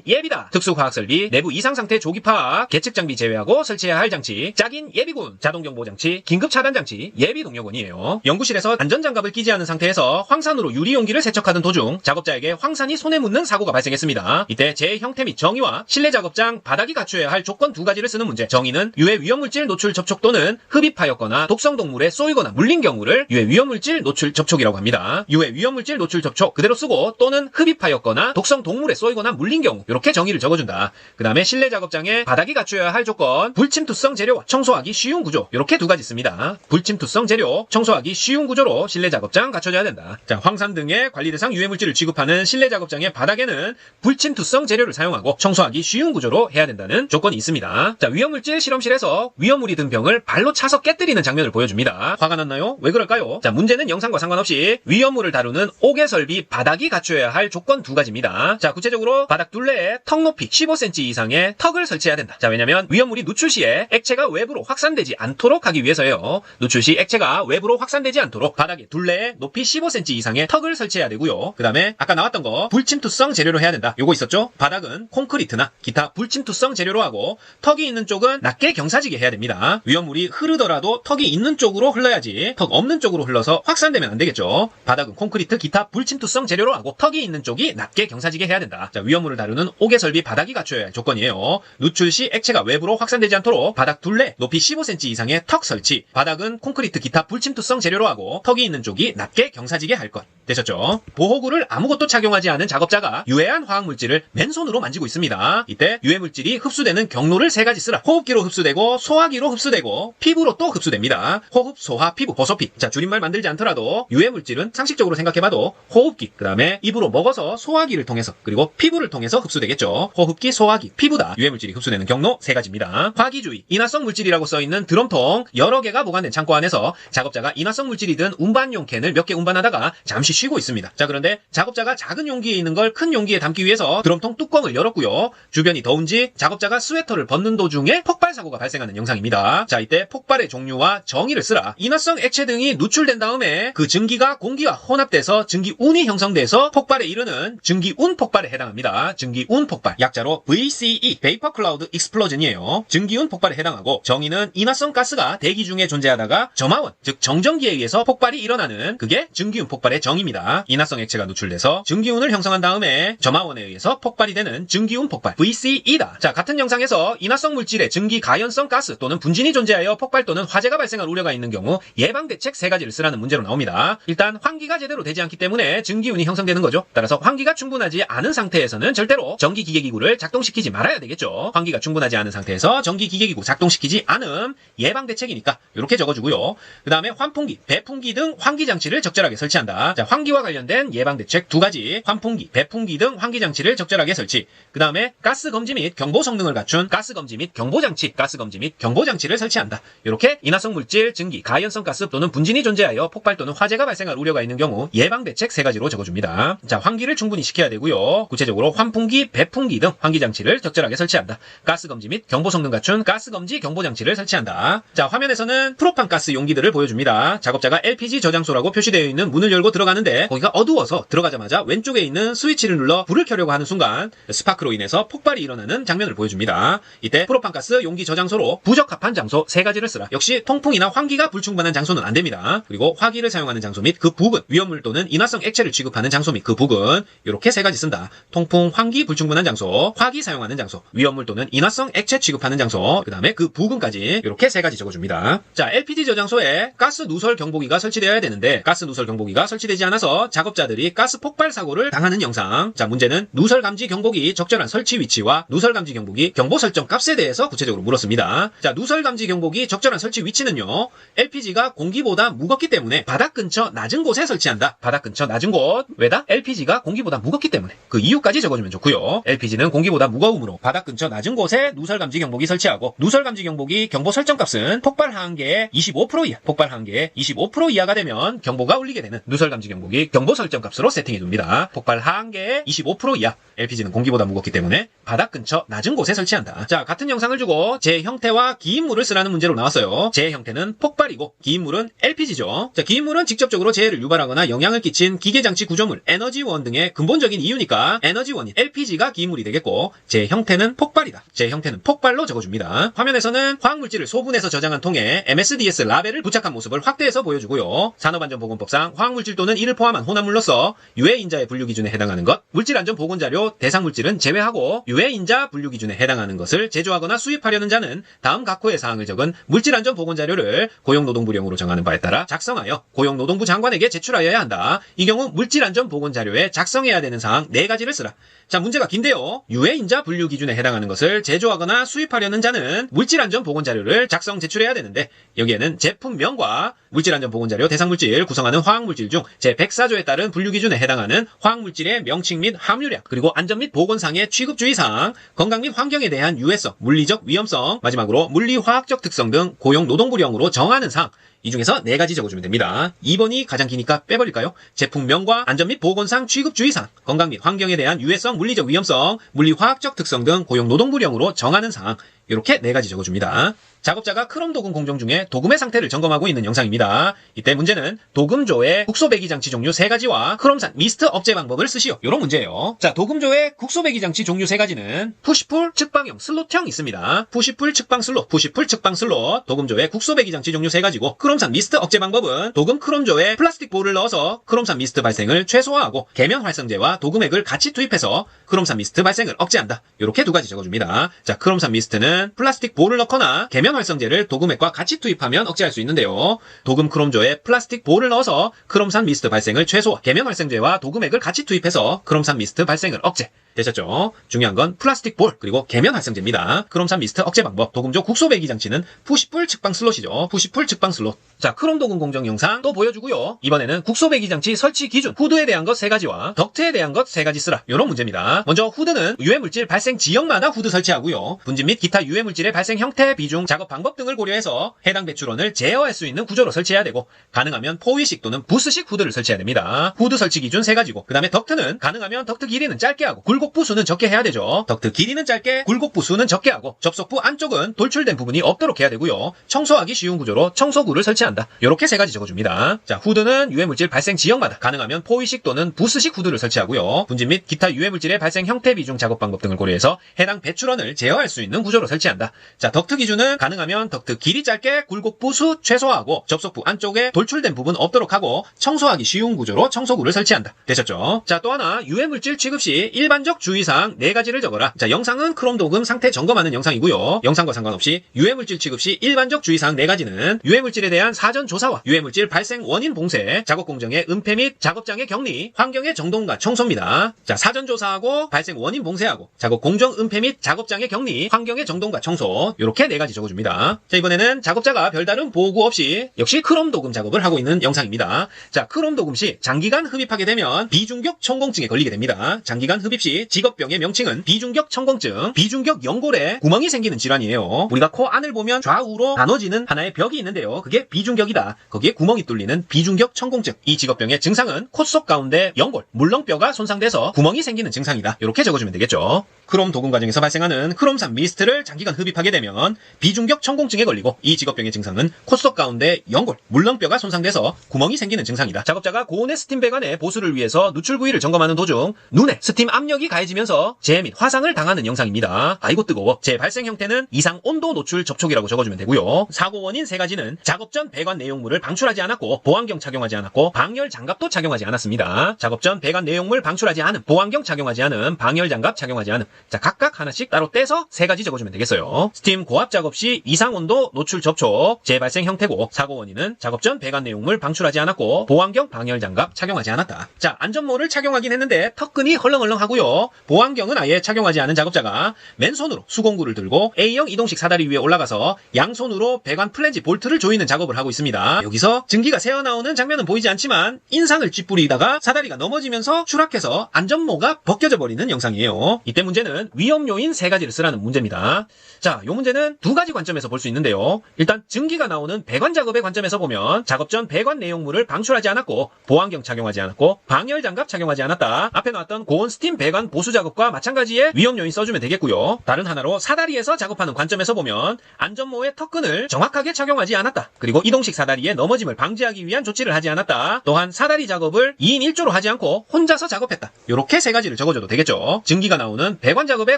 예비다. 특수화학설비 내부 이상 상태 조기 파악, 계측 장비 제외하고 설치해야 할 장치. 자긴 예비군, 자동경보장치, 긴급차단장치, 예비동력원이에요. 연구실에서 안전장갑을 끼지 않은 상태에서 황산으로 유리용기를 세척하던 도중 작업자에게 황산이 손에 묻는 사고가 발생했습니다. 이때 재 형태 및 정의와 실내 작업장 바닥이 갖춰야 할 조건 두 가지를 쓰는 문제. 정의는 유해 위험물질 노출 접촉 또는 흡입하였거나 독성 동물에 쏘이거나 물린 경우를 유해 위험물질 노출 접촉이라고 합니다. 유해 위험물질 노출 접촉 그대로 쓰고 또는 흡입하였거나 독성 동물에 쏘이거나 물린 경우 이렇게 정의를 적어준다. 그 다음에 실내 작업장에 바닥이 갖춰야 할 조건 불침투성 재료와 청소하기 쉬운 구조 이렇게 두 가지 있습니다. 불침투성 재료, 청소하기 쉬운 구조로 실내 작업장 갖춰져야 된다. 자, 황산 등의 관리 대상 유해물질을 취급하는 실내 작업장의 바닥에는 불침투성 재료를 사용하고 청소하기 쉬운 구조로 해야 된다는 조건이 있습니다. 자, 위험물질 실험실에서 위험물이 든 병을 발로 차서 깨뜨리는 장면을 보여줍니다. 화가 났나요? 왜 그럴까요? 자, 문제는 영상과 상관없이 위험물을 다루는 옥외 설비 바닥이 갖춰야 할 조건 두 가지입니다. 자, 구체적으로 바닥 둘레에 턱 높이 15cm 이상의 턱을 설치해야 된다. 자, 왜냐면 위험물이 누출 시에 액체가 외부로 확산되지 않도록 하기 위해서예요. 누출 시 액체가 외부로 확산되지 않도록 바닥에 둘레에 높이 15cm 이상의 턱을 설치해야 되고요. 그 다음에 아까 나왔던 거 불침투성 재료로 해야 된다. 요거 있었죠? 바닥은 콘크리트나 기타 불침투성 재료로 하고 턱이 있는 쪽은 낮게 경사지게 해야 됩니다. 위험물이 흐르더라도 턱이 있는 쪽으로 흘러야지 턱 없는 쪽으로 흘러서 확산되면 안 되겠죠. 바닥은 콘크리트 기타 불침투성 재료로 하고 턱이 있는 쪽이 낮게 경사지게 해야 된다. 자, 위험물을 다루는 옥외 설비 바닥이 갖춰야 할 조건이에요. 누출 시 액체가 외부로 확산되지 않도록 바닥 둘레 높이 15cm 이상의 턱 설치. 바닥은 콘크리트 기타 불침투성 재료로 하고 턱이 있는 쪽이 낮게 경사지게 할 것. 되셨죠? 보호구를 아무것도 착용하지 않은 작업자가 유해한 화학물질을 맨손으로 만지고 있습니다. 이때 유해물질이 흡수되는 경로를 세 가지 쓰라. 호흡기로 흡수되고 소화기로 흡수되고 피부로 또 흡수됩니다. 호흡, 소화, 피부, 보소피. 자, 줄임말 만들지 않더라도 유해물질은 상식적으로 생각해봐도 호흡기, 그 다음에 입으로 먹어서 소화기를 통해서 그리고 피부를 통해서 흡수되겠죠. 호흡기, 소화기, 피부다. 유해물질이 흡수되는 경로 세 가지입니다. 화기주의, 인화성 물질이라고 써있는 드럼통 여러 개가 보관된 창고 안에서 작업자가 인화성 물질이 든 운반용 캔을 몇 개 운반하다가 잠시 쉬고 있습니다. 자, 그런데 작업자가 작은 용기에 있는 걸 큰 용기에 담기 위해서 드럼통 뚜껑을 열었고요. 주변이 더운지 작업자가 스웨터를 벗는 도중에 폭발 사고가 발생하는 영상입니다. 자, 이때 폭발의 종류와 정의를 쓰라. 인화성 액체 등이 누출된 다음에 그 증기가 공기와 혼합돼서 증기운이 형성돼서 폭발에 이르는 증기운 폭발에 해당합니다. 증기운 폭발, 약자로 VCE, Vapor Cloud Explosion이에요. 증기운 폭발에 해당하고 정의는 인화성 가스가 대기 중에 존재하다가 점화원, 즉 정전기에 의해서 폭발이 일어나는 그게 증기운 폭발의 정의입니다. 인화성 액체가 누출돼서 증기운을 형성한 다음에 점화원에 의해서 폭발이 되는 증기운 폭발, VCE다. 자, 같은 영상에서 인화성 물질의 증기 가연성 가스 또는 분진이 존재하여 폭발 또는 화재가 발생할 우려가 있는 경우 예방대책 세 가지를 쓰라는 문제로 나옵니다. 일단 환기가 제대로 되지 않기 때문에 증기운이 형성되는 거죠. 따라서 환기가 충분하지 않은 상태에서는 절대로 전기기계기구를 작동시키지 말아야 되겠죠. 환기가 충분하지 않은 상태에서 전기기계기구 작동시키지 않음, 예방대책이니까 이렇게 적어주고요. 그 다음에 환풍기, 배풍기 등 환기장치를 적절하게 설치한다. 자, 환기와 관련된 예방대책 두 가지, 환풍기, 배풍기 등 환기장치를 적절하게 설치. 그 다음에 가스검지 및 경보 성능을 갖춘 가스검지 및 경보장치, 가스검지 및 경보장치를 설치한다. 이렇게 인화성 물질, 증기, 가연성 가스 또는 분진이 존재하여 폭발 또는 화재가 발생할 우려가 있는 경우 예방대책 세 가지로 적어줍니다. 자, 환기를 충분히 시켜야 되고요. 구체적으로 환풍기, 배풍기 등 환기장치를 적절하게 설치한다. 가스검지 및 경보 성능 갖춘 가스검지, 경보장치를 설치한다. 자, 화면에서는 프로판 가스 용기들을 보여줍니다. 작업자가 LPG 저장소라고 표시되어 있는 문을 열고 들어가는 하는데 거기가 어두워서 들어가자마자 왼쪽에 있는 스위치를 눌러 불을 켜려고 하는 순간 스파크로 인해서 폭발이 일어나는 장면을 보여줍니다. 이때 프로판가스 용기 저장소로 부적합한 장소 3가지를 쓰라. 역시 통풍이나 환기가 불충분한 장소는 안됩니다. 그리고 화기를 사용하는 장소 및 그 부근, 위험물 또는 인화성 액체를 취급하는 장소 및 그 부근, 이렇게 3가지 쓴다. 통풍, 환기 불충분한 장소, 화기 사용하는 장소, 위험물 또는 인화성 액체 취급하는 장소, 그 다음에 그 부근까지 이렇게 3가지 적어줍니다. 자, LPG 저장소에 가스 누설 경보기가 설치되어야 되는데 가스 누설 경보기가 설치되지 않아서 작업자들이 가스 폭발 사고를 당하는 영상. 자, 문제는 누설 감지 경보기 적절한 설치 위치와 누설 감지 경보기 경보 설정 값에 대해서 구체적으로 물었습니다. 자, 누설 감지 경보기 적절한 설치 위치는요, LPG가 공기보다 무겁기 때문에 바닥 근처 낮은 곳에 설치한다. 바닥 근처 낮은 곳. 왜다? LPG가 공기보다 무겁기 때문에. 그 이유까지 적어주면 좋고요. LPG는 공기보다 무거우므로 바닥 근처 낮은 곳에 누설 감지 경보기 설치하고, 누설 감지 경보기 경보 설정 값은 폭발 하한계의 25% 이하, 폭발 하한계의 25% 이하가 되면 경보가 울리게 되는 누설 감지 경보기 경보 설정 값으로 세팅해 둡니다. 폭발 하한계의 25% 이하. LPG는 공기보다 무겁기 때문에 바닥 근처 낮은 곳에 설치한다. 자, 같은 영상을 주고 제 형태와 기인물을 쓰라는 문제로 나왔어요. 제 형태는 폭발이고 기인물은 LPG죠. 자, 기인물은 직접적으로 재해를 유발하거나 영향을 끼친 기계장치 구조물, 에너지원 등의 근본적인 이유니까 에너지원인 LPG가 기인물이 되겠고, 제 형태는 폭발이다. 제 형태는 폭발로 적어줍니다. 화면에서는 화학물질을 소분해서 저장한 통에 MSDS 라벨을 부착한 모습을 확대해서 보여주고요. 산업안전보건법상 화학물질 또는 이를 포함한 혼합물로서 유해인자의 분류 기준에 해당하는 것, 물질안전보건자료 대상물질은 제외하고 유해인자 분류 기준에 해당하는 것을 제조하거나 수입하려는 자는 다음 각호의 사항을 적은 물질안전보건자료를 고용노동부령으로 정하는 바에 따라 작성하여 고용노동부 장관에게 제출하여야 한다. 이 경우 물질안전보건자료에 작성해야 되는 사항 4가지를 쓰라. 자, 문제가 긴데요. 유해인자 분류 기준에 해당하는 것을 제조하거나 수입하려는 자는 물질안전보건자료를 작성 제출해야 되는데, 여기에는 제품명과 물질안전보건자료 대상물질 구성하는 화학물질 중 제104조에 따른 분류 기준에 해당하는 화학물질의 명칭 및 함유량, 그리고 안전 및 보건상의 취급주의사항, 건강 및 환경에 대한 유해성, 물리적 위험성, 마지막으로 물리화학적 특성 등 고용노동부령으로 정하는 사항, 이 중에서 4가지 적어주면 됩니다. 2번이 가장 기니까 빼버릴까요? 제품명과 안전 및 보건상 취급주의사항, 건강 및 환경에 대한 유해성, 물리적 위험성, 물리화학적 특성 등 고용노동부령으로 정하는 사항, 이렇게 4가지 적어줍니다. 작업자가 크롬 도금 공정 중에 도금의 상태를 점검하고 있는 영상입니다. 이때 문제는 도금조의 국소배기장치 종류 3가지와 크롬산 미스트 억제 방법을 쓰시오. 이런 문제예요. 자, 도금조의 국소배기장치 종류 3가지는 푸시풀, 측방형, 슬롯형 있습니다. 푸시풀, 측방, 슬롯, 푸시풀, 측방, 슬롯. 도금조의 국소배기장치 종류 3가지고, 크롬산 미스트 억제 방법은 도금 크롬조에 플라스틱 볼을 넣어서 크롬산 미스트 발생을 최소화하고 계면 활성제와 도금액을 같이 투입해서 크롬산 미스트 발생을 억제한다. 이렇게 2가지 적어줍니다. 자, 크롬산 미스트는 플라스틱 볼을 넣거나 계면 활성제를 도금액과 같이 투입하면 억제할 수 있는데요. 도금 크롬조에 플라스틱 볼을 넣어서 크롬산 미스트 발생을 최소화, 계면 활성제와 도금액을 같이 투입해서 크롬산 미스트 발생을 억제. 되셨죠? 중요한 건 플라스틱 볼 그리고 계면 활성제입니다. 크롬산 미스트 억제 방법, 도금조 국소배기 장치는 푸시풀 측방 슬롯이죠. 푸시풀 측방 슬롯. 자, 크롬 도금 공정 영상 또 보여주고요. 이번에는 국소배기 장치 설치 기준, 후드에 대한 것 3가지와 덕트에 대한 것 3가지 쓰라. 이런 문제입니다. 먼저 후드는 유해물질 발생 지역마다 후드 설치하고요. 분진 및 기타 유해물질의 발생 형태, 비중, 작업 방법 등을 고려해서 해당 배출원을 제어할 수 있는 구조로 설치해야 되고, 가능하면 포위식 또는 부스식 후드를 설치해야 됩니다. 후드 설치 기준 3가지고, 그 다음에 덕트는 가능하면 덕트 길이는 짧게 하고 굴곡부 수는 적게 해야 되죠. 덕트 길이는 짧게, 굴곡부 수는 적게 하고, 접속부 안쪽은 돌출된 부분이 없도록 해야 되고요. 청소하기 쉬운 구조로 청소구를 설치한다. 이렇게 3가지 적어줍니다. 자, 후드는 유해물질 발생 지역마다 가능하면 포위식 또는 부스식 후드를 설치하고요. 분진 및 기타 유해물질의 발생 형태, 비중, 작업 방법 등을 고려해서 해당 배출원을 제어할 수 있는 구조로 설치한다. 자, 덕트 기준은 가능하면 덕트 길이 짧게, 굴곡부 수 최소화하고, 접속부 안쪽에 돌출된 부분 없도록 하고, 청소하기 쉬운 구조로 청소구를 설치한다. 되셨죠? 자, 또 하나, 유해물질 취급 시 일반적 주의사항 4가지를 적어라. 자, 영상은 크롬 도금 상태 점검하는 영상이고요. 영상과 상관없이 유해물질 취급 시 일반적 주의사항 4가지는 유해물질에 대한 사전 조사와 유해물질 발생 원인 봉쇄, 작업 공정의 은폐 및 작업장의 격리, 환경의 정돈과 청소입니다. 자, 사전 조사하고 발생 원인 봉쇄하고 작업 공정 은폐 및 작업장의 격리, 환경의 정돈과 청소, 이렇게 4가지 적어줍니다. 자, 이번에는 작업자가 별다른 보고 없이 역시 크롬 도금 작업을 하고 있는 영상입니다. 자, 크롬 도금 시 장기간 흡입하게 되면 비중격 청공증에 걸리게 됩니다. 장기간 흡입 시 직업병의 명칭은 비중격 청공증, 비중격 연골에 구멍이 생기는 질환이에요. 우리가 코 안을 보면 좌우로 나눠지는 하나의 벽이 있는데요. 그게 비중격이다. 거기에 구멍이 뚫리는 비중격 청공증. 이 직업병의 증상은 코 속 가운데 연골, 물렁뼈가 손상돼서 구멍이 생기는 증상이다. 이렇게 적어주면 되겠죠. 크롬 도금 과정에서 발생하는 크롬산 미스트를 장기간 흡입하게 되면 비중격 충격 천공증에 걸리고 이 직업병의 증상은 콧속 가운데 연골, 물렁뼈가 손상돼서 구멍이 생기는 증상이다. 작업자가 고온의 스팀 배관의 보수를 위해서 누출 부위를 점검하는 도중 눈에 스팀 압력이 가해지면서 재해 및 화상을 당하는 영상입니다. 아이고 뜨거워. 재 발생 형태는 이상 온도 노출 접촉이라고 적어주면 되고요. 사고 원인 세 가지는 작업 전 배관 내용물을 방출하지 않았고 보안경 착용하지 않았고 방열 장갑도 착용하지 않았습니다. 작업 전 배관 내용물 방출하지 않음, 보안경 착용하지 않음, 방열 장갑 착용하지 않음. 자, 각각 하나씩 따로 떼서 세 가지 적어주면 되겠어요. 스팀 고압 작업 시 이상 온도 노출 접촉, 재 발생 형태고 사고 원인은 작업 전 배관 내용물 방출하지 않았고 보안경 방열 장갑 착용하지 않았다. 자, 안전모를 착용하긴 했는데 턱끈이 헐렁헐렁하고요. 보안경은 아예 착용하지 않은 작업자가 맨손으로 수공구를 들고 A형 이동식 사다리 위에 올라가서 양손으로 배관 플랜지 볼트를 조이는 작업을 하고 있습니다. 여기서 증기가 새어나오는 장면은 보이지 않지만 인상을 찌푸리다가 사다리가 넘어지면서 추락해서 안전모가 벗겨져 버리는 영상이에요. 이때 문제는 위험 요인 세 가지를 쓰라는 문제입니다. 자, 요 문제는 두 가지 관점에서 볼 수 있는데요. 일단 증기가 나오는 배관 작업의 관점에서 보면 작업 전 배관 내용물을 방출하지 않았고 보안경 착용하지 않았고 방열 장갑 착용하지 않았다. 앞에 나왔던 고온 스팀 배관 보수 작업과 마찬가지의 위험 요인 써주면 되겠고요. 다른 하나로 사다리에서 작업하는 관점에서 보면 안전모의 턱끈을 정확하게 착용하지 않았다. 그리고 이동식 사다리의 넘어짐을 방지하기 위한 조치를 하지 않았다. 또한 사다리 작업을 2인 1조로 하지 않고 혼자서 작업했다. 이렇게 세 가지를 적어줘도 되겠죠. 증기가 나오는 배관 작업의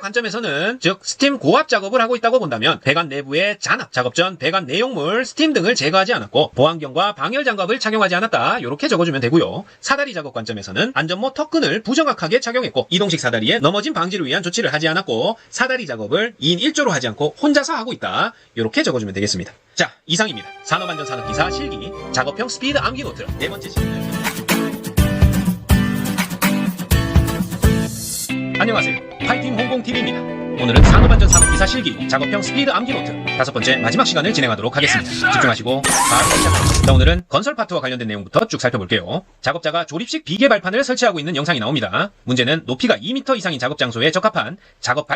관점에서는 즉 스팀 고압 작업을 하고 있다고 본다면 배관 내부의 잔압, 작업 전 배관 내용물, 스팀 등을 제거하지 않았고 보안경과 방열 장갑을 착용하지 않았다. 이렇게 적어주면 되고요. 사다리 작업 관점에서는 안전모 턱끈을 부정확하게 착용했고 이동식 사다리의 넘어짐 방지를 위한 조치를 하지 않았고 사다리 작업을 2인 1조로 하지 않고 혼자서 하고 있다. 이렇게 적어주면 되겠습니다. 자, 이상입니다. 산업안전산업기사 실기 작업형 스피드 암기 노트 네 번째 시간입니다. 안녕하세요. 파이팅 홍콩TV입니다. 오늘은 산업안전산업기사 실기 작업형 스피드 암기 노트 다섯 번째 마지막 시간을 진행하도록 하겠습니다. 집중하시고 바로 시작합니다. 자, 오늘은 건설 파트와 관련된 내용부터 쭉 살펴볼게요. 작업자가 조립식 비계 발판을 설치하고 있는 영상이 나옵니다. 문제는 높이가 2m 이상인 작업 장소에 적합한 작업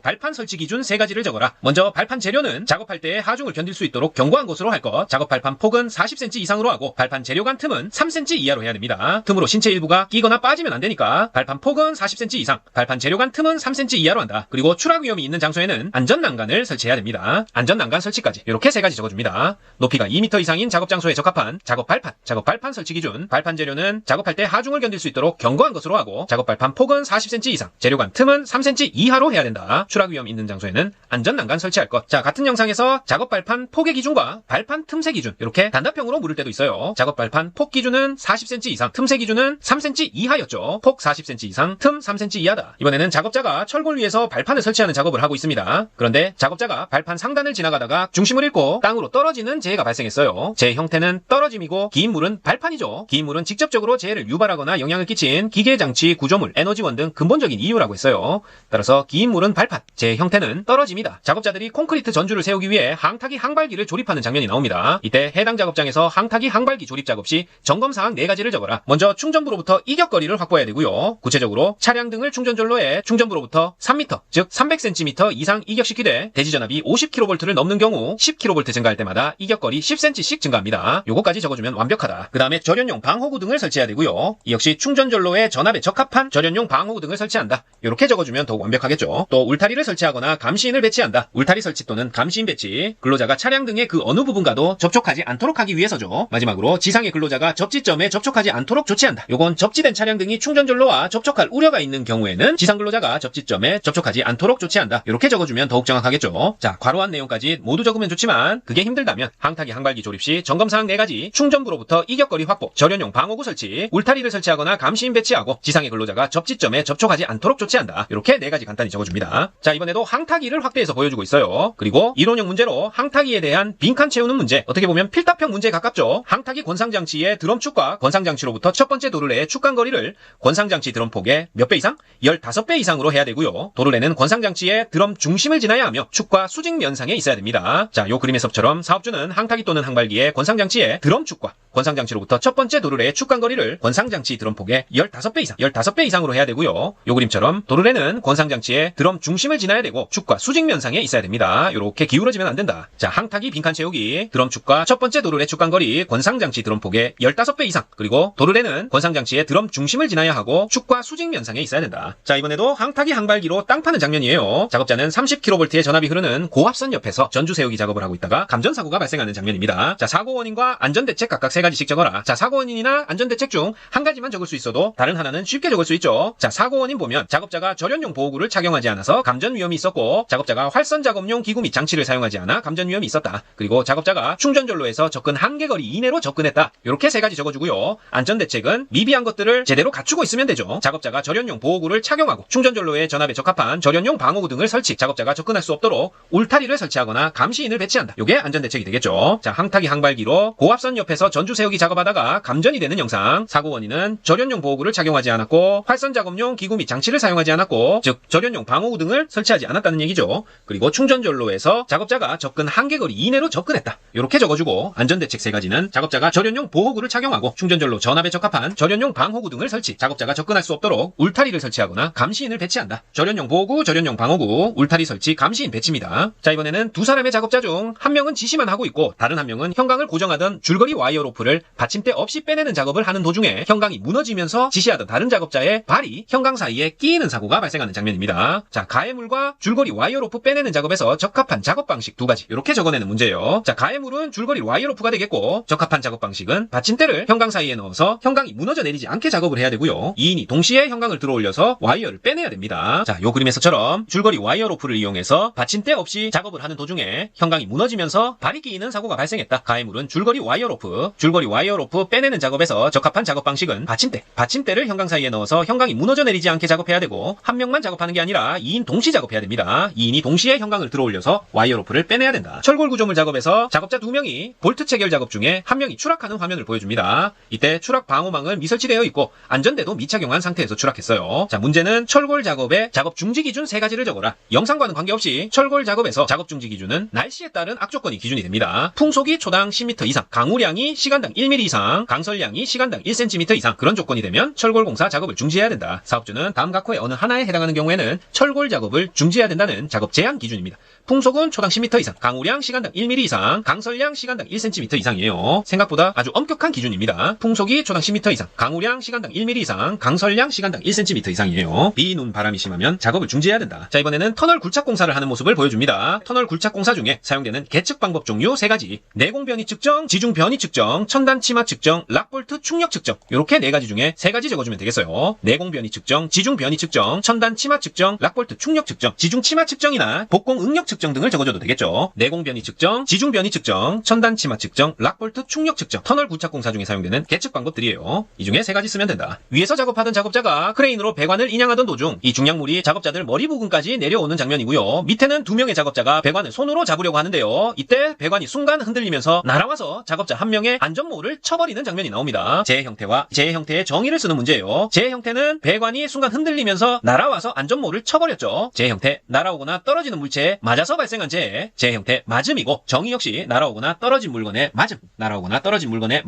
발판 설치 기준 세 가지를 적어라. 먼저 발판 재료는 작업할 때의 하중을 견딜 수 있도록 견고한 곳으로 할 것. 작업 발판 폭은 40cm 이상으로 하고 발판 재료 간 틈은 3cm 이하로 해야 됩니다. 틈으로 신체 일부가 끼거나 빠지면 안 되니까 발판 폭은 40cm 이상, 발판 재료 간 틈은 3cm 이하로 한다. 그리고 추락 위험이 있는 장소에는 안전난간을 설치해야 됩니다. 안전난간 설치까지 이렇게 세 가지 적어줍니다. 높이가 2m 이상인 작업 장소에 적합한 작업 발판 설치 기준. 발판 재료는 작업할 때 하중을 견딜 수 있도록 견고한 것으로 하고 작업 발판 폭은 40cm 이상, 재료 간 틈은 3cm 이하로 해야 된다. 추락 위험 있는 장소에는 안전난간 설치할 것. 자, 같은 영상에서 작업 발판 폭의 기준과 발판 틈새 기준 이렇게 단답형으로 물을 때도 있어요. 작업 발판 폭 기준은 40cm 이상, 틈새 기준은 3cm 이하였죠. 폭 40cm 이상, 틈 3cm 이하다. 이번에는 작업자가 철골 위에서 발판을 설치하는 작업을 하고 있습니다. 그런데 작업자가 발판 상단을 지나가다가 중심을 잃고 땅으로 떨어지는 재해가 발생했어요. 재해 형태는 떨어짐이고 기인 물은 발판이죠. 기인 물은 직접적으로 재해를 유발하거나 영향을 끼친 기계 장치, 구조물, 에너지원 등 근본적인 이유라고 했어요. 따라서 기인 물은 발판, 재해 형태는 떨어짐이다. 작업자들이 콘크리트 전주를 세우기 위해 항타기 항발기를 조립하는 장면이 나옵니다. 이때 해당 작업장에서 항타기 항발기 조립 작업 시 점검사항 4가지를 적어라. 먼저 충전부로부터 이격거리를 확보해야 되고요. 구체적으로 차량 등을 충전전로에 충전부로부터 3m, 즉 300cm 이상 이격시키되 대지전압이 50kV를 넘는 경우 10kV 증가할 때마다 이격거리 10cm씩 증가합니다. 요거까지 적어주면 완벽하다. 그 다음에 절연용 방호구 등을 설치해야 되고요. 이 역시 충전전로에 전압에 적합한 절연용 방호구 등을 설치한다. 이렇게 적어주면 더욱 완벽하겠죠. 또 울타리를 설치하거나 감시인을 배치한다. 울타리 설치 또는 감시인 배치, 근로자가 차량 등의 그 어느 부분과도 접촉하지 않도록 하기 위해서죠. 마지막으로 지상의 근로자가 접지점에 접촉하지 않도록 조치한다. 요건 접지된 차량 등이 충전전로와 접촉할 우려가 있는 경우에는 지상 근로자가 접지점에 접촉하지 않도록 조치한다. 이렇게 적어주면 더욱 정확하겠죠. 자, 괄호한 내용까지 모두 적으면 좋지만 그게 힘들다면 항타기 항발기 조립 시 점검사항 4가지, 충전부로부터 이격거리 확보, 절연용 방호구 설치, 울타리를 설치하거나 감시인 배치하고 지상의 근로자가 접지점에 접촉하지 않도록 조치한다. 이렇게 4가지 간단히 적어줍니다. 자, 이번에도 항타기를 확대해서 보여주고 있어요. 그리고 이론형 문제로 항타기에 대한 빈칸 채우는 문제, 어떻게 보면 필답형 문제에 가깝죠. 항타기 권상장치의 드럼축과 권상장치로부터 첫 번째 도르래의 축간거리를 권상장치 드럼폭의 몇 배 이상? 15배 이상으로 해야 되고요. 도르래는 권상장치의 드럼 중심을 지나야 하며 축과 수직 면상에 있어야 됩니다. 자, 요 그림에서처럼 사업주는 항타기 또는 항발기의 권상장치의 드럼축과 권상장치로부터 첫 번째 도르래의 축간거리를 권상장치 드럼폭의 15배 이상으로 해야 되고요. 요 그림처럼 도르래는 권상장치의 드럼 중심을 지나야 되고 축과 수직 면상에 있어야 됩니다. 요렇게 기울어지면 안 된다. 자, 항타기 빈칸 채우기, 드럼축과 첫 번째 도르래 축간거리 권상장치 드럼폭의 15배 이상, 그리고 도르래는 권상장치의 드럼 중심을 지나야 하고 축과 수직 면상에 있어야 된다. 자, 이번에도 항타기 항발기로 땅 파는 장면이 장면이에요. 작업자는 30kV의 전압이 흐르는 고압선 옆에서 전주 세우기 작업을 하고 있다가 감전사고가 발생하는 장면입니다. 자, 사고 원인과 안전대책 각각 3가지씩 적어라. 자, 사고 원인이나 안전대책 중 한 가지만 적을 수 있어도 다른 하나는 쉽게 적을 수 있죠. 자, 사고 원인 보면 작업자가 절연용 보호구를 착용하지 않아서 감전 위험이 있었고, 작업자가 활선 작업용 기구 및 장치를 사용하지 않아 감전 위험이 있었다. 그리고 작업자가 충전전로에서 접근 한계거리 이내로 접근했다. 이렇게 3가지 적어주고요. 안전대책은 미비한 것들을 제대로 갖추고 있으면 되죠. 작업자가 절연용 보호구를 착용하고 충전전로의 전압에 적합한 절연용 방호구 등을 설치, 작업자가 접근할 수 없도록 울타리를 설치하거나 감시인을 배치한다. 이게 안전대책이 되겠죠. 자, 항타기 항발기로 고압선 옆에서 전주 세우기 작업하다가 감전이 되는 영상. 사고 원인은 절연용 보호구를 착용하지 않았고, 활선 작업용 기구 및 장치를 사용하지 않았고, 즉 절연용 방호구 등을 설치하지 않았다는 얘기죠. 그리고 충전전로에서 작업자가 접근 한계거리 이내로 접근했다. 이렇게 적어주고, 안전대책 3가지는 작업자가 절연용 보호구를 착용하고 충전전로 전압에 적합한 절연용 방호구 등을 설치, 작업자가 접근할 수 없도록 울타리를 설치하거나 감시인을 배치한다. 절연용 보호구, 절연용 방호구, 울타리 설치, 감시인 배치입니다. 자, 이번에는 2사람의 작업자 중 한 명은 지시만 하고 있고, 다른 한 명은 현강을 고정하던 줄거리 와이어 로프를 받침대 없이 빼내는 작업을 하는 도중에 현강이 무너지면서 지시하던 다른 작업자의 발이 현강 사이에 끼이는 사고가 발생하는 장면입니다. 자, 가해물과 줄거리 와이어 로프 빼내는 작업에서 적합한 작업 방식 2가지, 이렇게 적어내는 문제예요. 자, 가해물은 줄거리 와이어 로프가 되겠고, 적합한 작업 방식은 받침대를 현강 사이에 넣어서 현강이 무너져 내리지 않게 작업을 해야 되고요. 2인이 동시에 현강을 들어올려서 와이어를 빼내야 됩니다. 자, 요 그림에서처럼 줄거리 와이어 로프를 이용해서 받침대 없이 작업을 하는 도중에 현강이 무너지면서 발이 끼이는 사고가 발생했다. 가해물은 줄거리 와이어 로프 빼내는 작업에서 적합한 작업 방식은 받침대를 현강 사이에 넣어서 현강이 무너져 내리지 않게 작업해야 되고, 한 명만 작업하는 게 아니라 2인 동시 작업해야 됩니다. 2인이 동시에 현강을 들어올려서 와이어 로프를 빼내야 된다. 철골 구조물 작업에서 작업자 2명이 볼트 체결 작업 중에 한 명이 추락하는 화면을 보여줍니다. 이때 추락 방호망은 미설치되어 있고 안전대도 미착용한 상태에서 추락했어요. 자, 문제는 철골 작업의 작업 중지 기준 3가지를 적어라. 영상과는 관계없이 철골 작업에서 작업 중지 기준은 날씨에 따른 악조건이 기준이 됩니다. 풍속이 초당 10m 이상, 강우량이 시간당 1mm 이상, 강설량이 시간당 1cm 이상, 그런 조건이 되면 철골 공사 작업을 중지해야 된다. 사업주는 다음 각 호의 어느 하나에 해당하는 경우에는 철골 작업을 중지해야 된다는 작업 제한 기준입니다. 풍속은 초당 10m 이상, 강우량 시간당 1mm 이상, 강설량 시간당 1cm 이상이에요. 생각보다 아주 엄격한 기준입니다. 풍속이 초당 10m 이상, 강우량 시간당 1mm 이상, 강설량 시간당 1cm 이상이에요. 비, 눈, 바람이 심하면 작업을 중지해야 된다. 자, 이번에는 터널 굴착 공사를 하는 모습을 보여줍니다. 터널 굴착 공사 중에 사용되는 계측 방법 종류 3가지. 내공 변이 측정, 지중 변이 측정, 천단 치마 측정, 락볼트 충력 측정, 이렇게 4가지 중에 3가지 적어주면 되겠어요. 내공 변이 측정, 지중 변이 측정, 천단 치마 측정, 락볼트 충력 측정, 지중 치마 측정이나 복공 응력 측정 등을 적어줘도 되겠죠. 내공 변이 측정, 지중 변이 측정, 천단 치마 측정, 락볼트 충력 측정, 터널 굴착 공사 중에 사용되는 계측 방법들이에요. 이 중에 3가지 쓰면 된다. 위에서 작업하던 작업자가 크레인으로 배관을 인양하던 도중 이 중량물이 작업자들 머리 부근까지 내려오는 장면이고요. 밑에는 2명의 작업자가 배관을 손으로 잡으려고 하는데요. 이때 배관이 순간 흔들리면서 날아와서 작업자 한 명의 안전모를 쳐버리는 장면이 나옵니다. 재 형태와 재 형태의 정의를 쓰는 문제예요. 재 형태는 배관이 순간 흔들리면서 날아와서 안전모를 쳐버렸죠. 재 형태, 날아오거나 떨어지는 물체에 맞아서 발생한 재 형태 맞음이고, 정의 역시 날아오거나 떨어진 물건의 맞음, 날아오거나 떨어진 물건의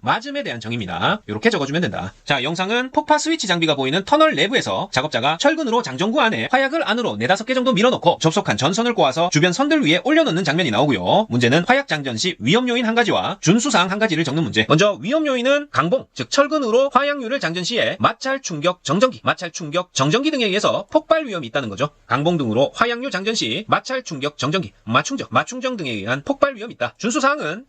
맞음에 대한 정의입니다. 이렇게 적어주면 된다. 자, 영상은 폭파 스위치 장비가 보이는 터널 내부에서 작업자가 철근으로 장전구 안에 화약을 안으로 4-5개 정도 밀어넣고 접속한 전선을 꼬아서 주변 선들 위에 올려놓는 장면이 나오고요. 문제는 화약 장전 시 위험 요인 1가지와 준수사항 1가지를 적는 문제. 먼저 위험 요인은 강봉, 즉 철근으로 화약류를 장전 시에 마찰 충격 정전기 등에 의해서 폭발 위험이 있다는 거죠. 강봉 등으로 화약류 장전 시 마찰 충격 정전기, 마충정 등에 의한 폭발 위험이 있다. 준수사항은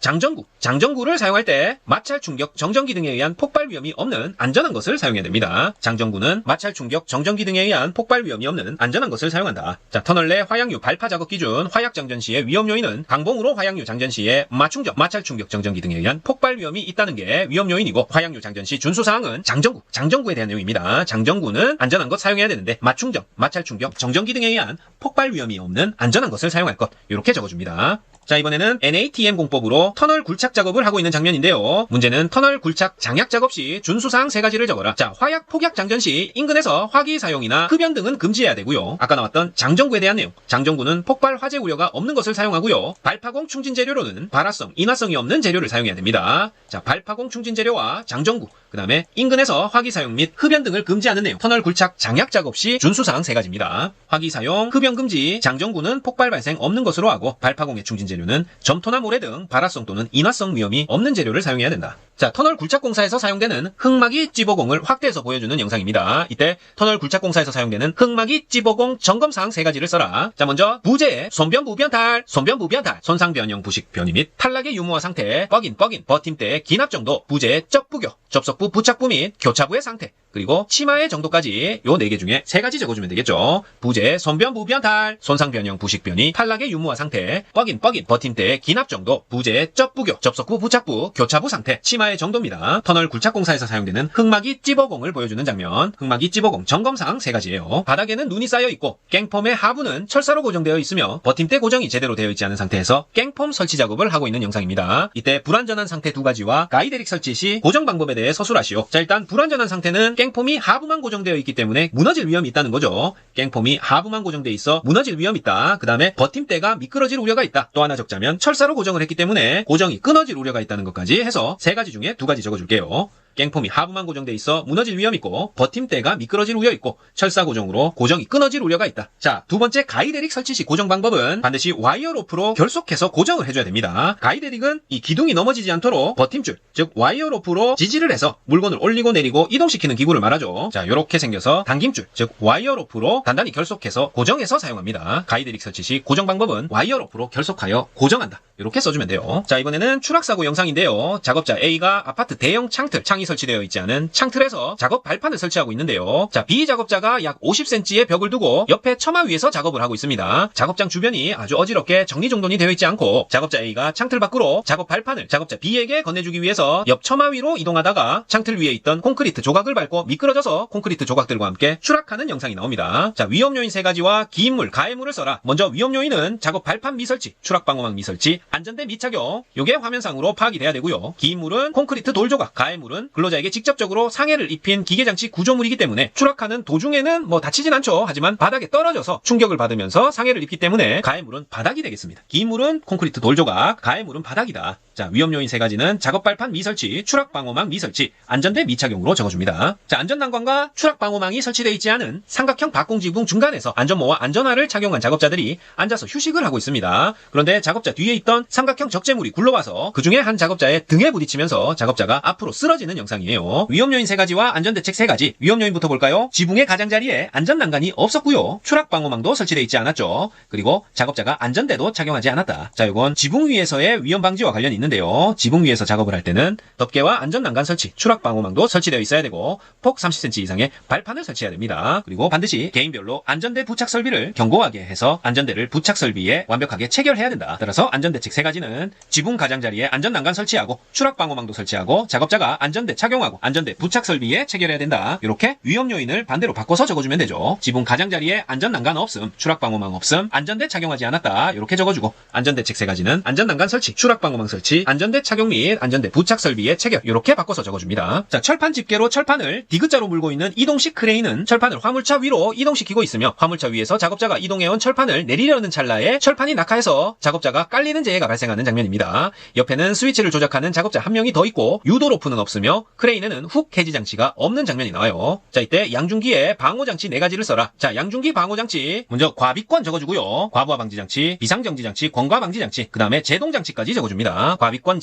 장전구를 사용할 때 마찰 충격 정전기 등에 의한 폭발 위험이 없는 안전한 것을 사용해야 됩니다. 장전구는 마찰 충격 정전기 등에 의한 폭발 위험이 없는 안전한 것을 사용한다. 자, 터널 내 화약류 발파 작업 기준 화약 장전 시의 위험 요인은 강봉으로 화약류 장전 시에 마찰 충격 정전기 등에 의한 폭발 위험이 있다는 게 위험 요인이고, 화약류 장전 시 준수사항은 장전구에 대한 내용입니다. 장전구는 안전한 것 사용해야 되는데 마찰 충격 정전기 등에 의한 폭발 위험이 없는 안전한 것을 사용할 것, 이렇게 적어줍니다. 자, 이번에는 NATM 공법으로 터널 굴착 작업을 하고 있는 장면인데요. 문제는 터널 굴착 장약 작업 시 준수사항 3가지를 적어라. 자, 화약 폭약 장전 시 인근에서 화기 사용이나 흡연 등은 금지해야 되고요. 아까 나왔던 장전구에 대한 내용, 장전구는 폭발 화재 우려가 없는 것을 사용하고요. 발파공 충진 재료로는 발화성, 인화성이 없는 재료를 사용해야 됩니다. 자, 발파공 충진 재료와 장전구, 그 다음에 인근에서 화기 사용 및 흡연 등을 금지하는 내용, 터널 굴착 장약 작업 시 준수사항 3가지입니다. 화기 사용, 흡연 금지, 장전구는 폭발 발생 없는 것으로 하고 발파공의 충진 재료는 점토나 모래 등 발화성 또는 인화성 위험이 없는 재료를 사용해야 된다. 자, 터널 굴착 공사에서 사용되는 흙막이 찌보공을 확대해서 보여주는 영상입니다. 이때 터널 굴착 공사에서 사용되는 흙막이 찌보공 점검사항 3가지를 써라. 자, 먼저 부재, 손변부변탈, 손상 변형 부식 변이 및 탈락의 유무화 상태, 뻑인, 버팀대, 기납 정도, 부재, 쩍부교, 접속부 부착부 및 교차부의 상태, 그리고 치마의 정도까지 요 4개 중에 3가지 적어주면 되겠죠. 부재, 손변부변탈, 손상 변형 부식 변이, 탈락의 유무화 상태, 뻑인, 버팀대, 기납 정도, 부재, 쩍부교, 접속부 부착부, 교차부 상태, 치마의 정도입니다. 터널 굴착 공사에서 사용되는 흙막이 찌보공을 보여주는 장면, 흙막이 찌보공 점검사항 3가지예요. 바닥에는 눈이 쌓여 있고 깽폼의 하부는 철사로 고정되어 있으며 버팀대 고정이 제대로 되어 있지 않은 상태에서 깽폼 설치 작업을 하고 있는 영상입니다. 이때 불완전한 상태 2가지와 가이데릭 설치 시 고정 방법에 대해 서술하시오. 자, 일단 불완전한 상태는 깽폼이 하부만 고정되어 있기 때문에 무너질 위험이 있다는 거죠. 깽폼이 하부만 고정되어 있어 무너질 위험이 있다. 그 다음에 버팀대가 미끄러질 우려가 있다. 또 하나 적자면 철사로 고정을 했기 때문에 고정이 끊어질 우려가 있다는 것까지 해서 3가지 중에 2가지 적어줄게요. 깽폼이 하부만 고정돼 있어 무너질 위험 있고 버팀대가 미끄러질 우려 있고 철사 고정으로 고정이 끊어질 우려가 있다. 자, 2번째 가이데릭 설치 시 고정 방법은 반드시 와이어 로프로 결속해서 고정을 해줘야 됩니다. 가이데릭은 이 기둥이 넘어지지 않도록 버팀줄, 즉 와이어 로프로 지지를 해서 물건을 올리고 내리고 이동시키는 기구를 말하죠. 자, 요렇게 생겨서 당김줄, 즉 와이어 로프로 단단히 결속해서 고정해서 사용합니다. 가이데릭 설치 시 고정 방법은 와이어 로프로 결속하여 고정한다. 이렇게 써주면 돼요. 자, 이번에는 추락사고 영상인데요. 작업자 A가 아파트 대형 창이 설치되어 있지 않은 창틀에서 작업 발판을 설치하고 있는데요. 자, B 작업자가 약 50cm의 벽을 두고 옆에 처마 위에서 작업을 하고 있습니다. 작업장 주변이 아주 어지럽게 정리정돈이 되어 있지 않고 작업자 A가 창틀 밖으로 작업 발판을 작업자 B에게 건네주기 위해서 옆 처마 위로 이동하다가 창틀 위에 있던 콘크리트 조각을 밟고 미끄러져서 콘크리트 조각들과 함께 추락하는 영상이 나옵니다. 자, 위험 요인 3가지와 기인물, 가해물을 써라. 먼저 위험 요인은 작업 발판 미설치, 추락 방어막 미설치, 안전대 미착용. 요게 화면상으로 파악이 돼야 되고요. 기인물은 콘크리트 돌 조각, 가해물은 근로자에게 직접적으로 상해를 입힌 기계장치 구조물이기 때문에 추락하는 도중에는 뭐 다치진 않죠. 하지만 바닥에 떨어져서 충격을 받으면서 상해를 입기 때문에 가해물은 바닥이 되겠습니다. 기인물은 콘크리트 돌 조각, 가해물은 바닥이다. 자, 위험 요인 3가지는 작업 발판 미설치, 추락 방어망 미설치, 안전대 미착용으로 적어줍니다. 자, 안전난관과 추락 방어망이 설치되어 있지 않은 삼각형 박공지붕 중간에서 안전모와 안전화를 착용한 작업자들이 앉아서 휴식을 하고 있습니다. 그런데 작업자 뒤에 있던 삼각형 적재물이 굴러와서 그 중에 한 작업자의 등에 부딪히면서 작업자가 앞으로 쓰러지는 영상이에요. 위험 요인 3가지와 안전대책 3가지. 위험 요인부터 볼까요? 지붕의 가장자리에 안전난간이 없었고요. 추락 방어망도 설치되어 있지 않았죠. 그리고 작업자가 안전대도 착용하지 않았다. 자, 이건 지붕 위에서의 위험 방지와 관련이 있는데요. 지붕 위에서 작업을 할 때는 덮개와 안전난간 설치, 추락 방어망도 설치되어 있어야 되고 폭 30cm 이상의 발판을 설치해야 됩니다. 그리고 반드시 개인별로 안전대 부착 설비를 견고하게 해서 안전대를 부착 설비에 완벽하게 체결해야 된다. 따라서 안전대책 3가지는 지붕 가장자리에 안전난간 설치하고 추락 방어망도 설치하고 작업자가 안전대 착용하고 안전대 부착 설비에 체결해야 된다. 이렇게 위험 요인을 반대로 바꿔서 적어주면 되죠. 지붕 가장자리에 안전난간 없음, 추락 방어망 없음, 안전대 착용하지 않았다. 이렇게 적어주고 안전대책 3가지는 안전난간 설치, 추락 방어망 설치, 안전대 착용 및 안전대 부착 설비에 체결. 이렇게 바꿔서 적어줍니다. 자, 철판 집게로 철판을 디귿자로 물고 있는 이동식 크레인은 철판을 화물차 위로 이동시키고 있으며 화물차 위에서 작업자가 이동해온 철판을 내리려는 찰나에 철판이 낙하해서 작업자가 깔리는 재해가 발생하는 장면입니다. 옆에는 스위치를 조작하는 작업자 한 명이 더 있고 유도 로프는 없으며 크레인에는 훅 해지 장치가 없는 장면이 나와요. 자, 이때 양중기에 방호장치 4가지를 써라. 자, 양중기 방호장치 먼저 과비권 적어주고요. 과부하 방지장치, 비상정지장치, 권과 방지장치, 그 다음에 제동장치까지 적어줍니다. 과비권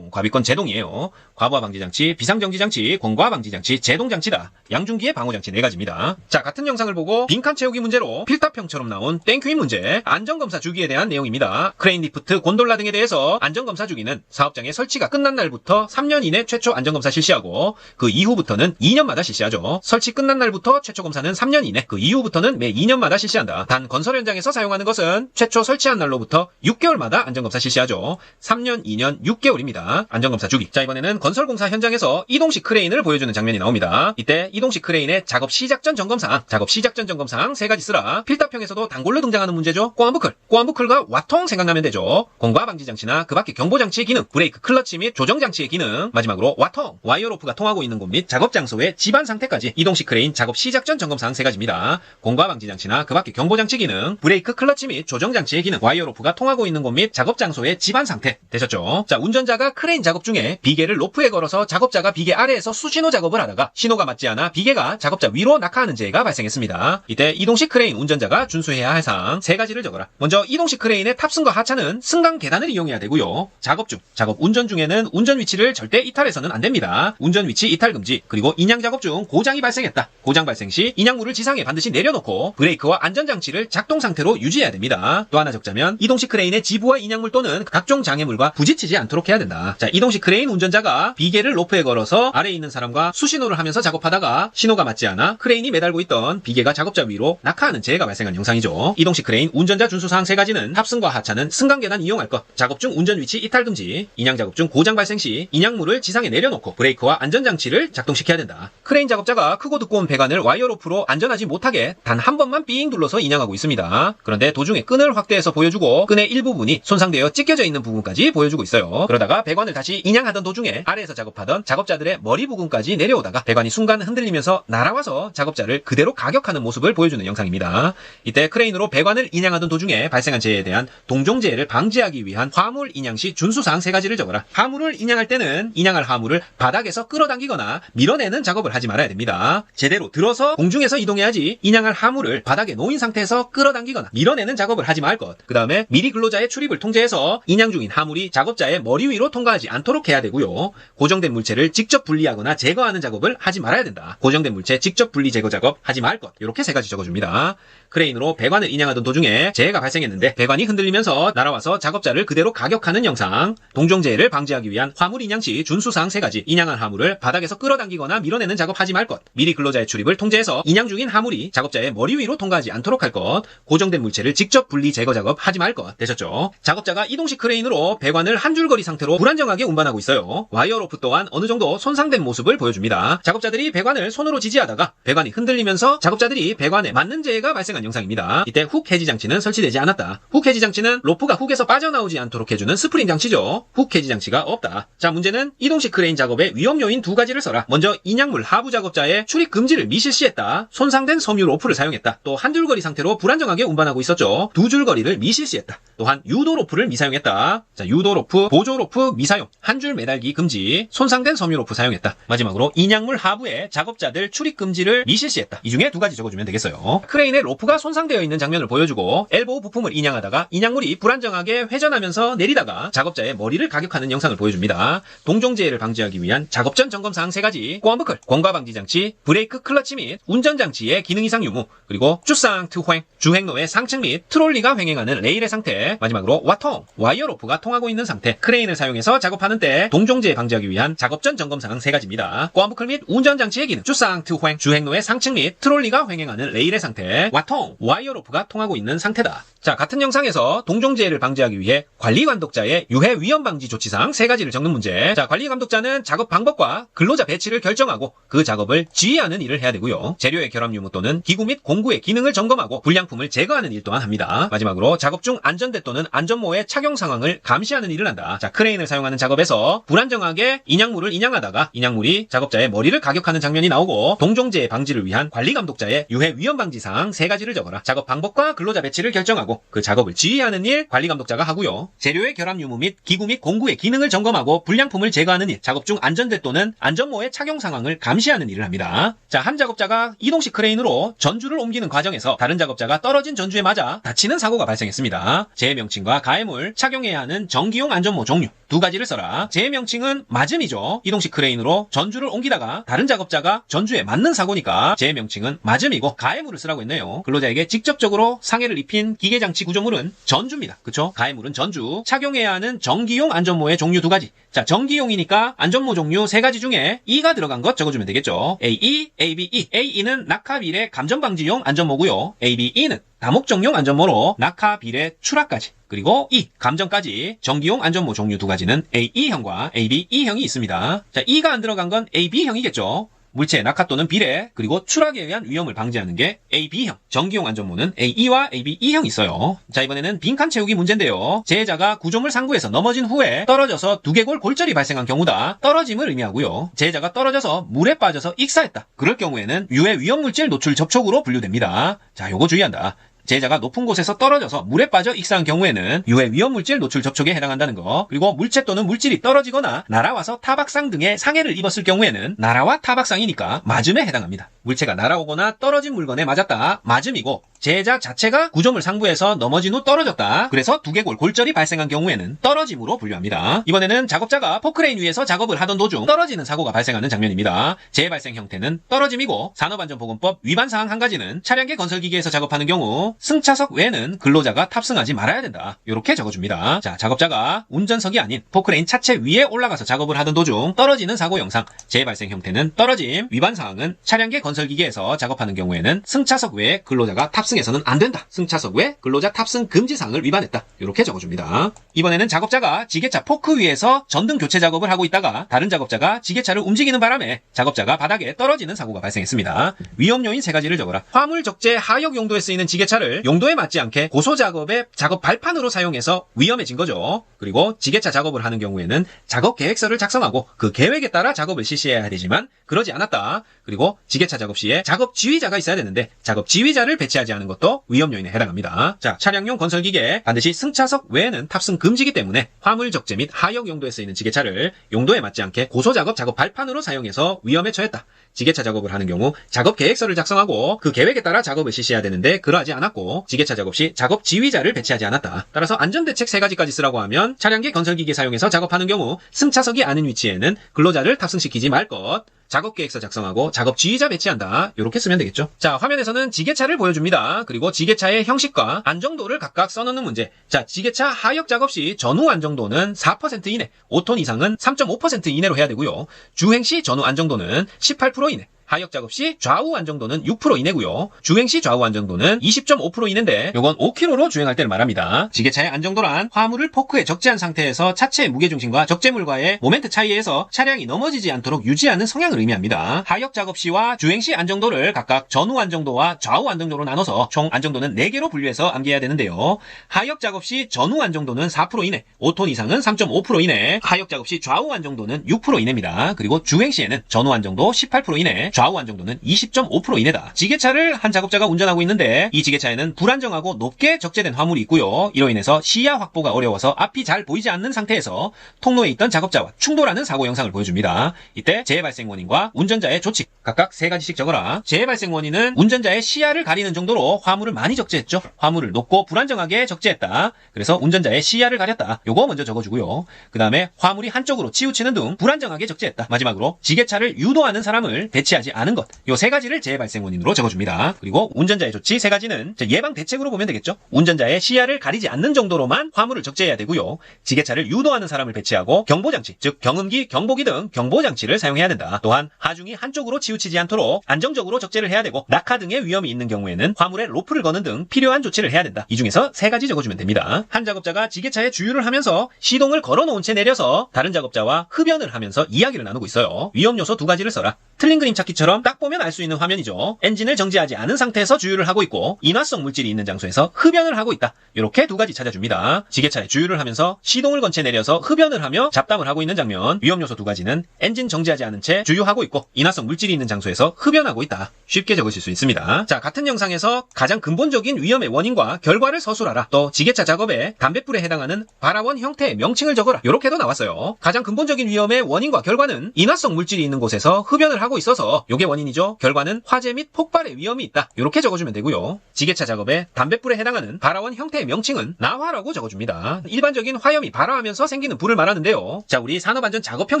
제동이에요. 과부하 방지장치, 비상정지장치, 권과 방지장치, 제동장치다. 양중기의 방호장치 4가지입니다. 자, 같은 영상을 보고 빈칸 채우기 문제로 필답형처럼 나온 땡큐인 문제, 안전검사 주기에 대한 내용입니다. 크레인 리프트, 곤돌라 등에 대해서 안전검사 주기는 사업장의 설치가 끝난 날부터 3년 이내 최초 안전검사 실시하고 그 이후부터는 2년마다 실시하죠. 설치 끝난 날부터 최초 검사는 3년 이내, 그 이후부터는 매 2년마다 실시한다. 단 건설 현장에서 사용하는 것은 최초 설치한 날로부터 6개월마다 안전검사 실시하죠. 3년, 2년, 6개월입니다. 안전검사 주기. 자, 이번에는 건설공사 현장에서 이동식 크레인을 보여주는 장면이 나옵니다. 이때 이동식 크레인의 작업 시작 전 점검사항 3가지 쓰라. 필답형에서도 단골로 등장하는 문제죠. 꼬안부클과 와통 생각나면 되죠. 공과 방지장치나 그 밖의 경보장치의 기능, 브레이크 클러치 및 조정장치의 기능, 마지막으로 와통, 와이어 로프가 통하고 있는 곳 및 작업 장소의 집안 상태까지 이동식 크레인 작업 시작 전 점검사항 3가지입니다. 공과 방지 장치나 그 밖의 경보 장치 기능, 브레이크, 클러치 및 조정 장치의 기능, 와이어 로프가 통하고 있는 곳 및 작업 장소의 집안 상태 되셨죠? 자, 운전자가 크레인 작업 중에 비계를 로프에 걸어서 작업자가 비계 아래에서 수신호 작업을 하다가 신호가 맞지 않아 비계가 작업자 위로 낙하하는 재해가 발생했습니다. 이때 이동식 크레인 운전자가 준수해야 할 사항 3가지를 적어라. 먼저 이동식 크레인의 탑승과 하차는 승강 계단을 이용해야 되고요. 작업 중, 작업 운전 중에는 운전 위치를 절대 이탈해서는 안 됩니다. 운전 위치 이탈 금지, 그리고 인양 작업 중 고장이 발생했다. 고장 발생 시 인양물을 지상에 반드시 내려놓고 브레이크와 안전장치를 작동 상태로 유지해야 됩니다. 또 하나 적자면 이동식 크레인의 지부와 인양물 또는 각종 장애물과 부딪히지 않도록 해야 된다. 자, 이동식 크레인 운전자가 비계를 로프에 걸어서 아래에 있는 사람과 수신호를 하면서 작업하다가 신호가 맞지 않아 크레인이 매달고 있던 비계가 작업자 위로 낙하하는 재해가 발생한 영상이죠. 이동식 크레인 운전자 준수사항 3가지는 탑승과 하차는 승강계단 이용할 것, 작업 중 운전 위치 이탈 금지, 인양 작업 중 고장 발생 시 인양물을 지상에 내려놓고 브레이크와 안전장치를 작동시켜야 된다. 크레인 작업자가 크고 두꺼운 배관을 와이어 로프로 안전하지 못하게 단 한 번만 삥 둘러서 인양하고 있습니다. 그런데 도중에 끈을 확대해서 보여주고 끈의 일부분이 손상되어 찢겨져 있는 부분까지 보여주고 있어요. 그러다가 배관을 다시 인양하던 도중에 아래에서 작업하던 작업자들의 머리 부분까지 내려오다가 배관이 순간 흔들리면서 날아와서 작업자를 그대로 가격하는 모습을 보여주는 영상입니다. 이때 크레인으로 배관을 인양하던 도중에 발생한 재해에 대한 동종재해를 방지하기 위한 화물 인양 시 준수사항 3가지를 적어라. 화물을 인양할 때는 인양할 화물을 바닥에서 끌어당기거나 밀어내는 작업을 하지 말아야 됩니다. 제대로 들어서 공중에서 이동해야지 인양할 화물을 바닥에 놓인 상태에서 끌어당기거나 밀어내는 작업을 하지 말 것. 그 다음에 미리 근로자의 출입을 통제해서 인양 중인 화물이 작업자의 머리 위로 통과하지 않도록 해야 되고요. 고정된 물체를 직접 분리하거나 제거하는 작업을 하지 말아야 된다. 고정된 물체 직접 분리 제거 작업 하지 말 것. 이렇게 3가지 적어줍니다. 크레인으로 배관을 인양하던 도중에 재해가 발생했는데 배관이 흔들리면서 날아와서 작업자를 그대로 가격하는 영상, 동종재해를 방지하기 위한 화물 인양 시 준수사항 3가지, 인양한 화물을 바닥에서 끌어당기거나 밀어내는 작업하지 말 것, 미리 근로자의 출입을 통제해서 인양 중인 화물이 작업자의 머리 위로 통과하지 않도록 할 것, 고정된 물체를 직접 분리 제거 작업 하지 말 것 되셨죠? 작업자가 이동식 크레인으로 배관을 한 줄거리 상태로 불안정하게 운반하고 있어요. 와이어 로프 또한 어느 정도 손상된 모습을 보여줍니다. 작업자들이 배관을 손으로 지지하다가 배관이 흔들리면서 작업자들이 배관에 맞는 재해가 발생한 영상입니다. 이때 훅 해지 장치는 설치되지 않았다. 훅 해지 장치는 로프가 훅에서 빠져나오지 않도록 해주는 스프링 장치죠. 훅 해지 장치가 없다. 자, 문제는 이동식 크레인 작업의 위험 요인 2가지를 써라. 먼저 인양물 하부 작업자의 출입 금지를 미실시했다. 손상된 섬유 로프를 사용했다. 또 한 줄거리 상태로 불안정하게 운반하고 있었죠. 2줄거리를 미실시했다. 또한 유도 로프를 미사용했다. 자, 유도 로프, 보조 로프 미사용, 한 줄 매달기 금지, 손상된 섬유 로프 사용했다. 마지막으로 인양물 하부에 작업자들 출입 금지를 미실시했다. 이 중에 2가지 적어주면 되겠어요. 크레인의 로프가 손상되어 있는 장면을 보여주고 엘보우 부품을 인양하다가 인양물이 불안정하게 회전하면서 내리다가 작업자의 머리를 가격하는 영상을 보여줍니다. 동종재해를 방지하기 위한 작업 전 점검사항 3가지, 꼬암부클, 공과 방지 장치, 브레이크, 클러치 및 운전장치의 기능 이상 유무, 그리고 주상, 트횡, 주행로의 상층 및 트롤리가 횡행하는 레일의 상태, 마지막으로 와통, 와이어 로프가 통하고 있는 상태, 크레인을 사용해서 작업하는 때 동종재해 방지하기 위한 작업 전 점검사항 3가지입니다. 꼬암부클 및 운전장치의 기능, 주상, 트횡, 주행로의 상층 및 트롤리가 횡행하는 레일의 상태, 와통, 와이어 로프가 통하고 있는 상태다. 자, 같은 영상에서 동종재해를 방지하기 위해 관리감독자의 유해 위험 방지 조치사항 3가지를 적는 문제. 자, 관리감독자는 작업 방법과 근로자 배치를 결정하고 그 작업을 지휘하는 일을 해야 되고요. 재료의 결합 유무 또는 기구 및 공구의 기능을 점검하고 불량품을 제거하는 일 또한 합니다. 마지막으로 작업 중 안전대 또는 안전모의 착용 상황을 감시하는 일을 한다. 자, 크레인을 사용하는 작업에서 불안정하게 인양물을 인양하다가 인양물이 작업자의 머리를 가격하는 장면이 나오고 동종재해 방지를 위한 관리감독자의 유해 위험 방지 사항 3가지를 적어라. 작업 방법과 근로자 배치를 결정하고 그 작업을 지휘하는 일 관리감독자가 하고요. 재료의 결합 유무 및 기구 및 공구의 기능을 점검하고 불량품을 제거하는 일, 작업 중 안전대 또는 안전모의 착용 상황을 감시하는 일을 합니다. 자, 한 작업자가 이동식 크레인으로 전주를 옮기는 과정에서 다른 작업자가 떨어진 전주에 맞아 다치는 사고가 발생했습니다. 재해 명칭과 가해물, 착용해야 하는 전기용 안전모 종류 2가지를 써라. 재해 명칭은 맞음이죠. 이동식 크레인으로 전주를 옮기다가 다른 작업자가 전주에 맞는 사고니까 재해 명칭은 맞음이고 가해물을 쓰라고 했네요. 근로자에게 직접적으로 상해를 입힌 기계장치 구조물은 전주입니다. 그쵸? 가해물은 전주. 착용해야 하는 전기용 안전모의 종류 2가지. 자, 전기용이니까 안전모 종류 3가지 중에 E가 들어간 것 적어주면 되겠죠. AE, ABE. AE는 낙하 비례 감전 방지용 안전모고요. ABE는 다목적용 안전모로 낙하 비례 추락까지, 그리고 E, 감전까지 전기용 안전모 종류 2가지는 AE형과 ABE형이 있습니다. 자, E가 안 들어간 건 AB형이겠죠. 물체의 낙하 또는 비례, 그리고 추락에 의한 위험을 방지하는 게 AB형, 전기용 안전모는 AE와 ABE형이 있어요. 자, 이번에는 빈칸 채우기 문제인데요. 제자가 구조물 상부에서 넘어진 후에 떨어져서 두개골 골절이 발생한 경우다. 떨어짐을 의미하고요. 제자가 떨어져서 물에 빠져서 익사했다. 그럴 경우에는 유해 위험물질 노출 접촉으로 분류됩니다. 자, 요거 주의한다. 제자가 높은 곳에서 떨어져서 물에 빠져 익사한 경우에는 유해 위험물질 노출 접촉에 해당한다는 거, 그리고 물체 또는 물질이 떨어지거나 날아와서 타박상 등의 상해를 입었을 경우에는 날아와 타박상이니까 맞음에 해당합니다. 물체가 날아오거나 떨어진 물건에 맞았다. 맞음이고, 제자 자체가 구조물 상부에서 넘어진 후 떨어졌다. 그래서 두개골 골절이 발생한 경우에는 떨어짐으로 분류합니다. 이번에는 작업자가 포크레인 위에서 작업을 하던 도중 떨어지는 사고가 발생하는 장면입니다. 재발생 형태는 떨어짐이고, 산업안전보건법 위반사항 한 가지는 차량계 건설기계에서 작업하는 경우 승차석 외에는 근로자가 탑승하지 말아야 된다. 이렇게 적어줍니다. 자, 작업자가 운전석이 아닌 포크레인 차체 위에 올라가서 작업을 하던 도중 떨어지는 사고 영상, 재발생 형태는 떨어짐, 위반사항은 차량계 건설기계에서 작업하는 경우에는 승차석 외에 근로자가 탑승해서는 안 된다. 승차석 외 근로자 탑승 금지 사항을 위반했다. 이렇게 적어줍니다. 이번에는 작업자가 지게차 포크 위에서 전등 교체 작업을 하고 있다가 다른 작업자가 지게차를 움직이는 바람에 작업자가 바닥에 떨어지는 사고가 발생했습니다. 위험 요인 3가지를 적어라. 화물 적재 하역 용도에 쓰이는 지게차를 용도에 맞지 않게 고소 작업의 작업 발판으로 사용해서 위험해진 거죠. 그리고 지게차 작업을 하는 경우에는 작업 계획서를 작성하고 그 계획에 따라 작업을 실시해야 되지만 그러지 않았다. 그리고 지게차 작업 시에 작업 지휘자가 있어야 되는데 작업 지휘자를 배치하지 않은 것도 위험 요인에 해당합니다. 자, 차량용 건설기계 반드시 승차석 외에는 탑승 금지이기 때문에 화물 적재 및 하역 용도에 쓰이는 지게차를 용도에 맞지 않게 고소 작업 발판으로 사용해서 위험에 처했다. 지게차 작업을 하는 경우 작업 계획서를 작성하고 그 계획에 따라 작업을 실시해야 되는데 그러하지 않았고, 지게차 작업 시 작업 지휘자를 배치하지 않았다. 따라서 안전대책 3가지까지 쓰라고 하면 차량계 건설기계 사용해서 작업하는 경우 승차석이 아닌 위치에는 근로자를 탑승시키지 말 것, 작업 계획서 작성하고 작업 지휘자 배치한다. 이렇게 쓰면 되겠죠. 자, 화면에서는 지게차를 보여줍니다. 그리고 지게차의 형식과 안정도를 각각 써놓는 문제. 자, 지게차 하역 작업 시 전후 안정도는 4% 이내, 5톤 이상은 3.5% 이내로 해야 되고요. 주행 시 전후 안정도는 18% 이내, 하역 작업 시 좌우 안정도는 6% 이내고요. 주행 시 좌우 안정도는 20.5% 이내인데 요건 5km로 주행할 때를 말합니다. 지게차의 안정도란 화물을 포크에 적재한 상태에서 차체의 무게중심과 적재물과의 모멘트 차이에서 차량이 넘어지지 않도록 유지하는 성향을 의미합니다. 하역 작업 시와 주행 시 안정도를 각각 전후 안정도와 좌우 안정도로 나눠서 총 안정도는 4개로 분류해서 암기해야 되는데요. 하역 작업 시 전후 안정도는 4% 이내, 5톤 이상은 3.5% 이내, 하역 작업 시 좌우 안정도는 6% 이내입니다. 그리고 주행 시에는 전후 안정도 18% 이내, 좌우 안정도는 20.5% 이내다. 지게차를 한 작업자가 운전하고 있는데 이 지게차에는 불안정하고 높게 적재된 화물이 있고요. 이로 인해서 시야 확보가 어려워서 앞이 잘 보이지 않는 상태에서 통로에 있던 작업자와 충돌하는 사고 영상을 보여줍니다. 이때 재발생 원인과 운전자의 조치 각각 3가지씩 적어라. 재발생 원인은 운전자의 시야를 가리는 정도로 화물을 많이 적재했죠. 화물을 높고 불안정하게 적재했다. 그래서 운전자의 시야를 가렸다. 요거 먼저 적어주고요. 그 다음에 화물이 한쪽으로 치우치는 등 불안정하게 적재했다. 마지막으로 지게차를 유도하는 사람을 배치하지 않은 것, 요 3가지를 재발생 원인으로 적어줍니다. 그리고 운전자의 조치 3가지는 예방 대책으로 보면 되겠죠. 운전자의 시야를 가리지 않는 정도로만 화물을 적재해야 되고요. 지게차를 유도하는 사람을 배치하고 경보장치, 즉 경음기, 경보기 등 경보장치를 사용해야 된다. 또한 하중이 한쪽으로 치우치지 않도록 안정적으로 적재를 해야 되고 낙하 등의 위험이 있는 경우에는 화물에 로프를 거는 등 필요한 조치를 해야 된다. 이 중에서 3가지 적어주면 됩니다. 한 작업자가 지게차에 주유를 하면서 시동을 걸어놓은 채 내려서 다른 작업자와 흡연을 하면서 이야기를 나누고 있어요. 위험 요소 2가지를 써라. 틀린 그림 찾기처럼 딱 보면 알 수 있는 화면이죠. 엔진을 정지하지 않은 상태에서 주유를 하고 있고 인화성 물질이 있는 장소에서 흡연을 하고 있다. 이렇게 2가지 찾아줍니다. 지게차에 주유를 하면서 시동을 건 채 내려서 흡연을 하며 잡담을 하고 있는 장면. 위험 요소 2가지는 엔진 정지하지 않은 채 주유하고 있고 인화성 물질이 있는 장소에서 흡연하고 있다. 쉽게 적으실 수 있습니다. 자, 같은 영상에서 가장 근본적인 위험의 원인과 결과를 서술하라. 또 지게차 작업에 담뱃불에 해당하는 발화원 형태의 명칭을 적어라. 이렇게도 나왔어요. 가장 근본적인 위험의 원인과 결과는 인화성 물질이 있는 곳에서 흡연을 하고 있어서 요게 원인이죠. 결과는 화재 및 폭발의 위험이 있다. 이렇게 적어주면 되고요. 지게차 작업에 담뱃불에 해당하는 발화원 형태의 명칭은 나화라고 적어줍니다. 일반적인 화염이 발화하면서 생기는 불을 말하는데요. 자, 우리 산업안전 작업형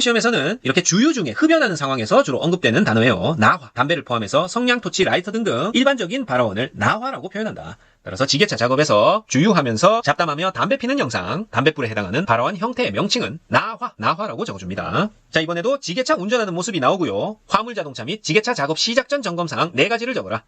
시험에서는 이렇게 주유 중에 흡연하는 상황에서 주로 언급되는 단어예요. 나화, 담배를 포함해서 성냥, 토치, 라이터 등등 일반적인 발화원을 나화라고 표현한다. 따라서 지게차 작업에서 주유하면서 잡담하며 담배 피는 영상, 담뱃불에 해당하는 바로한 형태의 명칭은 나화라고 적어줍니다. 자, 이번에도 지게차 운전하는 모습이 나오고요. 화물자동차 및 지게차 작업 시작 전 점검사항 4가지를 적어라.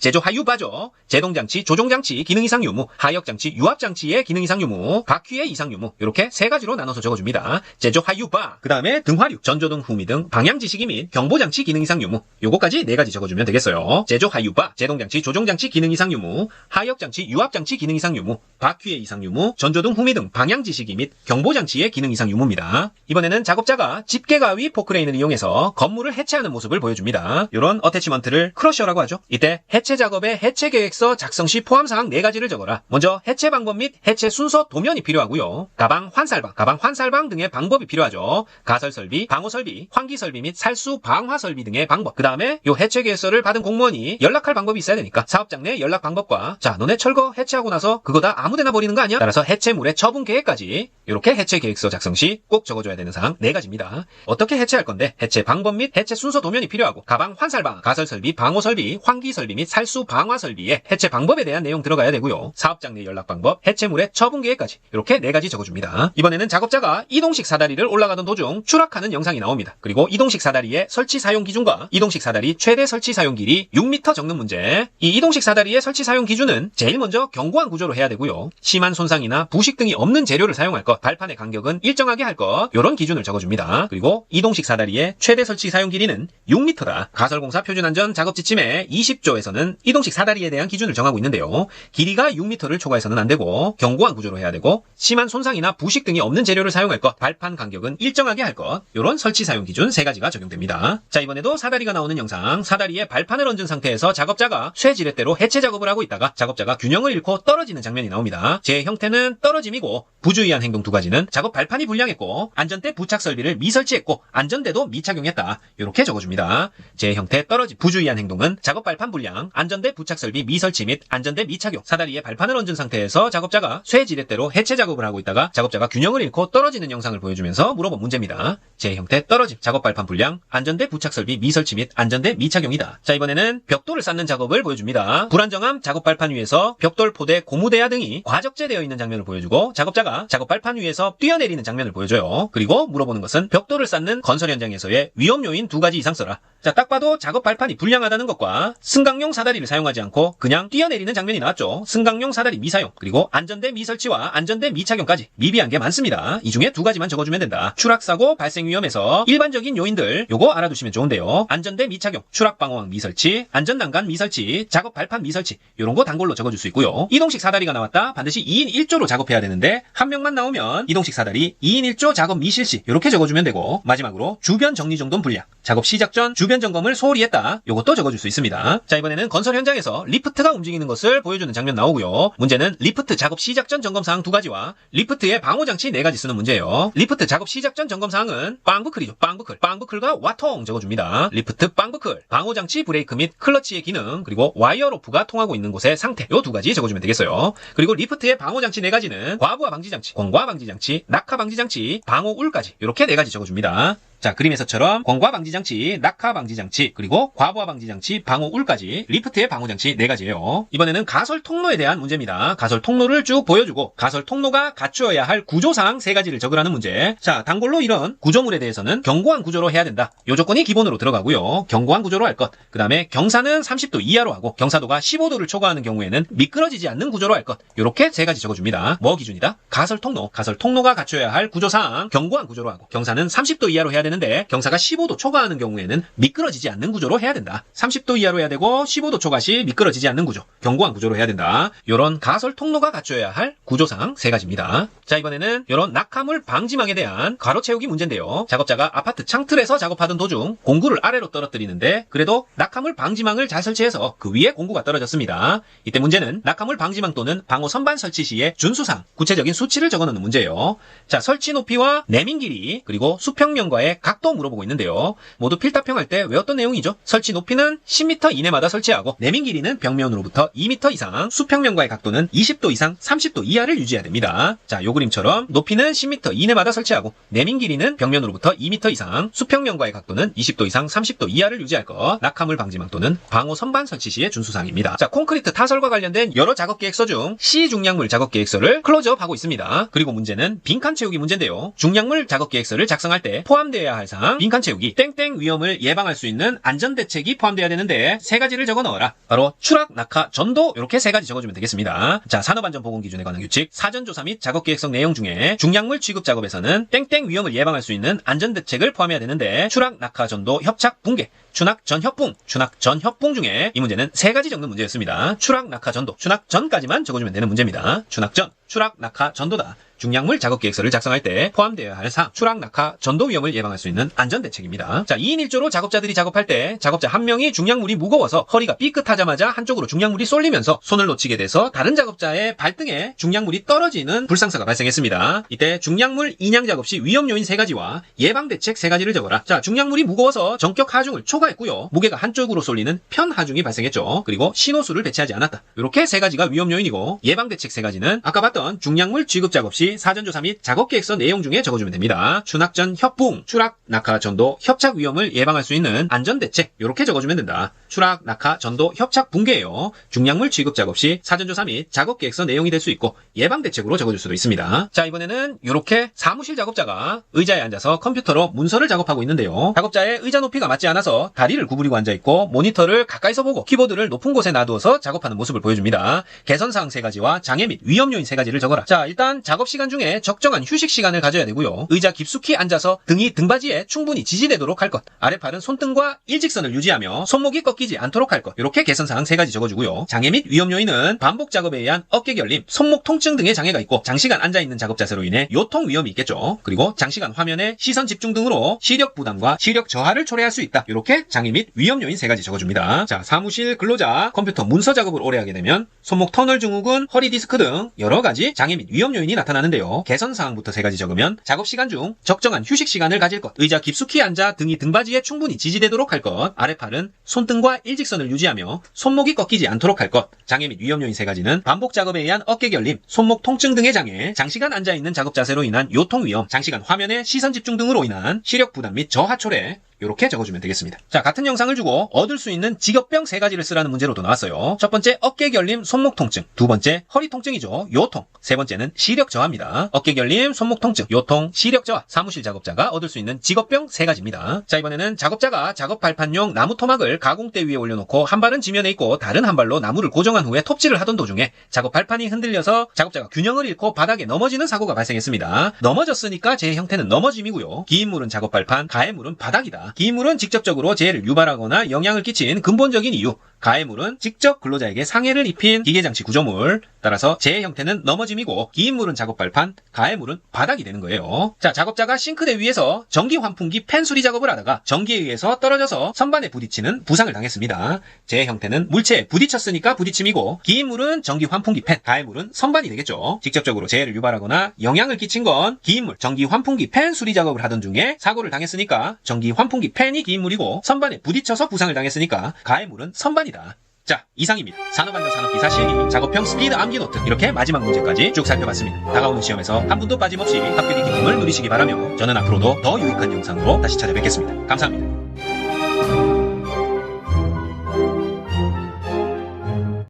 제조하유바죠. 제동장치, 조종장치, 기능 이상 유무, 하역장치, 유압장치의 기능 이상 유무, 바퀴의 이상 유무, 이렇게 3가지로 나눠서 적어줍니다. 제조하유바. 그 다음에 등화류, 전조등, 후미등, 방향지시기 및 경보장치 기능 이상 유무, 요거까지 4가지 적어주면 되겠어요. 제조하유바, 제동장치, 조종장치 기능 이상 유무, 하역장치, 유압장치 기능 이상 유무, 바퀴의 이상 유무, 전조등, 후미등, 방향지시기 및 경보장치의 기능 이상 유무입니다. 이번에는 작업자가 집게가위 포크레인을 이용해서 건물을 해체하는 모습을 보여줍니다. 이런 어태치먼트를 크러셔라고 하죠. 이때 해체 작업의 해체 계획서 작성 시 포함사항 4가지를 적어라. 먼저 해체 방법 및 해체 순서 도면이 필요하고요. 가방 환살방 등의 방법이 필요하죠. 가설 설비, 방호 설비, 환기 설비 및 살수 방화 설비 등의 방법. 그 다음에 요 해체 계획서를 받은 공무원이 연락할 방법이 있어야 되니까 사업장 내 연락 방법과 자, 너네 철거 해체하고 나서 그거 다 아무데나 버리는 거 아니야? 따라서 해체물의 처분 계획까지 이렇게 해체 계획서 작성 시 꼭 적어줘야 되는 사항 4가지입니다. 어떻게 해체할 건데 해체 방법 및 해체 순서 도면이 필요하고 가방 환살방, 가설 설비, 방호 설비, 환기 설비 및 살수 방화 설비에 해체 방법에 대한 내용 들어가야 되고요. 사업장 내 연락 방법, 해체물의 처분 계획까지 이렇게 4가지 적어줍니다. 이번에는 작업자가 이동식 사다리를 올라가던 도중 추락하는 영상이 나옵니다. 그리고 이동식 사다리의 설치 사용 기준과 이동식 사다리 최대 설치 사용 길이 6m 적는 문제. 이 이동식 사다리의 설치 사용 기준은 제일 먼저 견고한 구조로 해야 되고요. 심한 손상이나 부식 등이 없는 재료를 사용할 것, 발판의 간격은 일정하게 할 것, 이런 기준을 적어줍니다. 그리고 이동식 사다리의 최대 설치 사용 길이는 6m다. 가설공사 표준안전 작업지침의 20조에서는 이동식 사다리에 대한 기준을 정하고 있는데요. 길이가 6m를 초과해서는 안 되고 견고한 구조로 해야 되고 심한 손상이나 부식 등이 없는 재료를 사용할 것, 발판 간격은 일정하게 할 것, 이런 설치 사용 기준 3가지가 적용됩니다. 자, 이번에도 사다리가 나오는 영상, 사다리에 발판을 얹은 상태에서 작업자가 쇠지렛대로 해체 작업을 하고 있다가 작업자가 균형을 잃고 떨어지는 장면이 나옵니다. 제 형태는 떨어짐이고 부주의한 행동 2가지는 작업 발판이 불량했고 안전대 부착 설비를 미설치했고 안전대도 미착용했다. 이렇게 적어줍니다. 제 형태 떨어짐, 부주의한 행동은 작업 발판 불량, 안전대 부착 설비 미설치 및 안전대 미착용. 사다리에 발판을 얹은 상태에서 작업자가 쇠지렛대로 해체 작업을 하고 있다가 작업자가 균형을 잃고 떨어지는 영상을 보여주면서 물어본 문제입니다. 제 형태 떨어짐, 작업 발판 불량, 안전대 부착 설비 미설치 및 안전대 미착용이다. 자, 이번에는 벽돌을 쌓는 작업을 보여줍니다. 불안정함 작업 발판 위에서 벽돌, 포대, 고무대야 등이 과적재되어 있는 장면을 보여주고 작업자가 작업 발판 위에서 뛰어내리는 장면을 보여줘요. 그리고 물어보는 것은 벽돌을 쌓는 건설 현장에서의 위험 요인 2가지 이상 써라. 자, 딱 봐도 작업 발판이 불량하다는 것과 승강용 사다리를 사용하지 않고 그냥 뛰어내리는 장면이 나왔죠. 승강용 사다리 미사용, 그리고 안전대 미설치와 안전대 미착용까지 미비한 게 많습니다. 이 중에 2가지만 적어주면 된다. 추락사고 발생 위험에서 일반적인 요인들 요거 알아두시면 좋은데요. 안전대 미착용, 추락방어망 미설치, 안전난간 미설치, 작업 발판 미설치, 요런 거 단골로 적어줄 수 있고요. 이동식 사다리가 나왔다. 반드시 2인 1조로 작업해야 되는데 한 명만 나오면 이동식 사다리 2인 1조 작업 미실시 이렇게 적어주면 되고, 마지막으로 주변 정리정돈 불량, 작업 시작 전 주변 점검을 소홀히 했다. 요것도 적어줄 수 있습니다. 자, 이번에는 건설 현장에서 리프트가 움직이는 것을 보여주는 장면 나오고요. 문제는 리프트 작업 시작 전 점검사항 2가지와 리프트의 방호장치 4가지 쓰는 문제예요. 리프트 작업 시작 전 점검사항은 빵부클이죠. 빵부클과 와통 적어줍니다. 리프트 빵부클, 방호장치 브레이크 및 클러치의 기능, 그리고 와이어 로프가 통하고 있는 곳의 상태, 요 2가지 적어주면 되겠어요. 그리고 리프트의 방호장치 4가지는 과부하 방지장치, 공과 방지장치, 낙하 방지장치, 방호울까지 이렇게 4가지 적어줍니다. 자, 그림에서처럼 공과 방지장치, 낙하 방지장치, 그리고 과부하 방지장치, 방호울까지 리프트의 방호장치 4가지예요. 이번에는 가설 통로에 대한 문제입니다. 가설 통로를 쭉 보여주고 가설 통로가 갖추어야 할 구조사항 3가지를 적으라는 문제. 자, 단골로 이런 구조물에 대해서는 견고한 구조로 해야 된다. 요 조건이 기본으로 들어가고요. 견고한 구조로 할 것. 그 다음에 경사는 30도 이하로 하고 경사도가 15도를 초과하는 경우에는 미끄러지지 않는 구조로 할 것. 요렇게 3가지 적어줍니다. 뭐 기준이다? 가설 통로. 가설 통로가 갖춰야 할 구조사항 견고한 구조로 하고 경사는 30도 이하로 해야 되는데 경사가 15도 초과하는 경우에는 미끄러지지 않는 구조로 해야 된다. 30도 이하로 해야 되고 15도 초과 시 미끄러지지 않는 구조, 견고한 구조로 해야 된다. 이런 가설 통로가 갖춰야 할 구조사항 3가지입니다. 자, 이번에는 이런 낙하물 방지망에 대한 가로 채우기 문제인데요. 작업자가 아파트 창틀에서 작업하던 도중 공구를 아래로 떨어뜨리는데 그래도 낙하물 방지망을 잘 설치해서 그 위에 공구가 떨어졌습니다. 이때 문제는 낙하물 방지망 또는 방호 선반 설치 시의 준수사항, 구체적인 수치를 적어놓는 문제예요. 자, 설치 높이와 내민 길이, 그리고 수평면과의 중에 각도 물어보고 있는데요. 모두 필답평할 때 외웠던 내용이죠. 설치 높이는 10m 이내마다 설치하고 내민 길이는 벽면으로부터 2m 이상, 수평면과의 각도는 20도 이상 30도 이하를 유지해야 됩니다. 자, 요 그림처럼 높이는 10m 이내마다 설치하고 내민 길이는 벽면으로부터 2m 이상, 수평면과의 각도는 20도 이상 30도 이하를 유지할 것. 낙하물 방지망 또는 방호 선반 설치 시의 준수사항입니다. 자, 콘크리트 타설과 관련된 여러 작업 계획서 중 시중량물 작업 계획서를 클로즈업하고 있습니다. 그리고 문제는 빈칸 채우기 문제인데요. 중량물 작업 계획서를 작성할 때 포함되어야 할 사항, 빈칸 채우기, 땡땡 위험을 예방할 수 있는 안전대책이 포함되어야 되는데 세 가지를 적어 넣어라. 바로 추락, 낙하, 전도 이렇게 세 가지 적어주면 되겠습니다. 자, 산업안전보건기준에 관한 규칙, 사전조사 및 작업계획서 내용 중에 중량물 취급 작업에서는 땡땡 위험을 예방할 수 있는 안전대책을 포함해야 되는데 추락, 낙하, 전도, 협착, 붕괴, 추락 전 협붕, 추락 전 협붕 중에 이 문제는 세 가지 적는 문제였습니다. 추락, 낙하, 전도, 추락 전까지만 적어주면 되는 문제입니다. 추락 전, 추락, 낙하, 전도다. 중량물 작업계획서를 작성할 때 포함되어야 할 사항, 추락, 낙하, 전도 위험을 예방할 수 있는 안전대책입니다. 자, 2인 1조로 작업자들이 작업할 때 작업자 한 명이 중량물이 무거워서 허리가 삐끗하자마자 한쪽으로 중량물이 쏠리면서 손을 놓치게 돼서 다른 작업자의 발등에 중량물이 떨어지는 불상사가 발생했습니다. 이때 중량물 인양 작업 시 위험 요인 3가지와 예방대책 3가지를 적어라. 자, 중량물이 무거워서 전격 하중을 초과했고요. 무게가 한쪽으로 쏠리는 편하중이 발생했죠. 그리고 신호수를 배치하지 않았다. 이렇게 3가지가 위험 요인이고 예방대책 3가지는 아까 봤던 중량물 취급 작업 시 사전조사 및 작업계획서 내용 중에 적어주면 됩니다. 추락 전 협붕, 추락, 낙하, 전도, 협착 위험을 예방할 수 있는 안전대책 이렇게 적어주면 된다. 추락, 낙하, 전도, 협착, 붕괴예요. 중량물 취급 작업 시 사전조사 및 작업계획서 내용이 될 수 있고 예방대책으로 적어줄 수도 있습니다. 자, 이번에는 이렇게 사무실 작업자가 의자에 앉아서 컴퓨터로 문서를 작업하고 있는데요. 작업자의 의자 높이가 맞지 않아서 다리를 구부리고 앉아있고 모니터를 가까이서 보고 키보드를 높은 곳에 놔두어서 작업하는 모습을 보여줍니다. 개선사항 3가지와 장애 및 위험 요인 3가지를 적어라. 자, 일단 작업 시간 중에 적정한 휴식 시간을 가져야 되고요. 의자 깊숙이 앉아서 등이 등받이에 충분히 지지되도록 할 것. 아랫팔은 손등과 일직선을 유지하며 손목이 꺾이지 않도록 할 것. 이렇게 개선사항 3가지 적어주고요. 장애 및 위험 요인은 반복 작업에 의한 어깨 결림, 손목 통증 등의 장애가 있고 장시간 앉아있는 작업 자세로 인해 요통 위험이 있겠죠. 그리고 장시간 화면에 시선 집중 등으로 시력 부담과 시력 저하를 초래할 수 있다. 이렇게 장애 및 위험 요인 3가지 적어줍니다. 자, 사무실 근로자 컴퓨터 문서 작업을 오래 하게 되면 손목 터널 증후군, 허리 디스크 등 여러 가지 장애 및 위험 요인이 나타나는데요. 개선사항부터 3가지 적으면 작업시간 중 적정한 휴식시간을 가질 것, 의자 깊숙이 앉아 등이 등받이에 충분히 지지되도록 할 것, 아랫팔은 손등과 일직선을 유지하며 손목이 꺾이지 않도록 할 것, 장애 및 위험 요인 3가지는 반복 작업에 의한 어깨 결림, 손목 통증 등의 장애, 장시간 앉아있는 작업 자세로 인한 요통 위험, 장시간 화면에 시선 집중 등으로 인한 시력 부담 및 저하 초래, 이렇게 적어주면 되겠습니다. 자, 같은 영상을 주고 얻을 수 있는 직업병 3가지를 쓰라는 문제로도 나왔어요. 첫 번째 어깨 결림, 손목 통증. 두 번째 허리 통증이죠. 요통. 세 번째는 시력 저하입니다. 어깨 결림, 손목 통증, 요통, 시력 저하. 사무실 작업자가 얻을 수 있는 직업병 3가지입니다. 자, 이번에는 작업자가 작업 발판용 나무 토막을 가공대 위에 올려놓고 한 발은 지면에 있고 다른 한 발로 나무를 고정한 후에 톱질을 하던 도중에 작업 발판이 흔들려서 작업자가 균형을 잃고 바닥에 넘어지는 사고가 발생했습니다. 넘어졌으니까 제 형태는 넘어짐이고요. 긴 물은 작업 발판, 가해 물은 바닥이다. 긴 물은 직접적으로 재해를 유발하거나 영향을 끼친 근본적인 이유, 가해물은 직접 근로자에게 상해를 입힌 기계장치 구조물, 따라서 재해 형태는 넘어짐이고 긴 물은 작업 발판, 가해물은 바닥이 되는 거예요. 자, 작업자가 싱크대 위에서 전기 환풍기 팬 수리 작업을 하다가 전기에 의해서 떨어져서 선반에 부딪히는 부상을 당했습니다. 재해 형태는 물체에 부딪혔으니까 부딪힘이고 긴 물은 전기 환풍기 팬, 가해물은 선반이 되겠죠. 직접적으로 재해를 유발하거나 영향을 끼친 건 긴 물, 전기 환풍기 팬 수리 작업을 하던 중에 사고를 당했으니까 전기 환풍기 팬이 긴 물이고 선반에 부딪혀서 부상을 당했으니까 가해물은 선반이다. 자, 이상입니다. 산업안전 산업기사 실기, 작업형 스피드 암기 노트 이렇게 마지막 문제까지 쭉 살펴봤습니다. 다가오는 시험에서 한 분도 빠짐없이 합격의 기쁨을 누리시기 바라며 저는 앞으로도 더 유익한 영상으로 다시 찾아뵙겠습니다. 감사합니다.